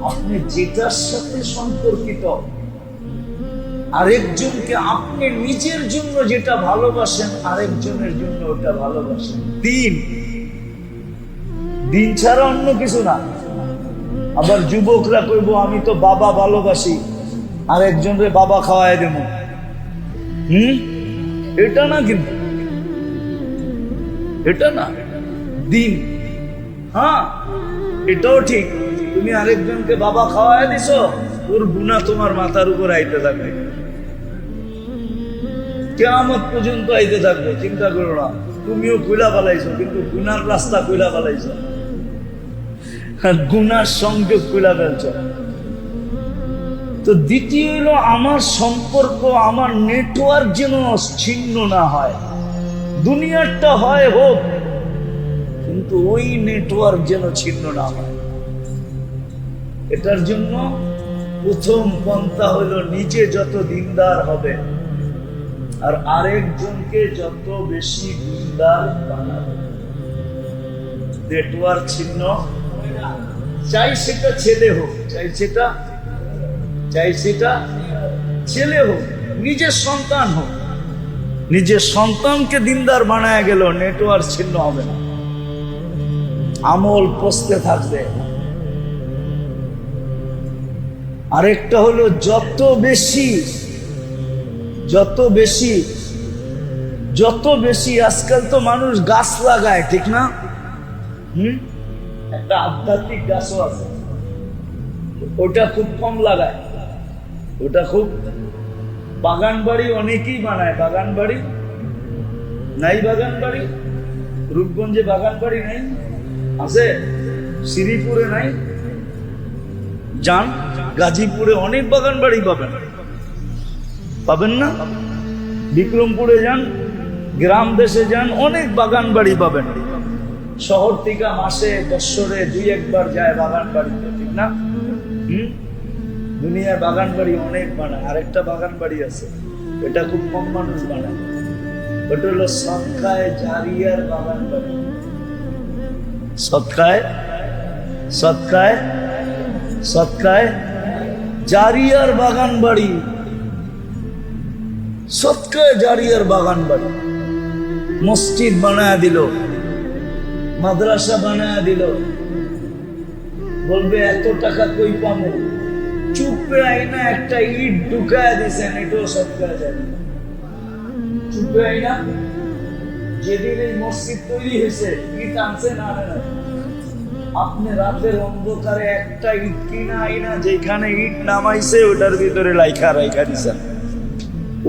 A: আপনি যেটার সাথে সম্পর্কিত, আরেকজনকে আপনি নিজের জন্য যেটা ভালোবাসেন, আরেকজনের জন্য ওটা ভালোবাসেন। দিন, দিন ছাড়া অন্য কিছু না। আবার যুবকরা কইব আমি তো বাবা ভালোবাসি, আরেকজনরে বাবা খাওয়াই দেব, এটা না, কিন্তু এটা না দিন। হ্যাঁ, এটাও ঠিক, তুমি আরেকজনকে বাবা খাওয়াই দিছো, ওর গুনাহ তোমার মাথার উপর আইতে থাকবে, কিয়ামত পর্যন্ত আইতে থাকবে। চিন্তা করো না, তুমিও কইলা পালাইছো, কিন্তু গুনার রাস্তা কইলা পালাইছো, গুনার সংযোগ কইলা ফেলছো। তো দ্বিতীয় হলো আমার সম্পর্ক, আমার নেটওয়ার্ক যেন ছিন্ন না হয়। দুনিয়ারটা হয় হোক, কিন্তু ওই নেটওয়ার্ক যেন ছিন্ন না হয়। এটার জন্য প্রথম পন্থা হলো নিজে যত দিনদার হবে আর আরেকজনকে যত বেশি দিনদার বানাবে, নেটওয়ার্ক ছিন্ন। চাই সেটা ছেলে হোক, চাই সেটা ছেলে হোক, নিজের সন্তান হোক, নিজের সন্তানকে দিনদার বানায় গেল, নেটওয়ার্ক ছিন্ন হবে না, আমল পচতে থাকবে। আরেকটা হলো যত বেশি আজকাল তো মানুষ গাছ লাগায়, ঠিক না? একটা আধ্যাত্মিক গাছও আছে, ওটা খুব কম লাগায়, ওটা খুব। বাগান বাড়ি অনেকেই বানায়, বাগান বাড়ি নাই, বাগান বাড়ি রূপগঞ্জে বাগান বাড়ি নাই, আছে শ্রীপুরে নাই, যান গাজীপুরে অনেক বাগান বাড়ি পাবেন না? বিক্রমপুরে যান, গ্রাম দেশে যান, অনেক বাগান বাড়ি পাবেন। শহর থেকে মাসে বৎসরে 2-1 বার যায় বাগান বাড়িতে, ঠিক না? দুনিয়ার বাগান বাড়ি অনেক বানায়। আরেকটা বাগান বাড়ি আছে, এটা খুব কম মানুষ বানায়, ওটা হলো সদকায়ে জারিয়ার বাগান বাড়ি। সদকায়ে সদকায়ে সদকায়ে জারিয়ার বাগান বাড়ি, সদকায়ে জারিয়ার বাগান বাড়ি। মসজিদ বানায়া দিল, মাদ্রাসা বানায়া দিল। বলবে এত টাকা কই পাবো? চুপে আইনা একটা ইট ঢুকায় দিছেন, এটাও সদকায়ে জারিয়া। চুপে আইনা যেদিন এই মসজিদ তৈরি হয়েছে, ইট আনছে না আনে না, আপনি রাতের অন্ধকারে একটা ইট কিনা আইনা যেখানে ইট নামাইছে ওটার ভিতরে লাইখা রাইখা দিছেন,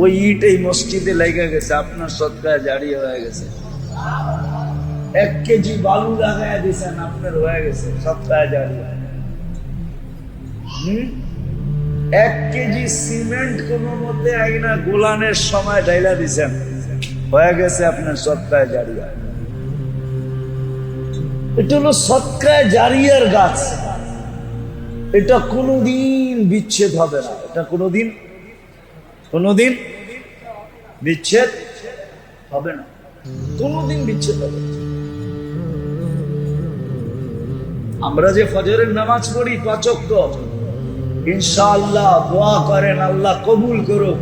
A: ওই ইট এই মসজিদে লাইগা গেছে, আপনার সদকায়ে জারিয়া হয়ে গেছে। 1 কেজি বালু লাগাইয়া দিছেন, আপনার হয়ে গেছে সদকায়ে জারিয়া। 1 কেজি সিমেন্ট কোন মতে আইনা গোলানের সময় ঢাইলা দিছেন, হয়ে গেছে আপনার সদকায়ে জারিয়া। এটা হলো সদকায়ে জারিয়ার গাছ। এটা কোনোদিন বিচ্ছেদ হবে না, এটা কোনোদিন বিচ্ছেদ হবে না, কোনোদিন বিচ্ছেদ হবে না। আমরা যে ফজরের নামাজ পড়ি 5 ওয়াক্ত, ইনশাআল্লাহ দোয়া করেন আল্লাহ কবুল করুক।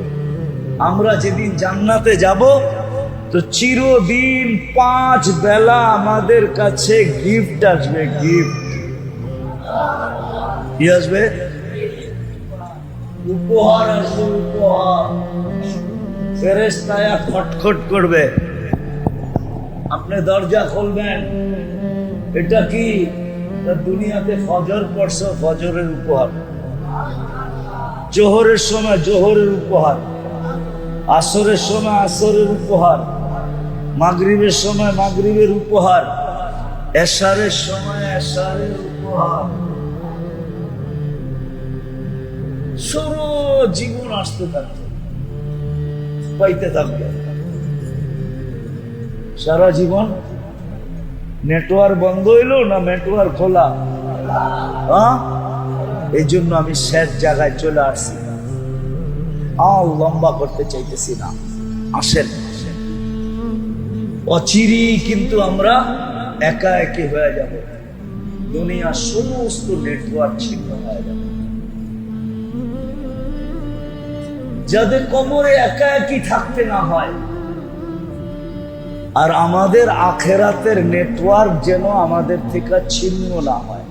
A: আমরা যেদিন জান্নাতে যাব তো চিরদিন 5 বেলা আমাদের কাছে গিফট আসবে। গিফট কি আসবে? উপহার আসবে, উপহার। ফেরেশতায়া খটখট করবে, আপনি দরজা খুলবেন, এটা কি? দুনিয়াতে ফজর পড়ছো, ফজরের উপহার। জোহরের সময় জোহরের উপহার, আসরের সময় আসরের উপহার, মাগরিবের সময় মাগরিবের উপহার, এশারের সময় এশারের উপহার। সারা জীবন আসতে থাকবে, পাইতে থাকবে সারা জীবন। নেটওয়ার্ক বন্ধ হইল না নেটওয়ার্ক খোলা? এই জন্য আমি শেষ জায়গায় চলে আসছি, লম্বা করতে চাইতেছি না। আসেন, অচিরি কিন্তু আমরা একা একি হয়ে যাব, দুনিয়ার সমস্ত নেটওয়ার্ক ছিন্ন হয়ে যাবে। যাদের কবরে একা একই থাকতে না হয়, আর আমাদের আখেরাতের নেটওয়ার্ক যেন আমাদের থেকে ছিন্ন না হয়।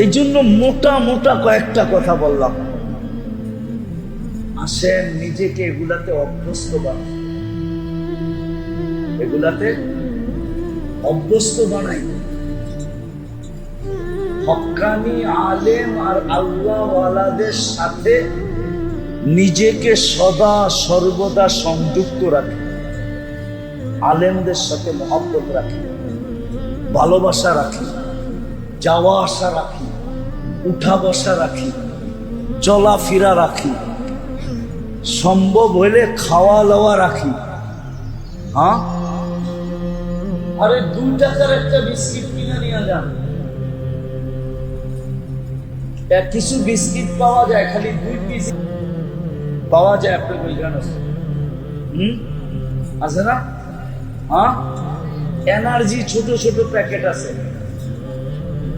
A: এই জন্য মোটা মোটা কয়েকটা কথা বললাম। আসেন নিজেকে এগুলাতে অভ্যস্ত বানাই, এগুলাতে অভ্যস্ত বানাই। হক্কানি আলেম আর আল্লাহওয়ালাদের সাথে নিজেকে সদা সর্বদা সংযুক্ত রাখি। আলেমদের সাথে মহব্বত রাখি, ভালোবাসা রাখি, যাওয়া আসা রাখি, উঠা বসা রাখি, চলাফেরা রাখি, সম্ভব হলে খাওয়া দাওয়া রাখি। আরে 2 টাকার একটা বিস্কিট কিনে নিয়ে যান, কিছু বিস্কিট পাওয়া যায়, খালি 2 পিস পাওয়া যায়। আপনি কই জানেন? আছে না? এনার্জি ছোট ছোট প্যাকেট আছে,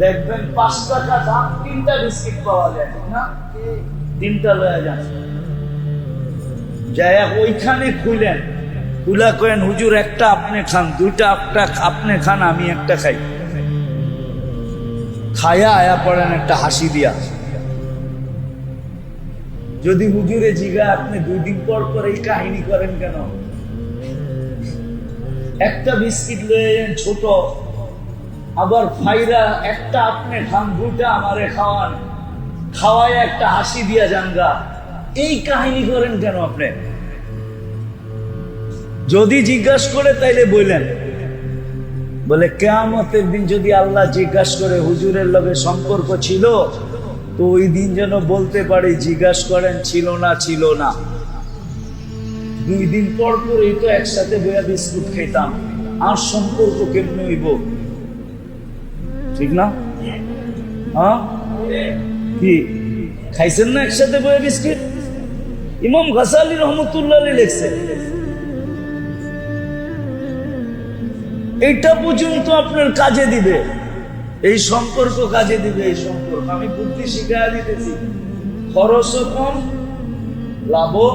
A: দেখবেন 5 টাকা দাম, 3টা বিস্কিট পাওয়া যায়, ঠিক না? 3টা লয়ে যান, যাই ওইখানে খুলেন, খুলা কেন হুজুর একটা আপনি খান, 2টা আপনি খান, আমি একটা খাই। খায়া আয়া পড়েন একটা হাসি দিয়া। যদি হুজুরে জিগা আপনি 2 দিন পর পর এই কাহিনী করেন কেন? একটা বিস্কিট লয়ে যান ছোট, আবার ফাইরা একটা আপনি খান, 2টা আমারে খাওয়ান, খাওয়ায় একটা হাসি দিয়া জানগা। এই কাহিনী করেন কেন আপনি? যদি জিজ্ঞাসা করে তাইলে বললেন, বলে কিয়ামতের দিন যদি আল্লাহ জিজ্ঞাসা করে হুজুরের লগে সম্পর্ক ছিল, তো ওই দিন যেন বলতে পারি জিজ্ঞাসা করেন ছিল না ছিল না। 2 দিন পর পরই তো একসাথে বইয়া বিস্কুট খেতাম, আর সম্পর্ক কেমনে হইব? ঠিক না? কি খাইছেন না একসাথে বইয়া বিস্কিট? ইমাম গাসালি রহমতুল্লাহ লিখছে, এটা পর্যন্ত আপনার কাজে দিবে, এই সম্পর্ক কাজে দিবে। এই সম্পর্ক আমি বুদ্ধি শিখাই দিতেছি, খরচও কম, লাভও।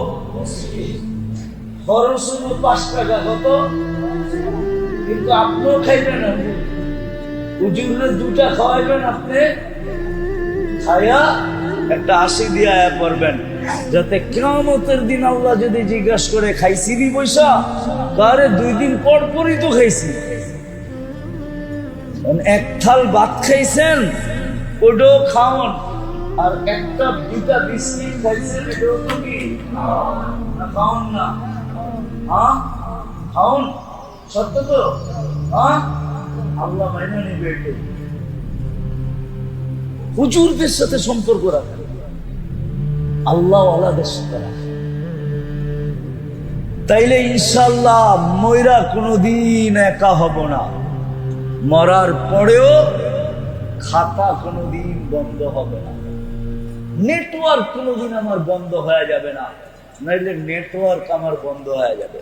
A: খরচ হলো 5 টাকা, কত? কিন্তু আপনিও খাইবেন, হুজুরে 2টা খাওয়াইবেন, আপনি খায়া একটা 80 দিয়ে আয়া পড়বেন, যাতে কিয়ামতের দিন আল্লাহ যদি জিজ্ঞাসা করে খাইছিলি পয়সা, তারে 2 দিন পর পরই তো খাইছি। এক থাল ভাত খাইছেন, ওটাও খাওয়ান, আর 1-2টা বিস্কিট খাইছেন, এটাও তো কি না? খাওয়ান না? হ্যাঁ খাওয়ান, সত্য তো? হ্যাঁ, আল্লাহ মাইনা নিবে। হুজুরদের সাথে সম্পর্ক রাখা, আল্লাহ ওয়ালাদের সাথে রাখা, তাইলে ইনশাআল্লাহ ময়রা কোনোদিন একা হব না। মরার পরেও খাতা কোনোদিন বন্ধ হবে না, নেটওয়ার্ক কোনোদিন আমার বন্ধ হয়ে যাবে না, নাইলে নেটওয়ার্ক আমার বন্ধ হয়ে যাবে।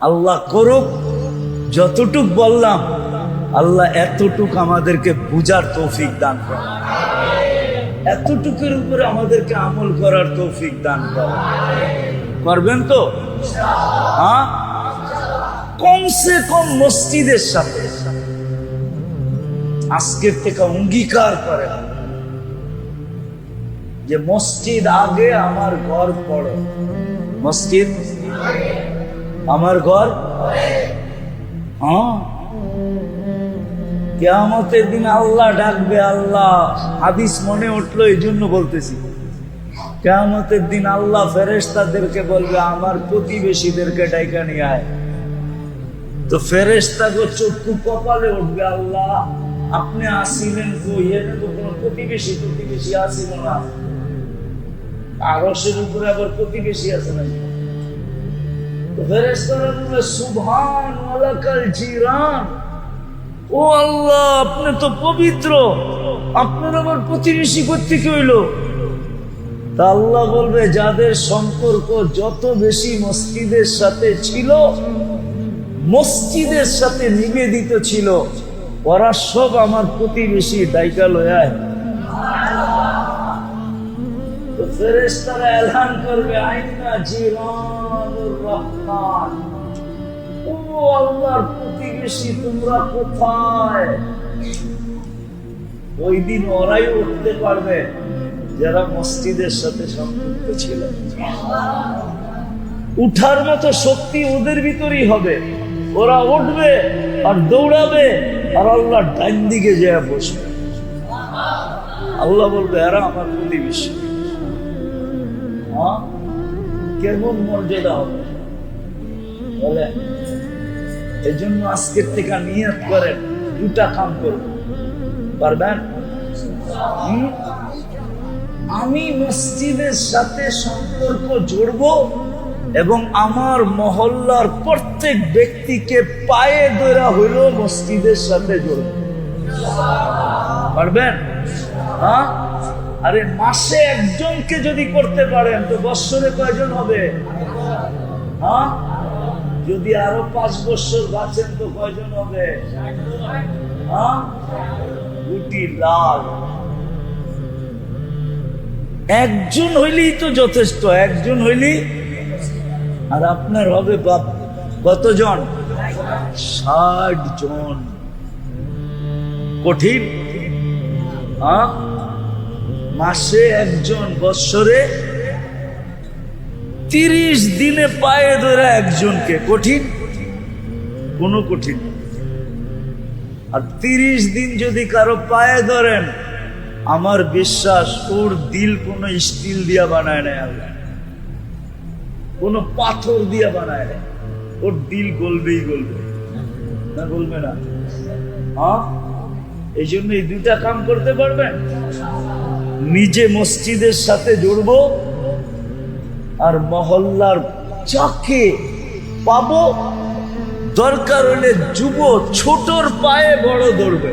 A: আল্লাহ করুক, যতটুক বললাম আল্লাহ এতটুক আমাদেরকে বুঝার তৌফিক দান করে, এতটুকুর উপরে আমাদেরকে আমল করার তৌফিক দান করে। করবেন তো? হ্যাঁ, কমসে কম মসজিদের সাথে আজকের থেকে অঙ্গীকার করে যে মসজিদ আগে, আমার ঘর পড়ে। মসজিদ আমার ঘর। হ্যাঁ, কিয়ামতের দিন আল্লাহ ডাকবে। আল্লাহ, হাদিস মনে উঠলো এই জন্য বলতেছি, কিয়ামতের দিন আল্লাহ ফেরেশতাদেরকে বলবে আমার প্রতিবেশীদেরকে ডাইকা নিয়ে আয়। তো ফেরেশতাগো চক্ষু কপালে উঠবে, আল্লাহ আপনি আসিলেন কই? এনে তো কোনো প্রতিবেশী আসিল না। আরশের উপরে আবার প্রতিবেশী আছে না? তো ফেরেশতারা বলবে সুবহান ওয়ালাকাল জিরান, ও আল্লাহ আপনি তো পবিত্র, আপনার আবার প্রতিবেশী কোত্থেকে হইল? তা আল্লাহ বলবে যাদের সম্পর্ক যত বেশি মসজিদের সাথে ছিল, মসজিদের সাথে নিবেদিত ছিল, ওরা সব আমার প্রতিবেশী। দায়িকা লয়ায় তো ফেরেশতারা এলান করবে আইনা জিরানুর রহমান, ও আল্লাহর প্রতিবেশী তোমরা কোথায়? ওই দিন ওরাই উঠতে পারবে যারা মসজিদের সাথে সম্পৃক্ত ছিল। উঠার মতো শক্তি ওদের ভিতরেই হবে, ওরা উঠবে আর দৌড়াবে, আর আল্লাহ ডাইন দিকে যেয়ে বসবে। আল্লাহ বলবে এরা আমার প্রতিবেশী। হ্যাঁ, কেমন মর্যাদা হবে বলে? এই জন্য আজকের থেকে নিয়ত করেন 2টা কাম করব, পারবেন? আমি মসজিদের সাথে সম্পর্ক জুড়ব এবং আমার মহল্লার প্রত্যেক ব্যক্তিকে পায়ে ধরা হইল মসজিদের সাথে জুড়ব। পারবেন? হ্যাঁ, আরে মাসে একজনকে যদি করতে পারেন তো বৎসরে কয়জন হবে? হ্যাঁ, যদি আরো 5 বছর বাঁচেন তো কয়জন হবে? হ্যাঁ, 2 লাখ। একজন হইলেই তো যথেষ্ট, একজন হইলেই। আর আপনার হবে কতজন? 60 জন। কঠিন? হ্যাঁ, মাসে একজন, বৎসরে 30 দিনে পায়ে ধরে একজনকে। কঠিন? কোনো কঠিন। আর 30 দিন যদি কারো পায়ে ধরেন, আমার বিশ্বাস ওর দিল কোনো স্টিল দিয়া বানায় নাই আল্লাহ, কোনো পাথর দিয়া বানায় নাই, ওর দিল গলবেই গলবে, না গলবে না? হ্যাঁ, এই জন্য এই 2টা কাম করতে পারবেন। নিজে মসজিদের সাথে জুড়ব আর মহল্লার যাকে পাবো, দরকার হলে যুব ছোটর পায়ে বড় ধরবে।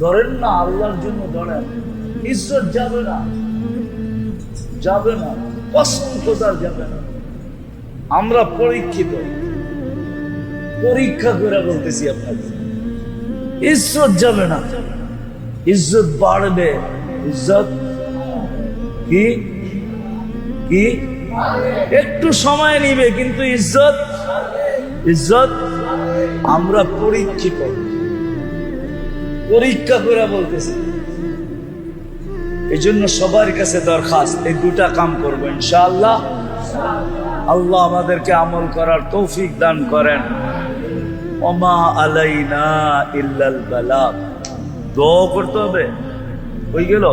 A: ধরেন না, আল্লাহর জন্য ধরেন, ইজ্জত যাবে না। যাবে না, কসম খোদার যাবে না। আমরা পরীক্ষিত, পরীক্ষা করে বলতেছি আপনাকে, ইজ্জত যাবে না, ইজ্জত বাড়বে। ইজ্জত কি কি একটু সময় নিবে, কিন্তু ইজ্জত ইজ্জত। আমরা পরীক্ষিত, পরীক্ষা করে বলতেছি। এই জন্য সবার কাছে দরখাস্ত, এই দুটা কাম করবো ইনশাআল্লাহ। আল্লাহ আমাদেরকে আমল করার তৌফিক দান করেন। ওমা আলাইনা ইল্লাল বালাগ। দোয়া করতে হবে, হয়ে গেল।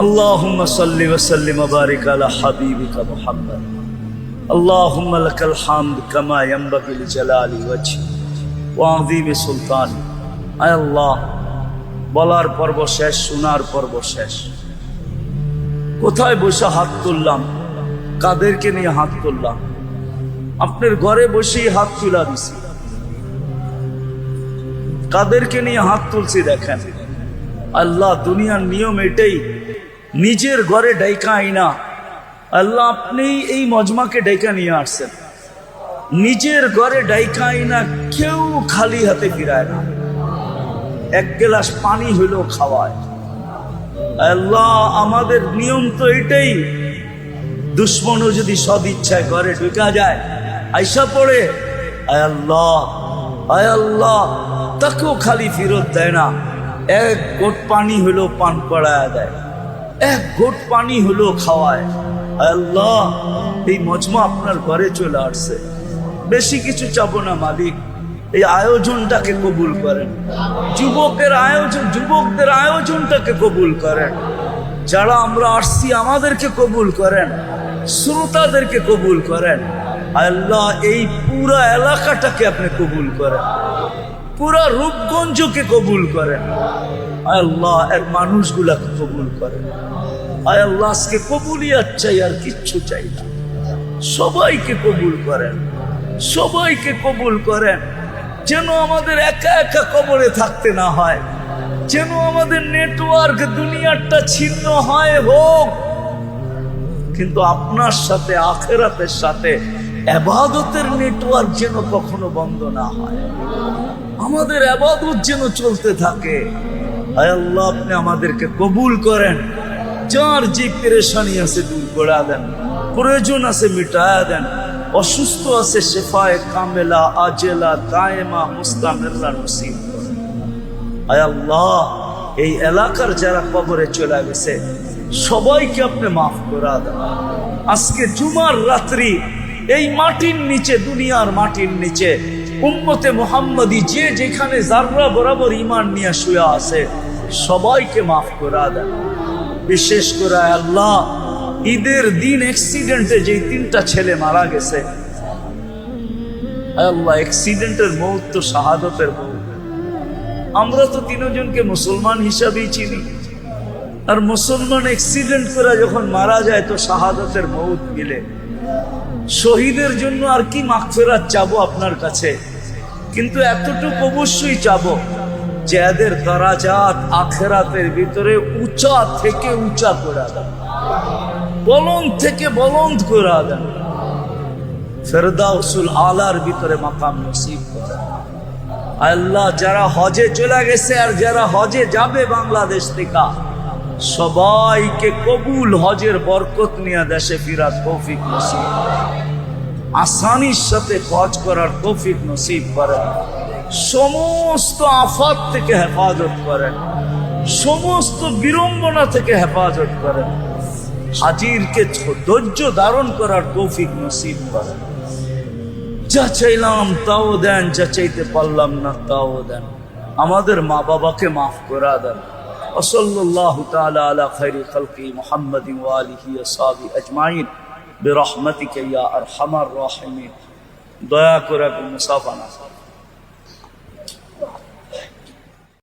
A: আল্লাহুম্মা সাল্লি ওয়া সাল্লিম ওয়া বারিক আলা হাবিবিকা মুহাম্মদ। আল্লাহুম্মা লাকাল হামদ কামা ইয়ানবাগি লিজালালি ওয়াজহি ওয়া আযীমি সুলতানি। আয় আল্লাহ, বলার পর্ব শেষ, শোনার পর্ব শেষ। কোথায় বসে হাত তুললাম, কাদেরকে নিয়ে হাত তুললাম? আপনার ঘরে বসেই হাত তুলা দিছি। কাদেরকে নিয়ে হাত তুলছি দেখেন। আল্লাহ, দুনিয়ার নিয়ম এটাই, নিজের ঘরে ডাইকা আইনা। আল্লাহ, আপনি এই মজমাকে ডাইকা নিয়ে আসছেন, নিজের ঘরে ডাইকা আইনা। কেউ খালি হাতে ফিরায় না, এক গ্লাস পানি হইলেও খাওয়ায়। আল্লাহ, আমাদের নিয়ম তো এটাই, দুশ্মনও যদি সদ ইচ্ছায় ঘরে ঢুকা যায়, আইসা পড়ে, আয় আল্লাহ, আয় আল্লাহ, তাকেও খালি ফেরত দেয় না। এক ঘোট পানি হলেও পান করায় দেয়, এক ঘোট পানি হলেও খাওয়ায়। আয় আল্লাহ, এই মজমা আপনার ঘরে চলে আসছে, বেশি কিছু চাবো না মালিক। এই আয়োজনটাকে কবুল করেন, যুবকের আয়োজন, যুবকদের আয়োজনটাকে কবুল করেন। যারা আমরা আসছি আমাদেরকে কবুল করেন, শ্রোতাদেরকে কবুল করেন। আল্লাহ, এই পুরা এলাকাটাকে আপনি কবুল করেন, পুরা রূপগঞ্জকে কবুল করেন। আল্লাহ, এর মানুষগুলাকে কবুল করেন। আয় আল্লাহ, আজকে কবুলিয়াত চাই, আর কিচ্ছু চাই না। সবাইকে কবুল করেন, সবাইকে কবুল করেন। যেন আমাদের একা একা কবরে থাকতে না হয়, যেন আমাদের নেটওয়ার্ক দুনিয়াটা ছিন্ন হয় হোক, কিন্তু আপনার সাথে আখিরাতের সাথে ইবাদতের নেটওয়ার্ক যেন কখনো বন্ধ না হয়। আমাদের ইবাদত যেন চলতে থাকে। আয় আল্লাহ, আপনি আমাদেরকে কবুল করেন। যার যে পেরেশানি আছে দূর করে দেন, প্রয়োজন আছে মিটায়া দেন, অসুস্থ আছে শেফায়ে কামেলা আজেলা দায়েমা মুস্তামিররা নসিব করেন। আয় আল্লাহ, এই এলাকার যারা কবরে চলে গেছে সবাইকে আপনি মাফ করে দেন। আজকে জুমার রাত্রি এই মাটির নিচে, দুনিয়ার মাটির নিচে উম্মতে মুহাম্মদী যে যেখানে যাররা বরাবর ঈমান নিয়ে শুয়ে আছে সবাইকে মাফ করে দেন। বিশেষ করে আল্লাহ, ঈদের দিন অ্যাক্সিডেন্টে যে 3টা ছেলে মারা গেছে, আল্লাহ, অ্যাক্সিডেন্টের মৌত তো শাহাদতের মৌত। আমরা তো 3 জনকে মুসলমান হিসাবেই চিনি, আর মুসলমান অ্যাক্সিডেন্ট করে যখন মারা যায় তো শাহাদতের মৌত মিলে। শহীদের জন্য আর কি মাগফিরাত চাবো আপনার কাছে, কিন্তু এতটুকু অবশ্যই চাবো যে এদের দরাজাত আখিরাতের ভিতরে উঁচা থেকে উঁচা করে দেন, বলন্দ থেকে বলন্দ করে দেন, ফেরদাউসুল আলার ভিতরে মাকাম নসিব করেন। আল্লাহ, যারা হজে চলে গেছে আর যারা হজে যাবে বাংলাদেশ থেকে, সবাইকে কবুল হজের বরকত নিয়ে দেশে ফিরার তৌফিক নসিব করেন, আসানির সাথে হজ করার তৌফিক নসিব করেন, সমস্ত আফাত থেকে হেফাজত করেন, সমস্ত বিড়ম্বনা থেকে হেফাজত করেন, হাজিরকে ধৈর্য ধারণ করার তৌফিক নসিব করেন। যা চাইলাম তাও দেন, যা চাইতে পারলাম না তাও দেন। আমাদের মা বাবাকে মাফ করে দেন। ওয়াসাল্লাল্লাহু তাআলা আলা খায়রি খালকি মুহাম্মাদিন ওয়া আলিহি ওয়া সাহবিহি আজমাইন বিরহমাতিকা ইয়া আরহামার রাহিমিন। দয়া করে মুসাফা না